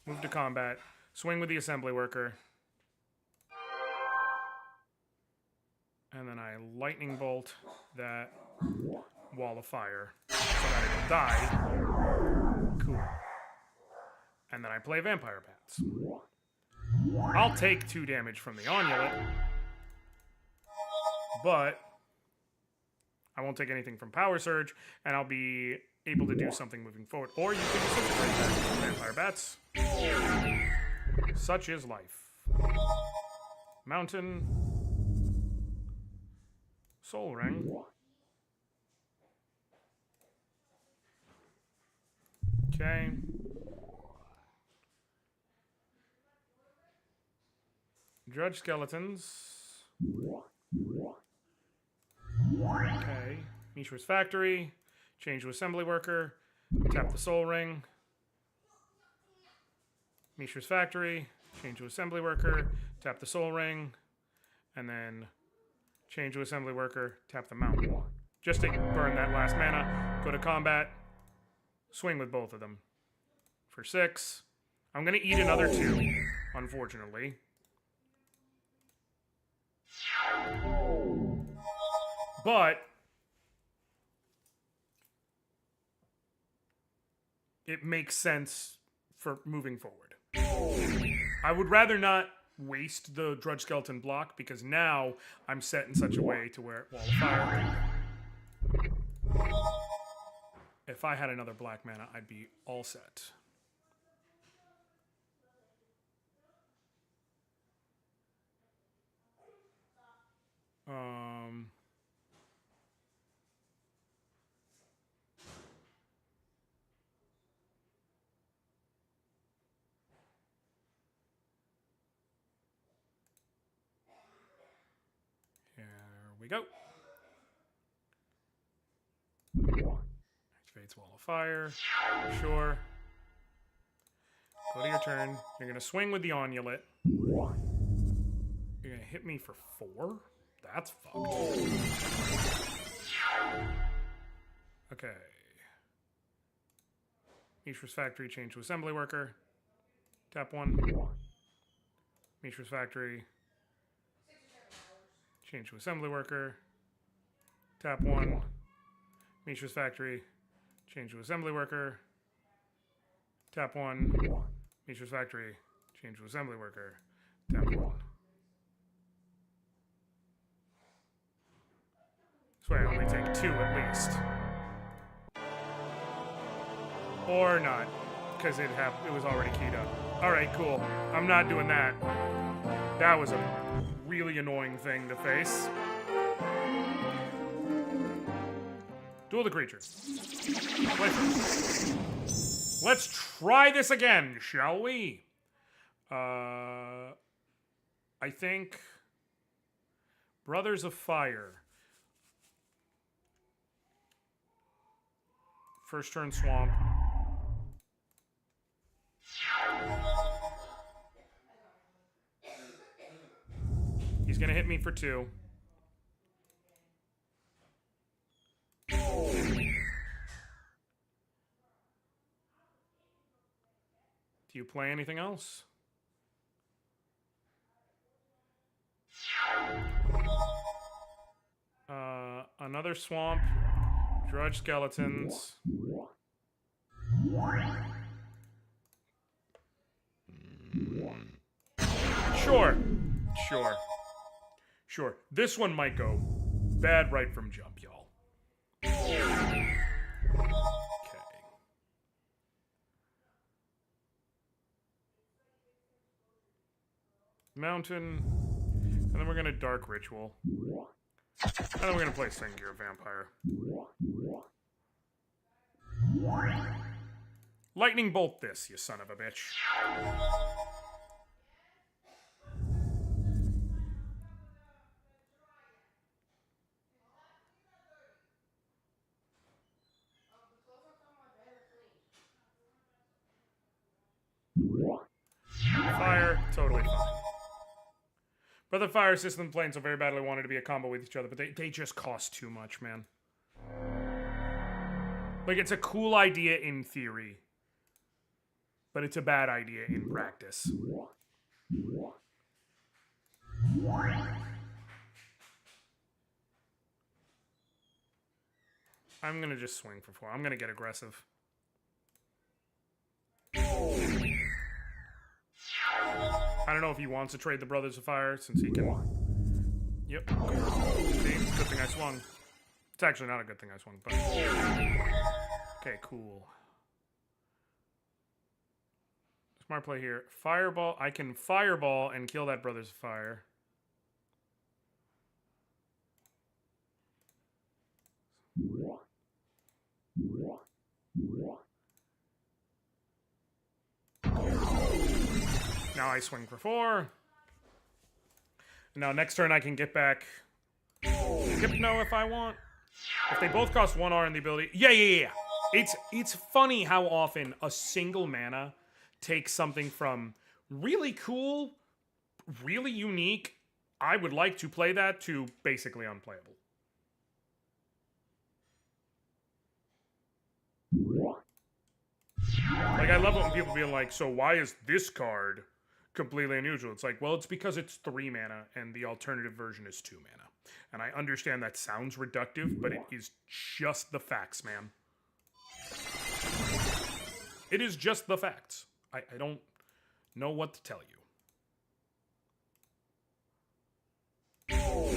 Move to combat, swing with the Assembly Worker. And then I Lightning Bolt that Wall of Fire so that it'll die. Cool. And then I play Vampire Bats. I'll take 2 damage from the Amulet, but I won't take anything from Power Surge, and I'll be able to do something moving forward. Or you can disintegrate that Vampire Bats. Such is life. Mountain. Soul Ring. Okay. Judge Skeletons. Okay. Mishra's Factory. Change to Assembly Worker. Tap the Soul Ring. Mishra's Factory. Change to Assembly Worker. Tap the Soul Ring. And then change to Assembly Worker. Tap the Mountain. Just to burn that last mana. Go to combat. Swing with both of them. For 6. I'm going to eat another 2, unfortunately. But it makes sense for moving forward. I would rather not waste the Drudge Skeleton block because now I'm set in such a way to where Wall of Fire. If I had another black mana, I'd be all set. we go. Activates Wall of Fire. Sure. Go to your turn. You're going to swing with the Onulet. You're going to hit me for 4? That's fucked. Okay. Mishra's Factory, change to Assembly Worker. Tap 1. Mishra's Factory. Change to Assembly Worker. Tap 1. Mishra's Factory. Change to Assembly Worker. Tap 1. Mishra's Factory. Change to Assembly Worker. Tap 1. This way I only take 2 at least. Or not, because it was already keyed up. Alright, cool. I'm not doing that. That was a really annoying thing to face. Duel the creatures. Play first. Let's try this again, shall we? I think Brothers of Fire. First turn Swamp. He's gonna hit me for 2. Do you play anything else? Another Swamp. Drudge Skeletons. Sure. This one might go bad right from jump, y'all. Okay. Mountain. And then we're gonna Dark Ritual. And then we're gonna play Sengir Vampire. Lightning Bolt this, you son of a bitch. Fire, totally fine. But the fire system planes so very badly wanted to be a combo with each other, but they just cost too much, man. Like, it's a cool idea in theory, but it's a bad idea in practice. I'm gonna just swing for 4. I'm gonna get aggressive. I don't know if he wants to trade the Brothers of Fire, since he can... Yep. See? It's a good thing I swung. It's actually not a good thing I swung, but... Okay, cool. Smart play here. Fireball. I can Fireball and kill that Brothers of Fire. Now I swing for 4. Now next turn I can get back Hypno if I want. If they both cost 1 R in the ability. Yeah. It's funny how often a single mana takes something from really cool, really unique, I would like to play that, to basically unplayable. Like, I love it when people be like, so why is this card completely unusual? It's like, well, it's because it's 3 mana and the alternative version is 2 mana. And I understand that sounds reductive, but it is just the facts, man. It is just the facts. I don't know what to tell you. Cool.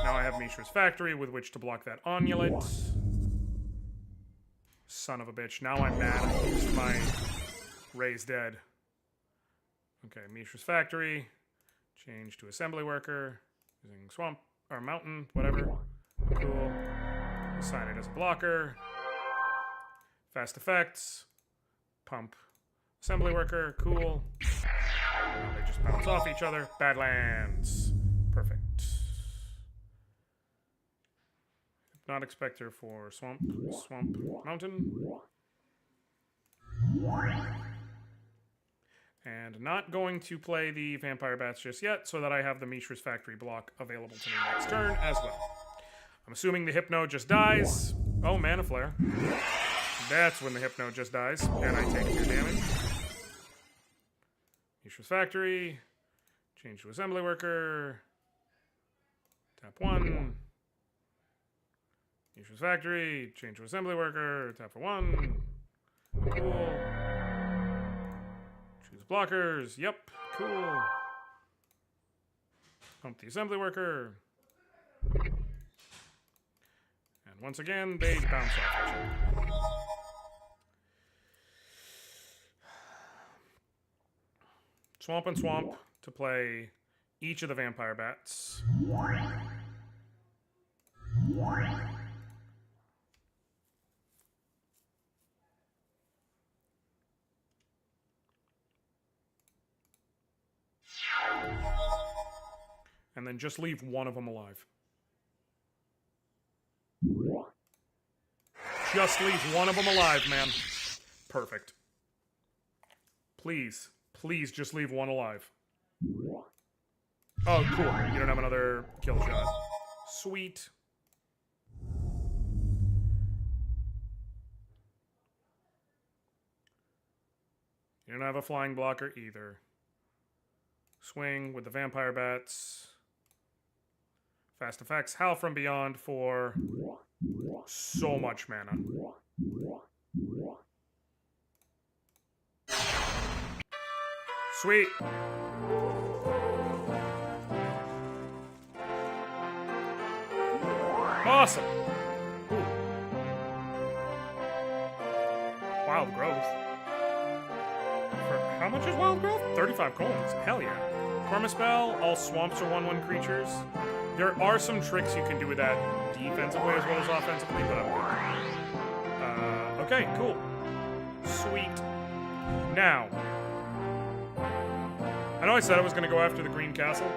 Now I have Mishra's Factory with which to block that Onulet. Son of a bitch. Now I'm mad. I used my Ray's dead. Okay, Mishra's Factory. Change to Assembly Worker. Using Swamp, or Mountain, whatever. Cool. Assign it as a blocker. Fast effects. Pump. Assembly Worker. Cool. Now they just bounce off each other. Badlands. Perfect. Hypnotic Spectre for Swamp Mountain. And not going to play the Vampire Bats just yet, so that I have the Mishra's Factory block available to me next turn as well. I'm assuming the Hypno just dies. Oh, Mana Flare. That's when the Hypno just dies, and I take 2 damage. Mishra's Factory. Change to Assembly Worker. Tap 1. Mishra's Factory. Change to Assembly Worker. Tap for 1. Cool. Choose blockers. Yep. Cool. Pump the Assembly Worker. And once again, they bounce off each other. Swamp and Swamp to play each of the Vampire Bats. And then just leave one of them alive. Just leave one of them alive, man. Perfect. Please. Please just leave one alive. Oh, cool. You don't have another kill shot. Sweet. You don't have a flying blocker either. Swing with the Vampire Bats. Fast effects. Howl from Beyond for so much mana. Sweet. Awesome. Ooh. Wild Growth. For how much is Wild Growth? 35 coins. Hell yeah. Karma Spell. All swamps are 1/1 creatures. There are some tricks you can do with that defensively as well as offensively, but I'm good. Okay, cool. Sweet. Now, I know I said I was going to go after the Green Castle.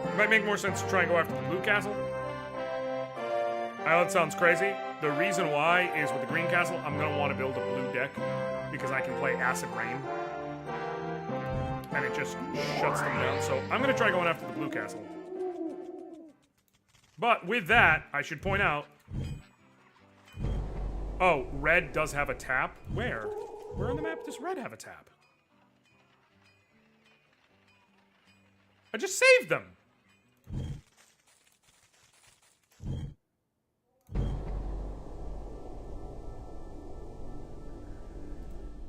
It might make more sense to try and go after the Blue Castle. I know that sounds crazy. The reason why is with the Green Castle, I'm going to want to build a blue deck because I can play Acid Rain. And it just shuts them down. So I'm going to try going after the Blue Castle. But with that, I should point out... Oh, red does have a tap? Where? Where on the map does red have a tap? I just saved them!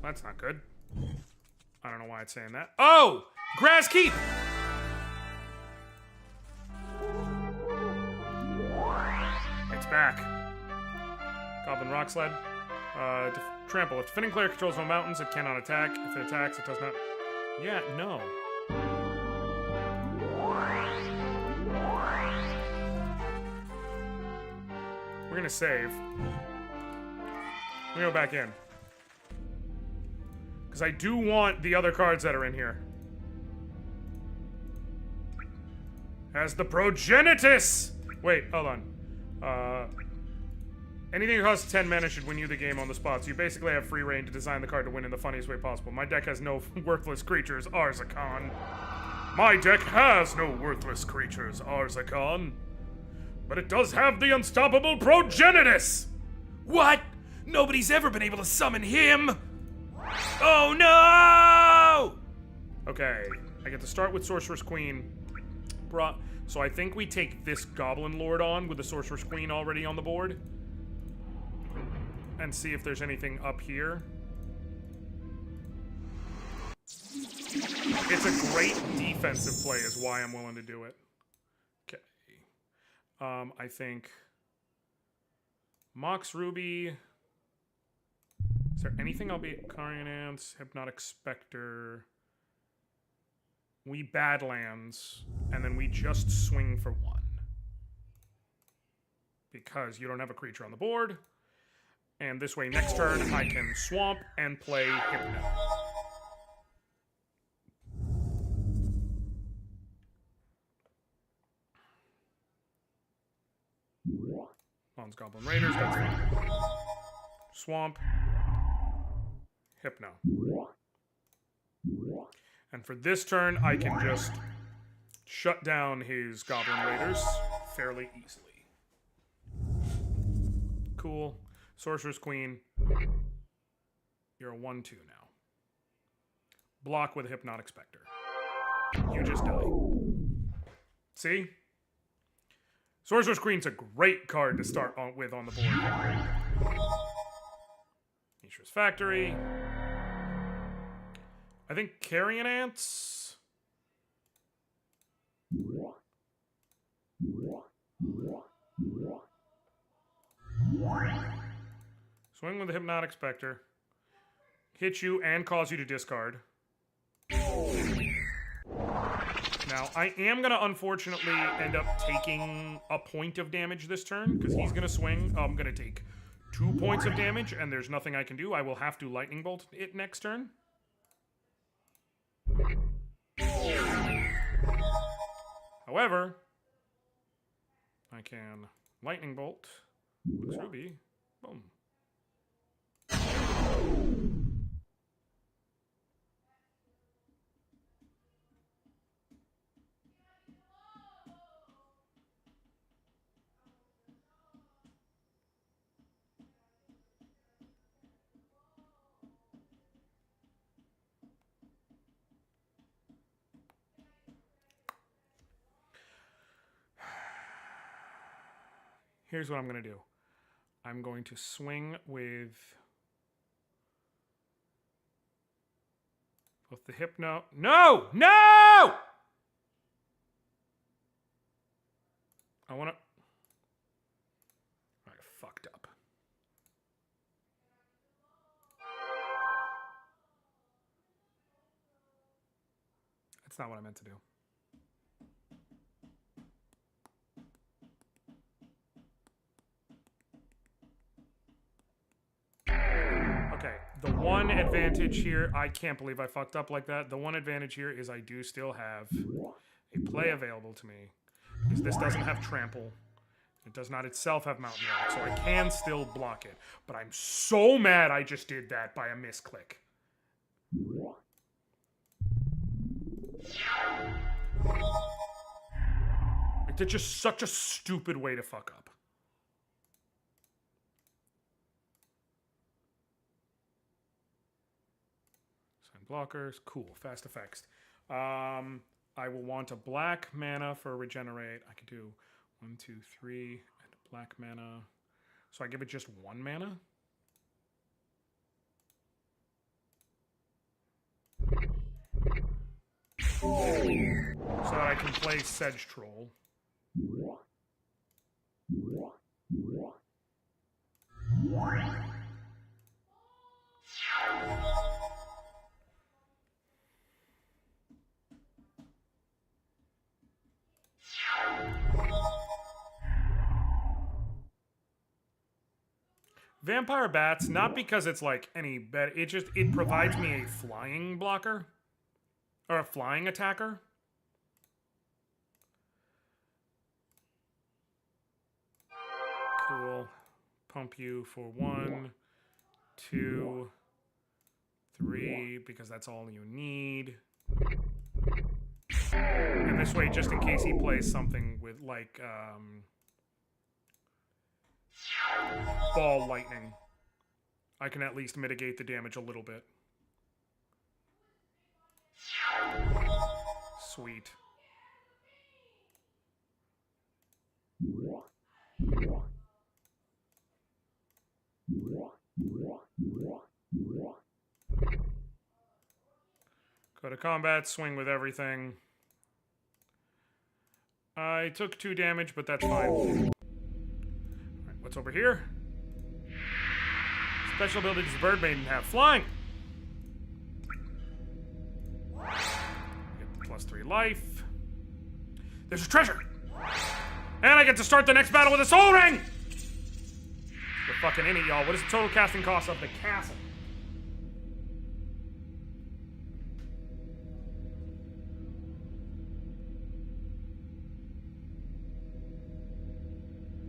That's not good. I don't know why it's saying that. Oh! Grass Keep! It's back. Goblin Rock Sled. Trample. If Defending Player controls no mountains, it cannot attack. If it attacks, it does not... Yeah, no. We're gonna save. We're gonna go back in. Because I do want the other cards that are in here. As the Progenitus! Wait, hold on. Anything that costs 10 mana should win you the game on the spot, so you basically have free reign to design the card to win in the funniest way possible. My deck has no worthless creatures, Arzakon. My deck has no worthless creatures, Arzakon. But it does have the unstoppable Progenitus! What? Nobody's ever been able to summon him! Oh no! Okay, I get to start with Sorceress Queen. So I think we take this Goblin Lord on with the Sorceress Queen already on the board. And see if there's anything up here. It's a great defensive play is why I'm willing to do it. Okay. I think... Mox Ruby... Is there anything I'll be... Carrion Ants, Hypnotic Spectre... We Badlands, and then we just swing for 1. Because you don't have a creature on the board. And this way, next turn, I can swamp and play Hypno. Spawns Goblin Raiders, that's fine. Swamp. Hypno. And for this turn, I can just shut down his Goblin Raiders fairly easily. Cool. Sorcerer's Queen. You're a 1/2 now. Block with a Hypnotic Spectre. You just die. See? Sorcerer's Queen's a great card to start with on the board. Mishra's Factory. I think Carrion Ants. Swing with the Hypnotic Spectre. Hit you and cause you to discard. Now, I am going to unfortunately end up taking a point of damage this turn, because he's going to swing. I'm going to take 2 points of damage, and there's nothing I can do. I will have to Lightning Bolt it next turn. However, I can Lightning Bolt. Looks Ruby. Boom. Here's what I'm going to do. I'm going to swing with both the Hypno. No! No! I want to... I fucked up. That's not what I meant to do. Okay, the one advantage here, I can't believe I fucked up like that. The one advantage here is I do still have a play available to me. Because this doesn't have trample. It does not itself have mountain rock, so I can still block it. But I'm so mad I just did that by a misclick. Like, that's just such a stupid way to fuck up. Blockers, cool, fast effects. I will want a black mana for regenerate. I could do 1, 2, 3, and a black mana. So I give it just 1 mana. So that I can play Sedge Troll. Vampire Bats, not because it's like any better, it provides me a flying blocker. Or a flying attacker. Cool. Pump you for 1, 2, 3, because that's all you need. And this way, just in case he plays something with like, Ball Lightning, I can at least mitigate the damage a little bit. Sweet. Go to combat, swing with everything. I took 2 damage, but that's fine. Alright, what's over here? Special ability does the Bird Maiden have? Flying! Get the +3 life. There's a treasure! And I get to start the next battle with a Soul Ring! You're fucking in it, y'all. What is the total casting cost of the castle?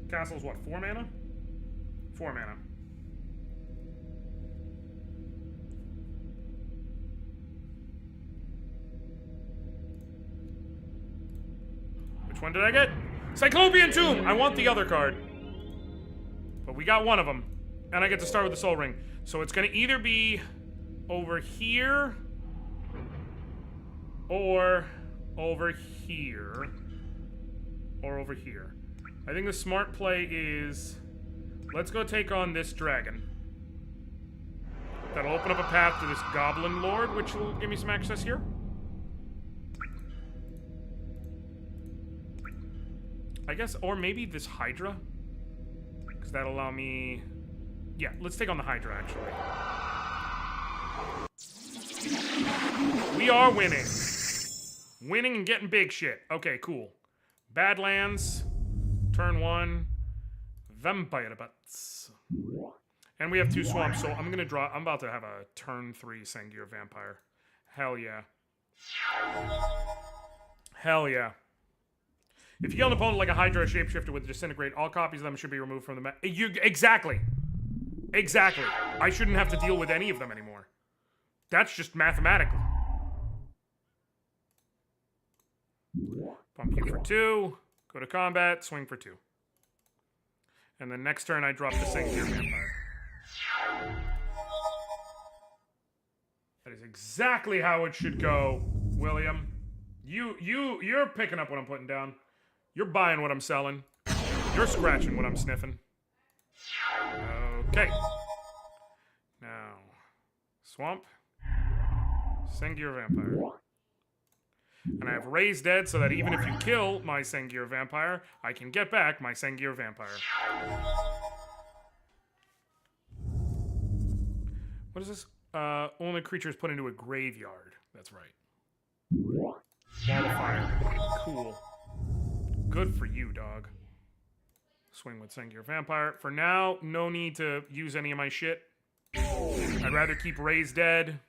Castle's what, 4 mana? 4 mana. Which one did I get? Cyclopean Tomb! I want the other card. But we got one of them. And I get to start with the Soul Ring. So it's going to either be over here or over here or over here. I think the smart play is let's go take on this dragon. That'll open up a path to this Goblin Lord, which will give me some access here. I guess, or maybe this Hydra. Because that'll allow me... Yeah, let's take on the Hydra, actually. We are winning. Winning and getting big shit. Okay, cool. Badlands. Turn 1. Vampire Butts. And we have 2 swamps, so I'm gonna draw... I'm about to have a turn 3 Sengir Vampire. Hell yeah. Hell yeah. If you kill an opponent like a Hydra or Shapeshifter with Disintegrate, all copies of them should be removed from the map. Exactly. Exactly. I shouldn't have to deal with any of them anymore. That's just mathematical. Bump you for 2. Go to combat. Swing for 2. And then next turn I drop the Sengir Vampire. That is exactly how it should go, William. You're picking up what I'm putting down. You're buying what I'm selling. You're scratching what I'm sniffing. Okay. Now, Swamp. Sengir Vampire. And I have Raise Dead so that even if you kill my Sengir Vampire, I can get back my Sengir Vampire. What is this? Only creatures put into a graveyard. That's right. Wall of Fire. Cool. Good for you, dog. Swing with Sengir Vampire. For now, no need to use any of my shit. I'd rather keep Raise Dead.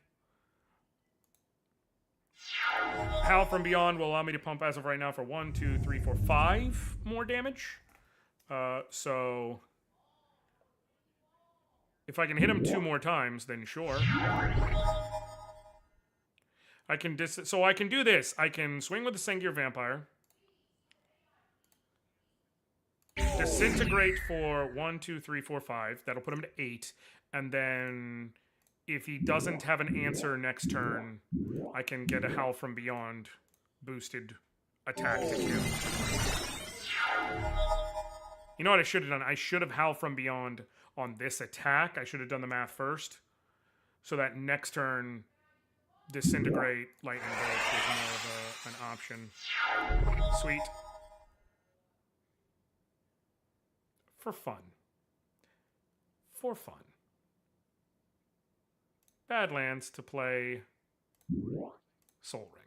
Howl from Beyond will allow me to pump as of right now for 1, 2, 3, 4, 5 more damage. So... If I can hit him 2 more times, then sure. I can so I can do this. I can swing with the Sengir Vampire. Disintegrate for 1, 2, 3, 4, 5. That'll put him to 8. And then if he doesn't have an answer next turn, I can get a Howl from Beyond boosted attack to kill. You know what I should have done? I should have Howl from Beyond on this attack. I should have done the math first. So that next turn, Disintegrate, Lightning Bolt was more of an option. Sweet. For fun. For fun. Badlands to play Soul Ring.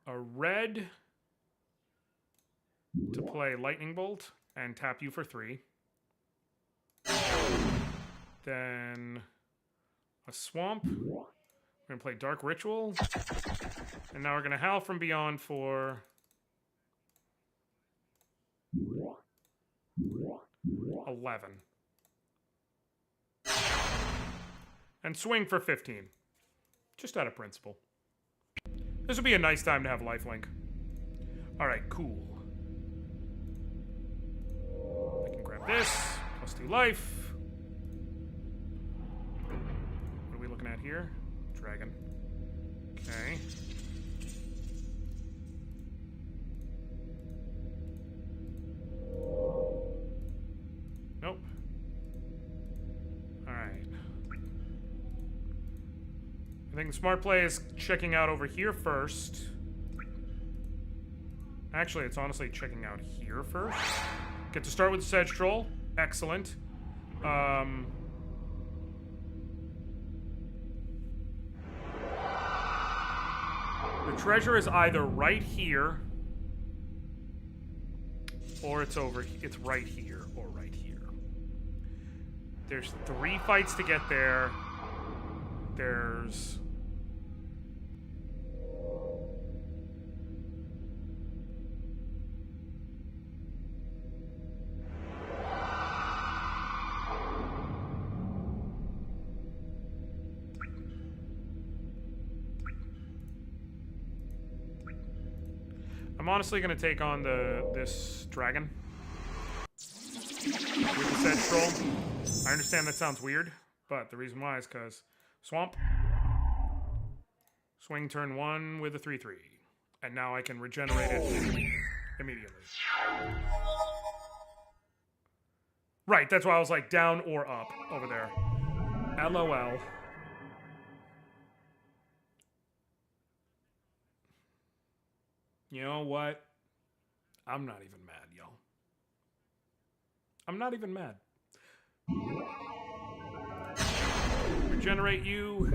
A red to play Lightning Bolt and tap you for 3. Then a swamp. We're going to play Dark Ritual. And now we're going to Howl from Beyond for 11. And swing for 15. Just out of principle. This would be a nice time to have lifelink. Alright, cool. I can grab this. Plus 2 life. What are we looking at here? Dragon. Okay. Nope. Alright. I think the smart play is checking out over here first. Actually, it's honestly checking out here first. Get to start with the Sedge Troll. Excellent. The treasure is either right here, or it's right here, or right here. There's 3 fights to get there. There's... I'm honestly gonna take on this dragon with the said troll. I understand that sounds weird, but the reason why is because swamp. Swing turn 1 with a 3/3. And now I can regenerate it immediately. Right, that's why I was like down or up over there. LOL. You know what? I'm not even mad, y'all. I'm not even mad. Regenerate you.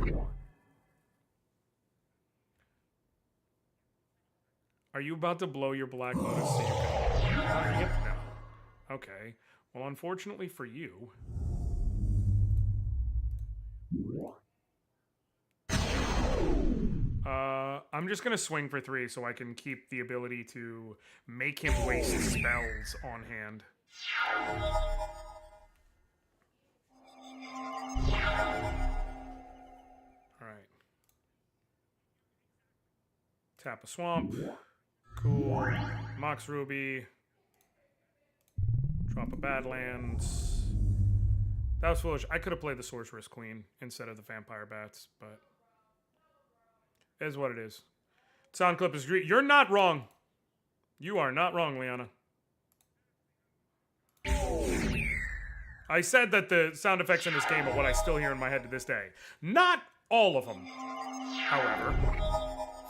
Are you about to blow your Black Lotus so you can... Yep, no. Okay. Well, unfortunately for you... I'm just gonna swing for 3 so I can keep the ability to make him waste spells on hand. Alright. Tap a swamp. Cool. Mox Ruby. Drop a Badlands. That was foolish. I could have played the Sorceress Queen instead of the Vampire Bats, but... it is what it is. Sound clip is... You're not wrong. You are not wrong, Liana. I said that the sound effects in this game are what I still hear in my head to this day. Not all of them, however,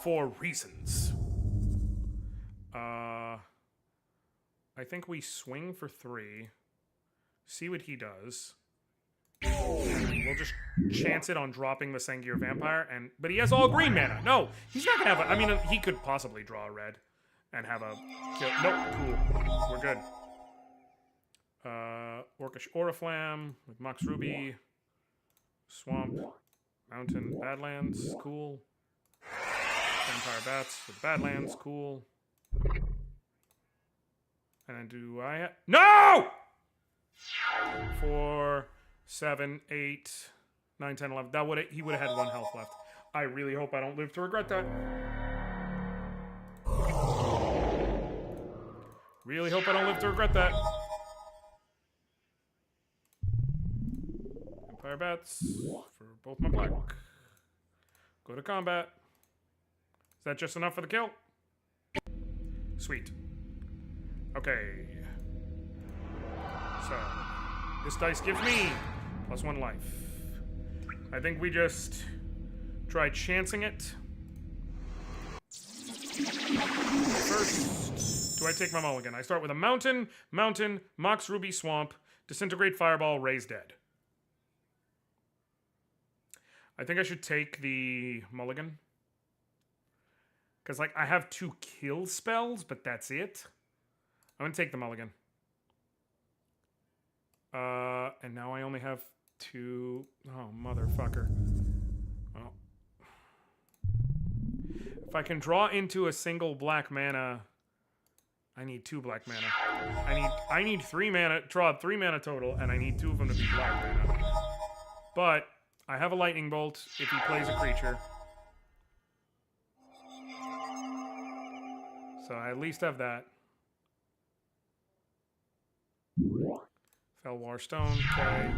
for reasons. I think we swing for 3, see what he does. We'll just chance it on dropping the Sengir Vampire, but he has all green mana. No, he's not gonna have I mean, he could possibly draw a red and have a kill. Nope, cool. We're good. Orcish Oriflamme with Mox Ruby. Swamp. Mountain Badlands, cool. Vampire Bats with Badlands, cool. And then do I no! 4, 7, 8, 9, 10, 11. He would have had 1 health left. I really hope I don't live to regret that. Really hope I don't live to regret that. Vampire Bats for both my black. Go to combat. Is that just enough for the kill? Sweet. Okay. So, this dice gives me +1 life. I think we just try chancing it. First, do I take my mulligan? I start with a mountain, Mox Ruby Swamp, Disintegrate Fireball, Raise Dead. I think I should take the mulligan. Because, like, I have 2 kill spells, but that's it. I'm gonna take the mulligan. And now I only have 2... Oh, motherfucker. Well. If I can draw into a single black mana... I need 2 black mana. I need 3 mana, draw 3 mana total, and I need 2 of them to be black mana. But, I have a lightning bolt if he plays a creature. So I at least have that. Felwar Stone, okay.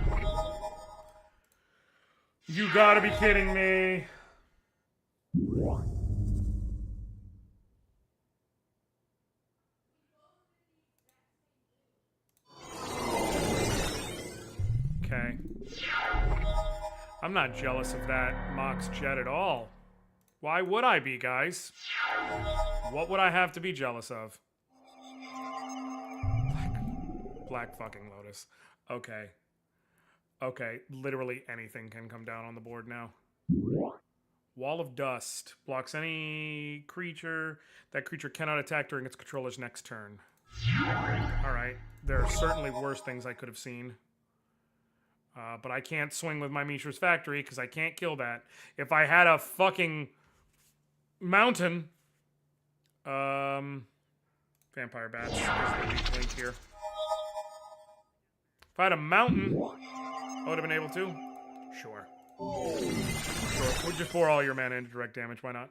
You gotta be kidding me. Okay. I'm not jealous of that Mox Jet at all. Why would I be, guys? What would I have to be jealous of? Black fucking Lotus. Okay. Okay, literally anything can come down on the board now. Wall of Dust. Blocks any creature. That creature cannot attack during its controller's next turn. Alright. There are certainly worse things I could have seen. But I can't swing with my Mishra's Factory because I can't kill that. If I had a fucking mountain... Vampire Bats is the weak link here. If I had a mountain, I would have been able to. Sure. Sure. We'll just pour all your mana into direct damage. Why not?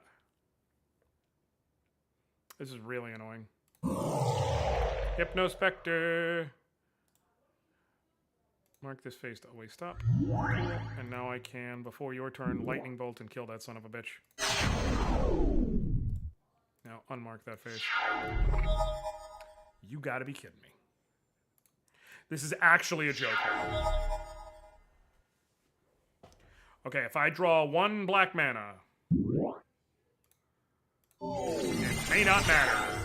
This is really annoying. Hypnospectre. Mark this face to always stop. And now I can, before your turn, lightning bolt and kill that son of a bitch. Now unmark that face. You gotta be kidding me. This is actually a joke. Okay, if I draw 1 black mana, it may not matter.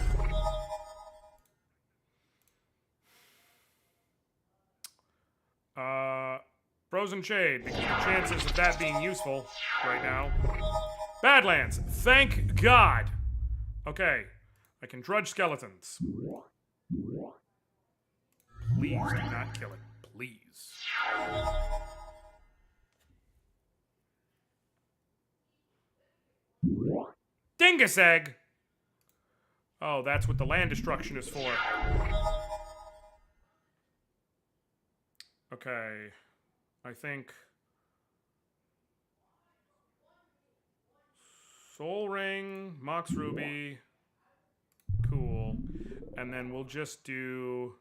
Frozen Shade, because the chances of that being useful right now. Badlands, thank God. Okay, I can drudge skeletons. Please do not kill it. Please. Dingus Egg! Oh, that's what the land destruction is for. Okay. I think... Soul Ring, Mox Ruby. Cool. And then we'll just do...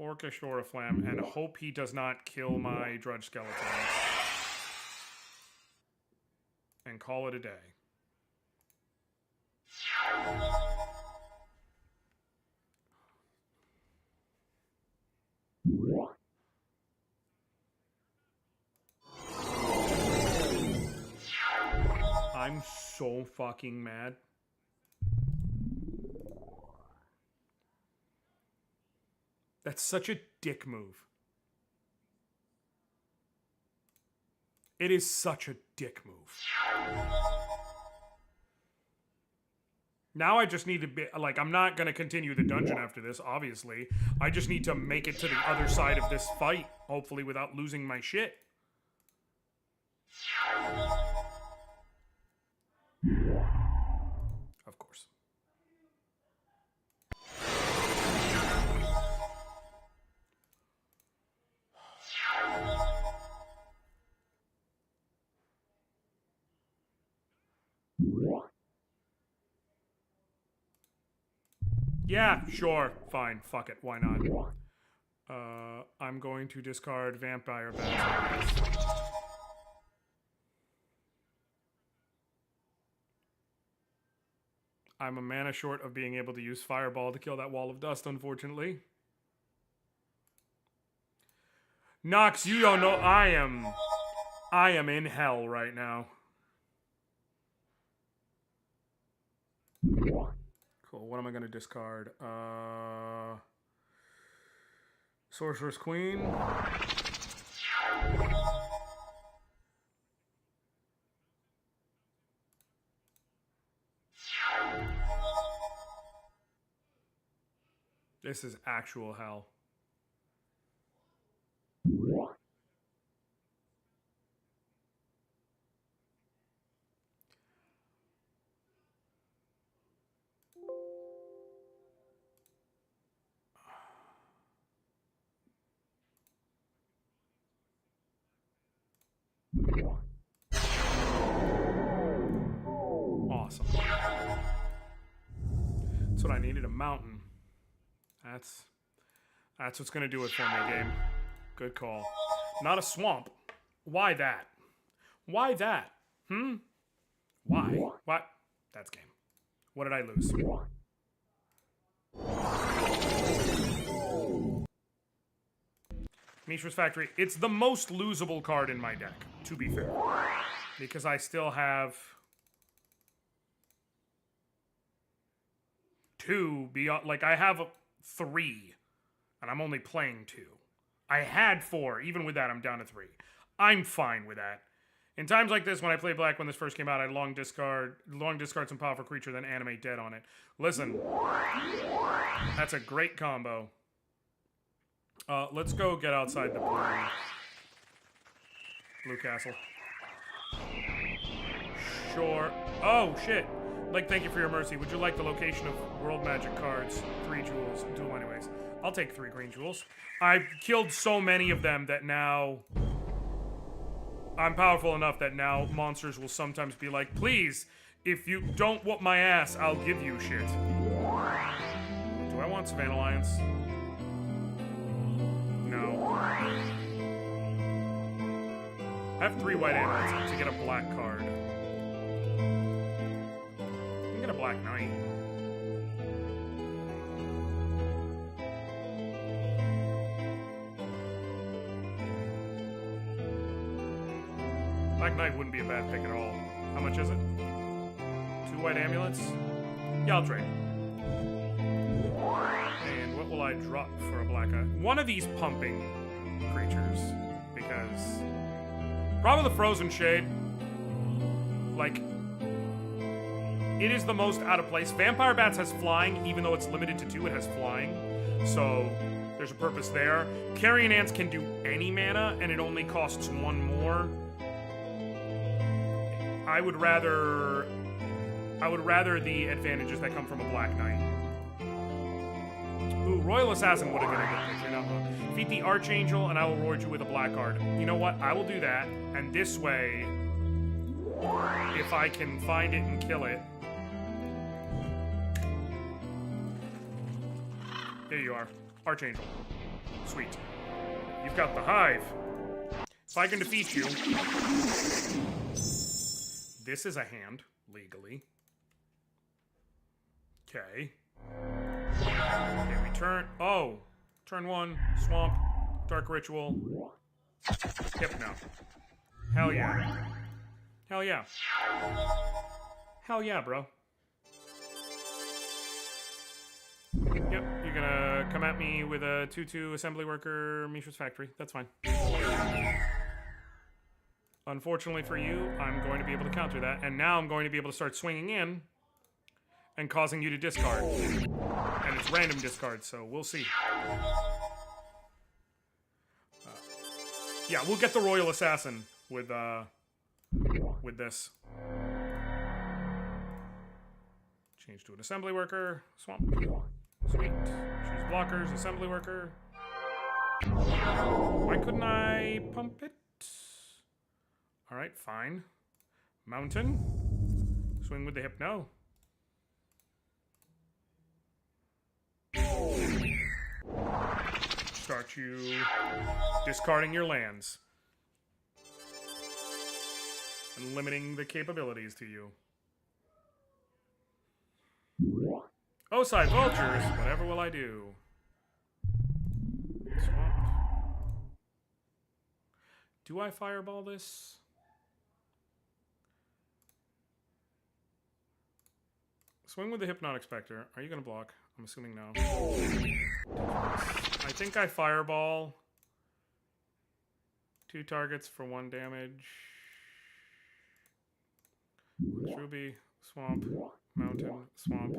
Orcish Oriflamme and hope he does not kill my Drudge Skeletons. And call it a day. I'm so fucking mad. That's such a dick move. It is such a dick move. Now I just need to be, like, I'm not going to continue the dungeon after this, obviously. I just need to make it to the other side of this fight, hopefully without losing my shit. Of course. Yeah, sure, fine, fuck it, why not? I'm going to discard Vampire Bats. I'm a mana short of being able to use Fireball to kill that wall of dust, unfortunately. Nox, you don't know, I am in hell right now. Cool, what am I going to discard? Sorcerer's Queen. This is actual hell. Awesome. That's what I needed, a mountain. That's what's gonna do it for me, game. Good call. Not a swamp. Why that? Why that? Why? What? That's game. What did I lose? Mishra's Factory. It's the most losable card in my deck, to be fair. Because I still have... 2 beyond... Like, I have 3. And I'm only playing 2. I had 4. Even with that, I'm down to 3. I'm fine with that. In times like this, when I played black when this first came out, I'd long discard some powerful creature, then animate dead on it. Listen. That's a great combo. Let's go get outside the blue castle. Sure. Oh, shit. Like, thank you for your mercy. Would you like the location of world magic cards? 3 jewels. Duel anyways. I'll take 3 green jewels. I've killed so many of them that now... I'm powerful enough that now monsters will sometimes be like, please, if you don't whoop my ass, I'll give you shit. Do I want Savannah Alliance? No. I have 3 white amulets to get a black card. I can get a black knight. Black knight wouldn't be a bad pick at all. How much is it? 2 white amulets? Yeah, I'll trade. And what will I drop for a black eye? One of these pumping creatures. Because... probably the Frozen Shade. Like... it is the most out of place. Vampire Bats has flying, even though it's limited to 2, it has flying. So, there's a purpose there. Carrion Ants can do any mana, and it only costs 1 more. I would rather the advantages that come from a Black Knight. Ooh, Royal Assassin would have been a good pick. You know, defeat the Archangel, and I will reward you with a black card. You know what? I will do that, and this way, if I can find it and kill it. There you are, Archangel. Sweet. You've got the Hive. If I can defeat you, this is a hand legally. Okay. Okay, we turn. Oh, turn 1, Swamp, Dark Ritual, Hypno. Hell yeah. Hell yeah. Hell yeah, bro. Yep, you're gonna come at me with a 2/2 Assembly Worker Mishra's Factory. That's fine. Unfortunately for you, I'm going to be able to counter that, and now I'm going to be able to start swinging in and causing you to discard. And it's random discard, so we'll see. Yeah, we'll get the Royal Assassin with this. Change to an Assembly Worker. Swamp. Sweet. Choose blockers, Assembly Worker. Why couldn't I pump it? Alright, fine. Mountain. Swing with the Hypno. Start you discarding your lands. And limiting the capabilities to you. Oside Vultures, whatever will I do? Swamp. Do I fireball this? Swing with the Hypnotic Spectre. Are you going to block? I'm assuming no. I think I fireball. 2 targets for 1 damage. Ruby, Swamp, Mountain, Swamp.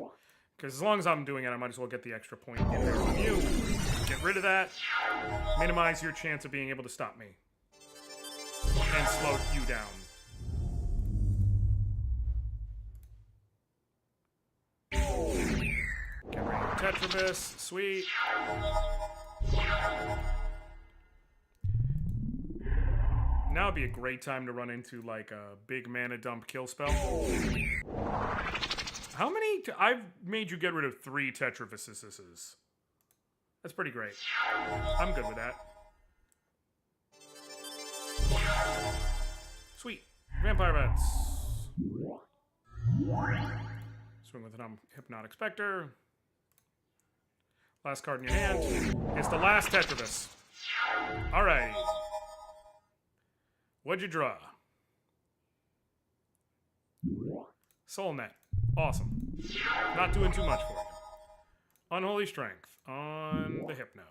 Because as long as I'm doing it, I might as well get the extra point in there on you. Get rid of that. Minimize your chance of being able to stop me. And slow you down. Get rid of Tetrabus. Sweet. Now would be a great time to run into, like, a big mana dump kill spell. How many? I've made you get rid of 3 Tetrabuses. That's pretty great. I'm good with that. Sweet. Vampire Bats. Swing with an Hypnotic Spectre. Last card in your hand. It's the last Tetrabus. Alright. What'd you draw? Soul Net. Awesome. Not doing too much for you. Unholy Strength on the Hypno.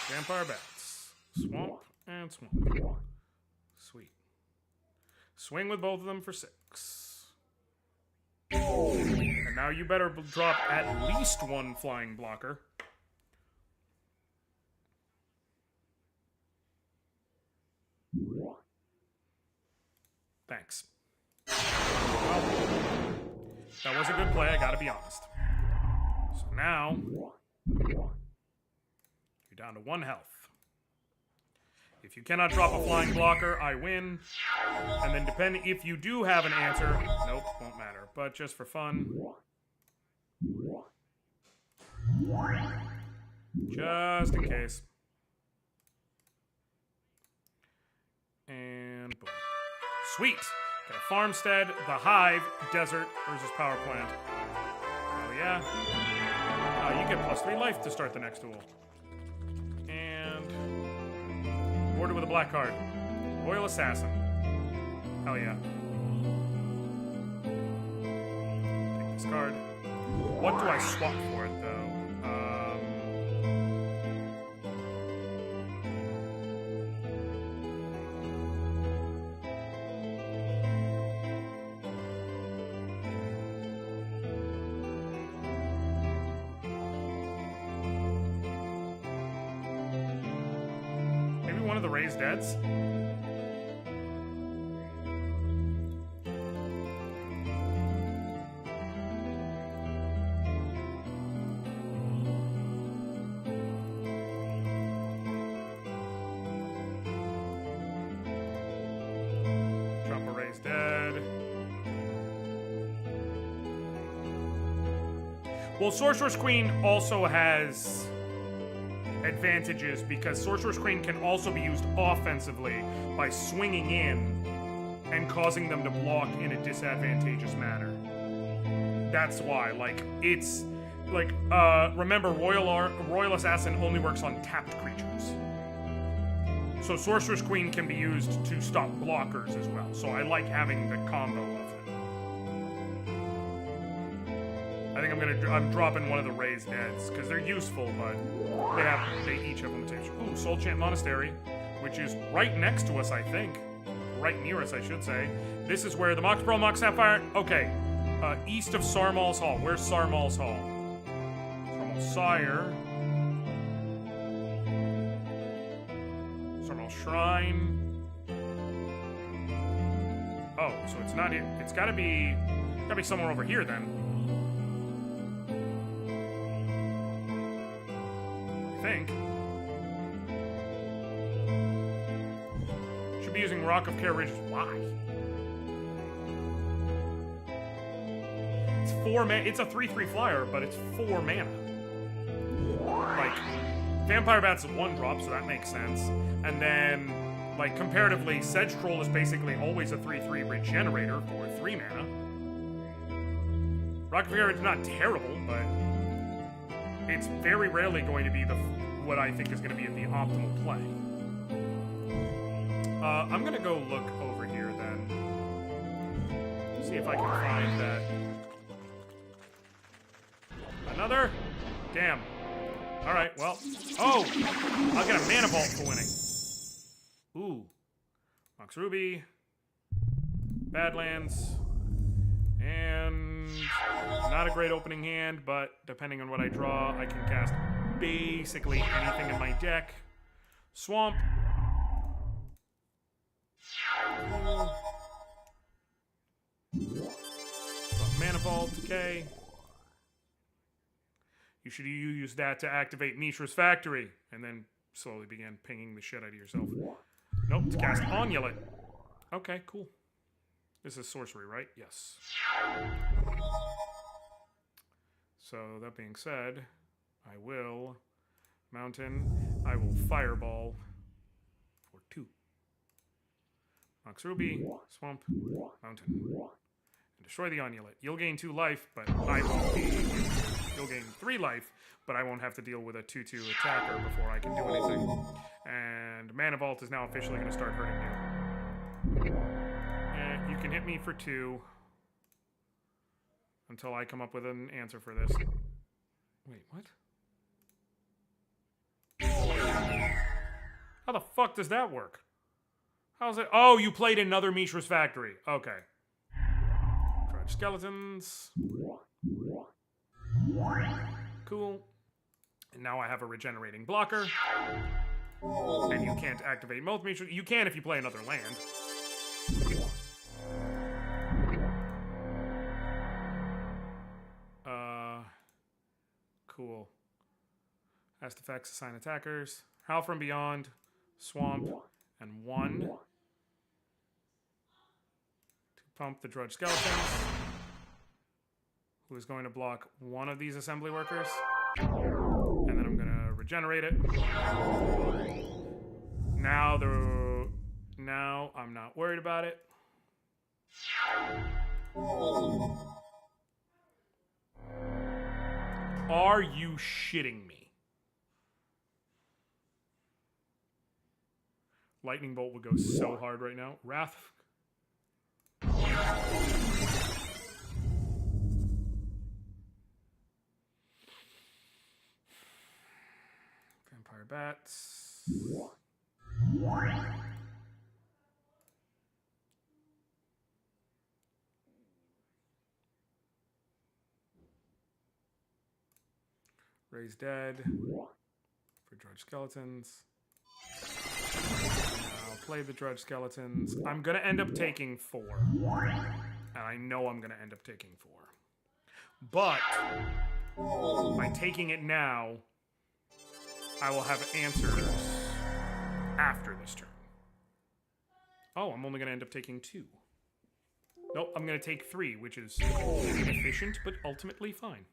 Vampire Bats. Swamp and Swamp. Sweet. Swing with both of them for 6. And now you better drop at least 1 flying blocker. Thanks. Well, that was a good play, I gotta be honest. So now, you're down to 1 health. If you cannot drop a flying blocker, I win. And then depending if you do have an answer, nope, won't matter. But just for fun. Just in case. And boom. Sweet! Got a farmstead, the Hive, desert versus power plant. Oh yeah. You get +3 life to start the next duel. And order with a black card. Royal Assassin. Hell yeah. Take this card. What do I swap for it though? One of the raised deads? Drop a raised dead. Well, Sorcerer's Queen also has advantages because Sorcerer's Queen can also be used offensively by swinging in and causing them to block in a disadvantageous manner. That's why, like, it's like remember Royal Assassin only works on tapped creatures. So Sorcerer's Queen can be used to stop blockers as well. So I like having the combo of it. I think I'm dropping one of the raised deads because they're useful, but they each have limitations. Ooh, Soul Chant Monastery, which is right next to us, I think. Right near us, I should say. This is where the Mox Pearl, Mox Sapphire. Okay, east of Sarmal's Hall. Where's Sarmal's Hall? Sarmal's Sire. Sarmal's Shrine. Oh, so it's not here. It's gotta be somewhere over here then. Think. Should be using Rock of Care Ridges. Why? It's 4 mana. It's a 3/3 flyer, but it's 4 mana. Like, Vampire Bat's a 1-drop, so that makes sense. And then, like, comparatively, Sedge Troll is basically always a 3/3 regenerator for 3 mana. Rock of Care is not terrible, but it's very rarely going to be what I think is going to be the optimal play. I'm going to go look over here then. See if I can find that. Another? Damn. Alright, well. Oh! I'll get a Mana Vault for winning. Ooh. Mox Ruby. Badlands. And not a great opening hand, but depending on what I draw, I can cast basically anything in my deck. Swamp. Mana Vault, okay. You should use that to activate Mishra's Factory, and then slowly begin pinging the shit out of yourself. Nope, to cast Onulet. Okay, cool. This is sorcery, right? Yes. So, that being said, I will Mountain. I will Fireball for 2. Mox Ruby, Swamp, Mountain. And destroy the Onulet. You'll gain 2 life, but I won't be... You'll gain 3 life, but I won't have to deal with a 2/2 attacker before I can do anything. And Mana Vault is now officially going to start hurting you. You can hit me for 2 until I come up with an answer for this. Wait, what? How the fuck does that work? How's it? Oh, you played another Mishra's Factory. Okay. Trudge Skeletons. Cool. And now I have a regenerating blocker. And you can't activate both Mishra. You can if you play another land. Cool. Cast effects, assign attackers. Howl from Beyond, Swamp, And 1 to pump the Drudge Skeletons, who is going to block one of these assembly workers. And then I'm going to regenerate it. Now I'm not worried about it. Are you shitting me? Lightning Bolt would go so hard right now. Wrath. Vampire Bats. Raise Dead for Drudge Skeletons. Now play the Drudge Skeletons. I'm going to end up taking 4. And I know I'm going to end up taking 4. But by taking it now, I will have answers after this turn. Oh, I'm only going to end up taking 2. Nope, I'm going to take 3, which is inefficient, but ultimately fine.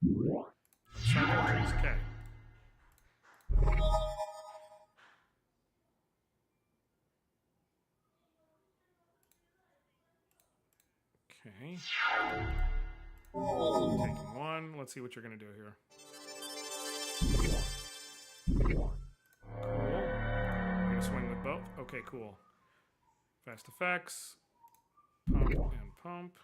Okay. Okay. Taking 1. Let's see what you're going to do here. Cool. You're going to swing with both? Okay, cool. Fast effects. Pump and pump.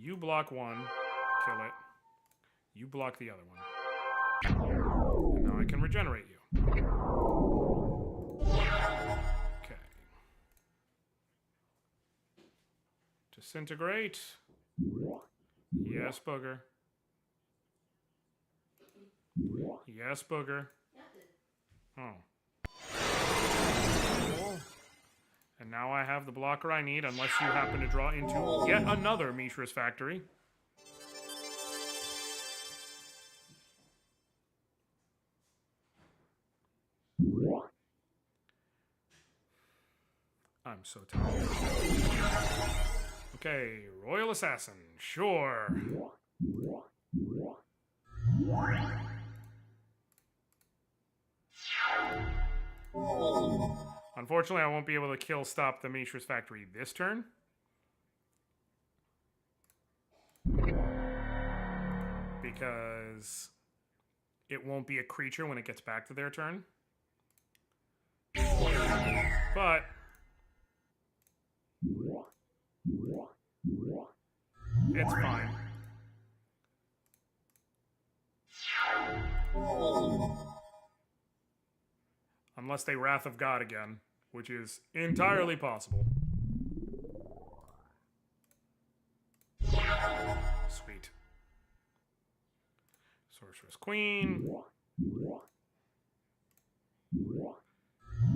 You block 1, kill it. You block the other one. And now I can regenerate you. Okay. Disintegrate. Yes, booger. Yes, booger. Oh. Cool. And now I have the blocker I need, unless you happen to draw into yet another Mishra's Factory. I'm so tired. Okay, Royal Assassin, sure. Unfortunately, I won't be able to stop the Mishra's Factory this turn. Because it won't be a creature when it gets back to their turn. But it's fine. Unless they Wrath of God again, which is entirely possible. Sweet. Sorceress Queen. Go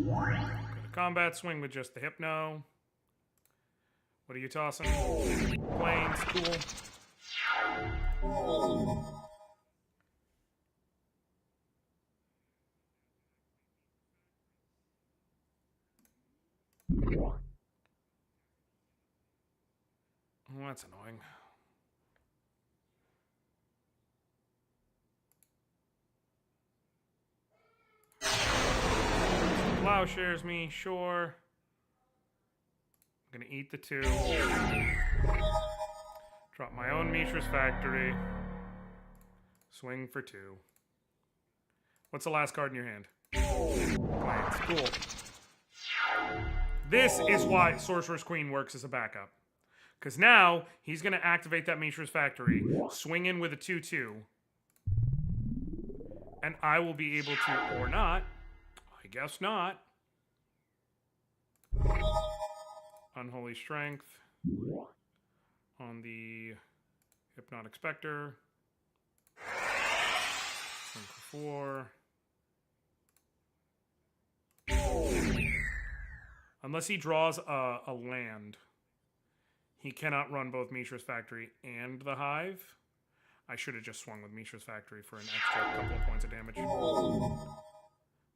to combat, swing with just the Hypno. What are you tossing? Planes, cool. Oh, that's annoying. Plowshares me, sure. I'm gonna eat the 2. Drop my own Mishra's Factory. Swing for 2. What's the last card in your hand? Plains. Cool. This is why Sorcerer's Queen works as a backup. Because now, he's going to activate that Mishra's Factory, swing in with a 2-2, and I will be able to, or not, I guess not, Unholy Strength on the Hypnotic Spectre, swing for 4. Unless he draws a land. He cannot run both Mishra's Factory and the Hive. I should have just swung with Mishra's Factory for an extra couple of points of damage.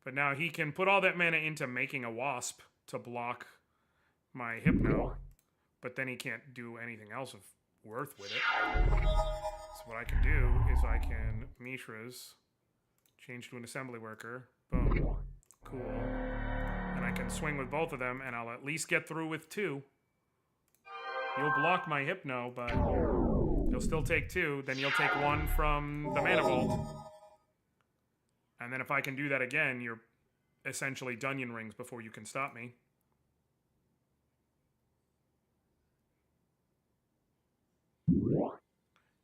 But now he can put all that mana into making a Wasp to block my Hypno. But then he can't do anything else of worth with it. So what I can do is I can Mishra's, change to an assembly worker. Boom. Cool. And I can swing with both of them, and I'll at least get through with 2. You'll block my Hypno, but you'll still take 2. Then you'll take 1 from the Mana Vault. And then if I can do that again, you're essentially Dunyan Rings before you can stop me.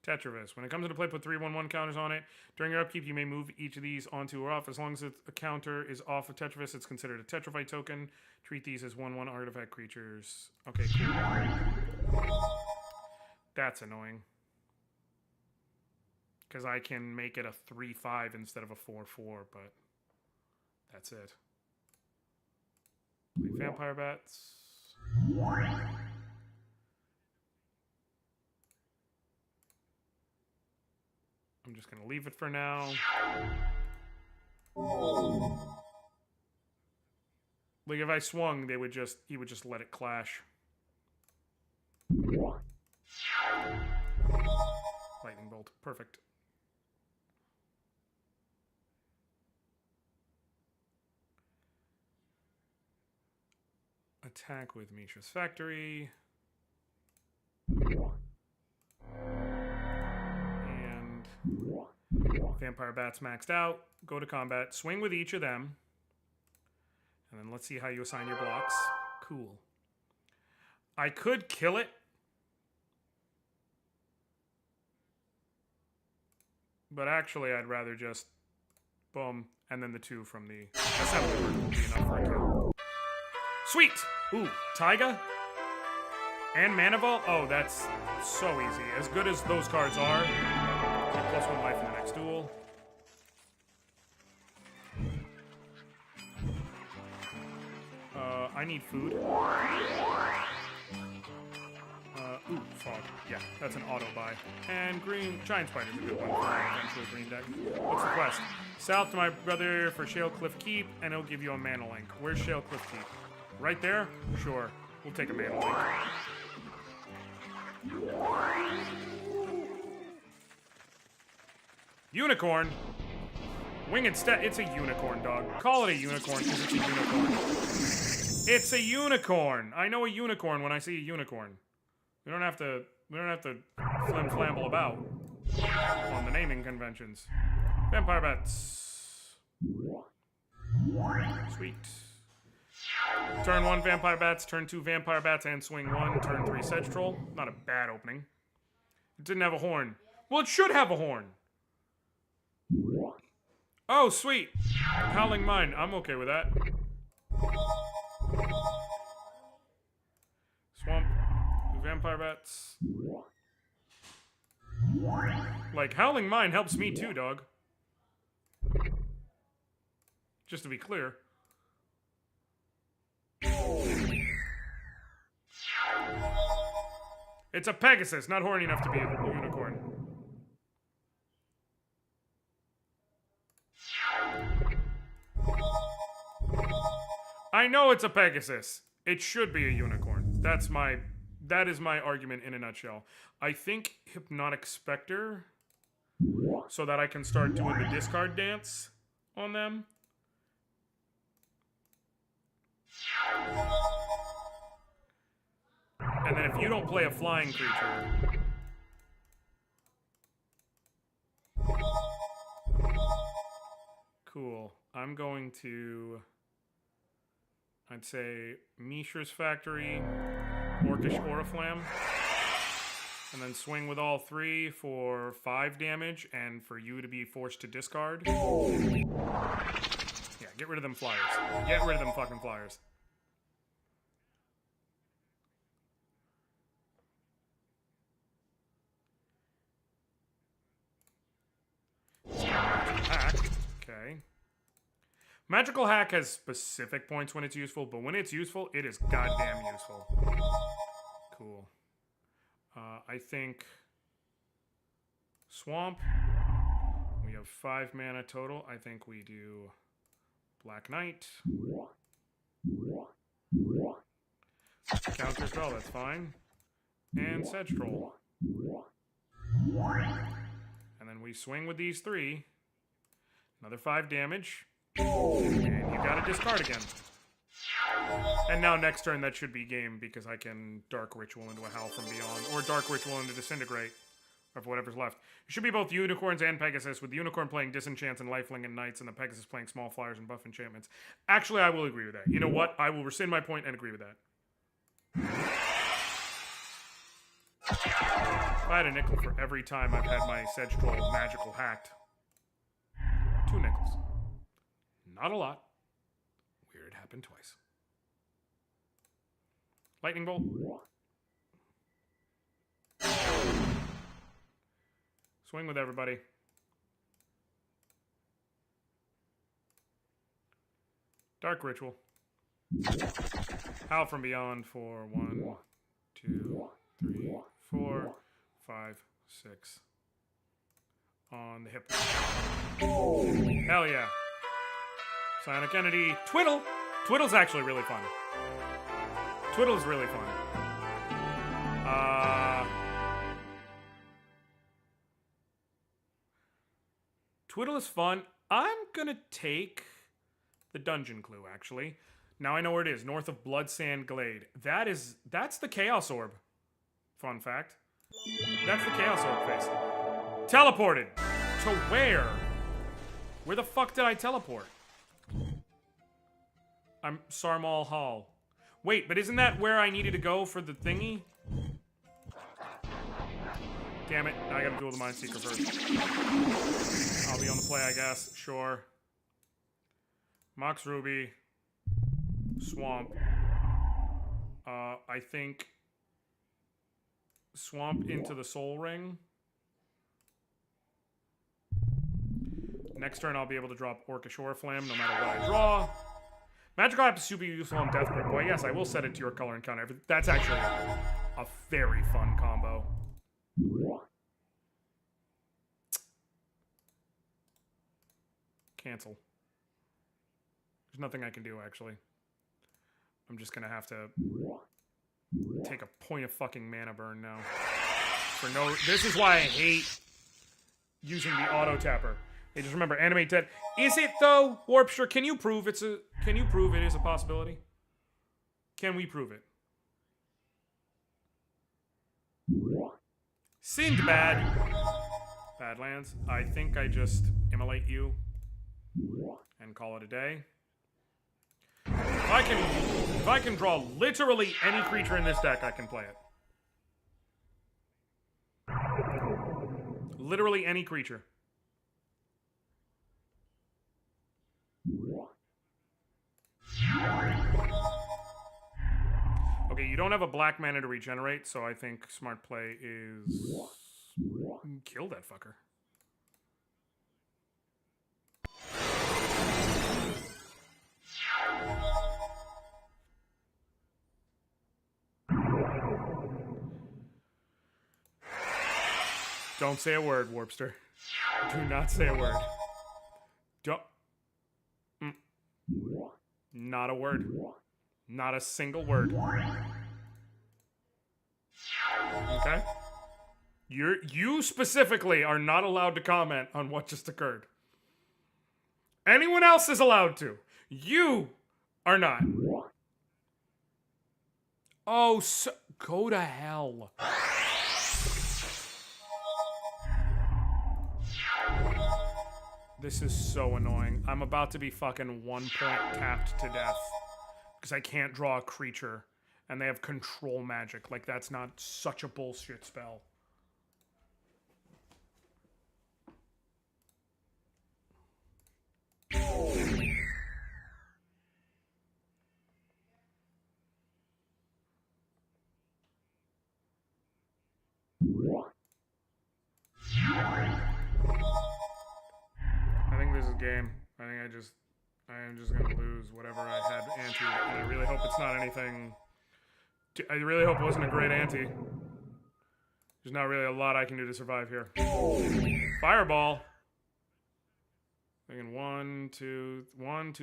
Tetravis. When it comes into play, put 3/1/1 counters on it. During your upkeep, you may move each of these onto or off. As long as a counter is off of Tetravis, it's considered a Tetrafite token. Treat these as 1/1 artifact creatures. Okay, cool. That's annoying. Because I can make it a 3/5 instead of a 4/4, but that's it. Like Vampire Bats. I'm just gonna leave it for now. Like if I swung, he would just let it clash. Lightning bolt, perfect. Attack with Mishra's Factory. Vampire Bats maxed out. Go to combat. Swing with each of them. And then let's see how you assign your blocks. Cool. I could kill it. But actually, I'd rather just... Boom. And then the 2 from the assembly will be enough for a kill. Sweet! Ooh, Taiga? And Mana Vault? Oh, that's so easy. As good as those cards are... +1 life in the next duel. I need food. Ooh, fog. Yeah, that's an auto buy. And green giant spider's a good one for my eventual green deck. What's the quest? South to my brother for Shale Cliff Keep, and it'll give you a mana link. Where's Shale Cliff Keep? Right there? Sure. We'll take a mana link. Unicorn? Winged It's a unicorn, dog. Call it a unicorn because it's a unicorn. It's a unicorn! I know a unicorn when I see a unicorn. We don't have to flim-flamble about on the naming conventions. Vampire Bats. Sweet. Turn 1, Vampire Bats. Turn 2, Vampire Bats, and swing 1. Turn 3, Sedge Troll. Not a bad opening. It didn't have a horn. Well, it should have a horn. Oh, sweet. Howling Mine. I'm okay with that. Swamp. Vampire Bats. Like, Howling Mine helps me too, dog. Just to be clear. It's a Pegasus, not horny enough to be a unicorn. I know it's a Pegasus. It should be a unicorn. That is my argument in a nutshell. I think Hypnotic Spectre, so that I can start doing the discard dance on them. And then if you don't play a flying creature... Cool. I'm going to... I'd say Mishra's Factory, Orcish Oriflamme, and then swing with all 3 for 5 damage, and for you to be forced to discard. Yeah, get rid of them flyers. Get rid of them fucking flyers. Hack. Okay. Magical Hack has specific points when it's useful, but when it's useful, it is goddamn useful. Cool. I think Swamp. We have 5 mana total. I think we do Black Knight. Counter spell, that's fine. And Sedge Troll. And then we swing with these 3. Another 5 damage. And you gotta discard again. And now next turn that should be game because I can Dark Ritual into a Howl from Beyond. Or Dark Ritual into Disintegrate. Or whatever's left. It should be both Unicorns and Pegasus, with the Unicorn playing Disenchants and Lifelink and Knights, and the Pegasus playing Small Flyers and Buff Enchantments. Actually, I will agree with that. You know what? I will rescind my point and agree with that. If I had a nickel for every time I've had my Sedge Troll magical hacked. 2 nickels. Not a lot. Weird, it happened twice. Lightning Bolt. Swing with everybody. Dark Ritual. Howl from Beyond for 1, 2, 3, 4, 5, 6. On the hip. Hell yeah. Sonic Entity. Twiddle! Twiddle's actually really fun. Twiddle's really fun. Twiddle is fun. I'm gonna take the Dungeon Clue, actually. Now I know where it is. North of Bloodsand Glade. That's the Chaos Orb. Fun fact. That's the Chaos Orb face. Teleported! To where? Where the fuck did I teleport? I'm Sarmal Hall. Wait, but isn't that where I needed to go for the thingy? Damn it, now I gotta duel the Mind Seeker first. I'll be on the play, I guess. Sure. Mox Ruby. Swamp. I think... Swamp into the Soul Ring. Next turn I'll be able to drop Orca Shore Flam no matter what I draw. Magical App is super useful on Death Grip. Boy, yes, I will set it to your color and counter. That's actually a very fun combo. Cancel. There's nothing I can do, actually. I'm just gonna have to take a point of fucking mana burn now. For no... This is why I hate using the auto tapper. Hey, just remember, animate dead. Is it, though? Warpster, can you prove it is a possibility? Can we prove it? Sindbad. Badlands. I think I just immolate you and call it a day. If I can draw literally any creature in this deck, I can play it. Literally any creature. Okay, you don't have a black mana to regenerate, so I think smart play is... Kill that fucker. Don't say a word, Warpster. Do not say a word. Don't... Not a word. Not a single word. Okay? You specifically are not allowed to comment on what just occurred. Anyone else is allowed to. You are not. Oh, so go to hell. This is so annoying. I'm about to be fucking 1 point tapped to death. Because I can't draw a creature. And they have control magic. Like, that's not such a bullshit spell. I think this is game. I am just gonna lose whatever I had ante, and I really hope it's not anything. I really hope it wasn't a great ante. There's not really a lot I can do to survive here. Fireball. Thinking 1, 2,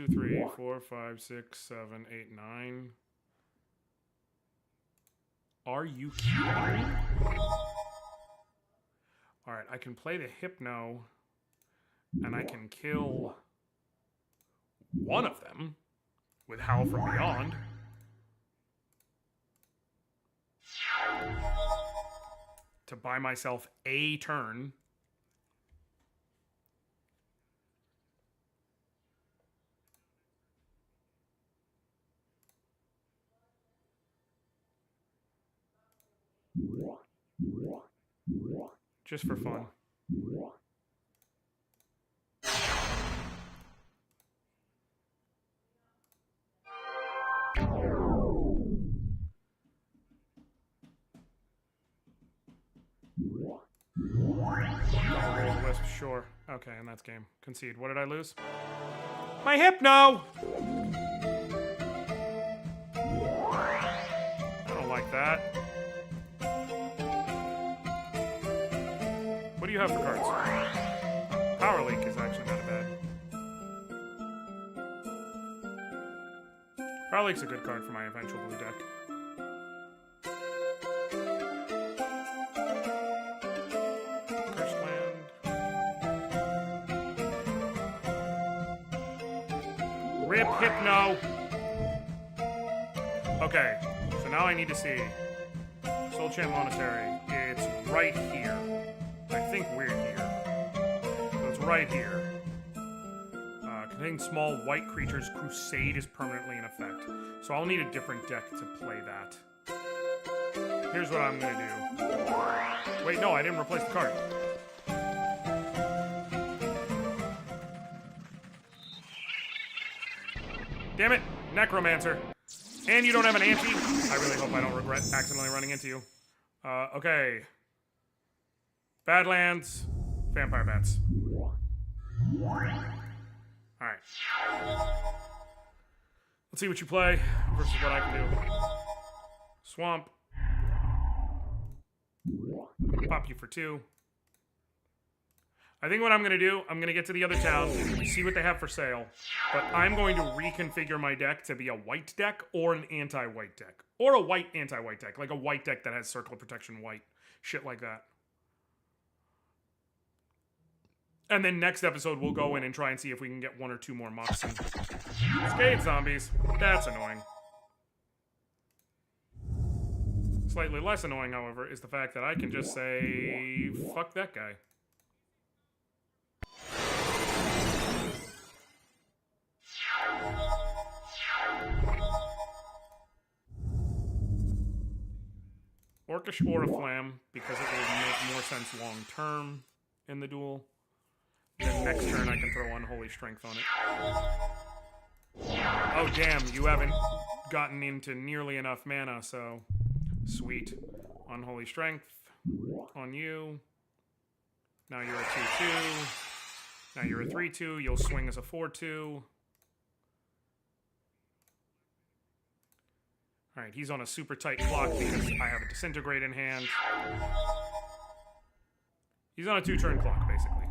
3, 4, 5, 6, 7, 8, 9. Are you kidding me? Alright, I can play the Hypno, and I can kill one of them with Howl from Beyond. To buy myself a turn. Just for fun. Wisp, sure. Okay, and that's game. Concede. What did I lose? My Hypno! I don't like that. What do you have for cards? Power Leak is actually not bad. Power Leak's a good card for my eventual blue deck. Cursed Land. Rip Hypno! Okay, so now I need to see Soul Chant Monastery. It's right here. I think we're here. So it's right here. Containing small white creatures, Crusade is permanently in effect. So I'll need a different deck to play that. Here's what I'm gonna do. Wait, no, I didn't replace the card. Damn it, Necromancer. And you don't have an ante. I really hope I don't regret accidentally running into you. Okay. Badlands, Vampire Bats. Alright. Let's see what you play versus what I can do. Swamp. Pop you for 2. I think what I'm going to do, I'm going to get to the other town, see what they have for sale, but I'm going to reconfigure my deck to be a white deck or an anti-white deck. Or a white anti-white deck, like a white deck that has Circle of Protection white. Shit like that. And then next episode, we'll go in and try and see if we can get 1 or 2 more mocks in. Cascade Zombies. That's annoying. Slightly less annoying, however, is the fact that I can just say, fuck that guy. Orcish Oriflamme, because it will make more sense long-term in the duel. Then next turn I can throw Unholy Strength on it. Oh damn, you haven't gotten into nearly enough mana, so... Sweet. Unholy Strength on you. Now you're a 2-2. Now you're a 3-2. You'll swing as a 4-2. Alright, he's on a super tight clock because I have a Disintegrate in hand. He's on a 2-turn clock, basically.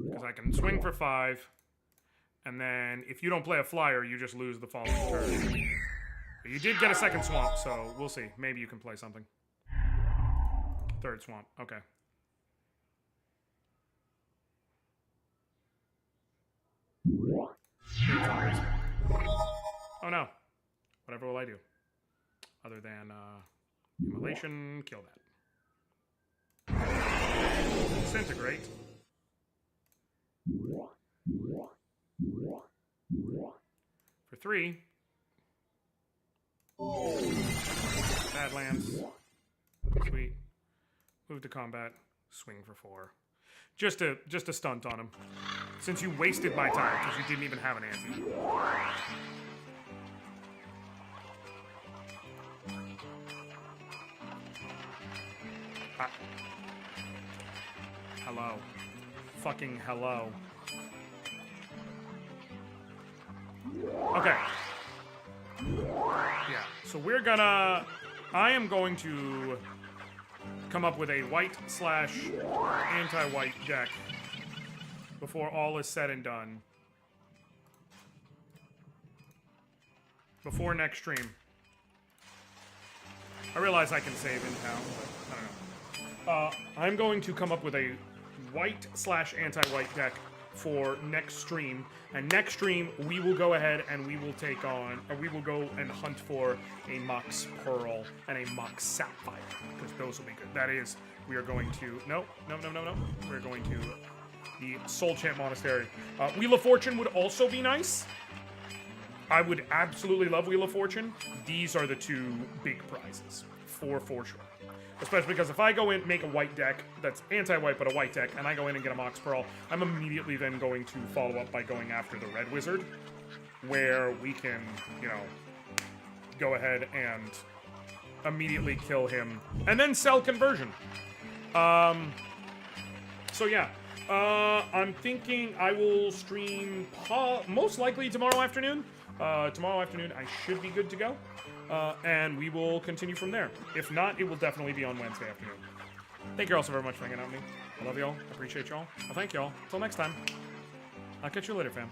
Because I can swing for 5, and then if you don't play a flyer, you just lose the following turn. But you did get a second swamp, so we'll see. Maybe you can play something. Third swamp, okay. Oh no. Whatever will I do? Other than, Immolation, kill that. Disintegrate. For 3. Badlands. Sweet. Move to combat. Swing for 4. Just a stunt on him. Since you wasted my time, because you didn't even have an ante. Hello. Fucking hello. Okay. So I am going to come up with a white/anti-white deck before all is said and done. Before next stream. I realize I can save in town, but I don't know. I'm going to come up with a white/anti-white deck for next stream, and next stream we will go ahead and we will take on, or we will go and hunt for a Mox Pearl and a Mox Sapphire, because those will be good. That is, we are going to, no. We're going to the Soul Champ Monastery. Wheel of Fortune would also be nice. I would absolutely love Wheel of Fortune. These are the two big prizes, for sure. Especially because if I go in, make a white deck that's anti-white but a white deck, and I go in and get a Mox Pearl, I'm immediately then going to follow up by going after the Red Wizard, where we can, you know, go ahead and immediately kill him, and then sell conversion. So yeah, I'm thinking I will stream most likely tomorrow afternoon. Tomorrow afternoon I should be good to go. And we will continue from there. If not, it will definitely be on Wednesday afternoon. Thank you all so very much for hanging out with me. I love y'all. I appreciate y'all. Well, thank y'all. Until next time. I'll catch you later, fam.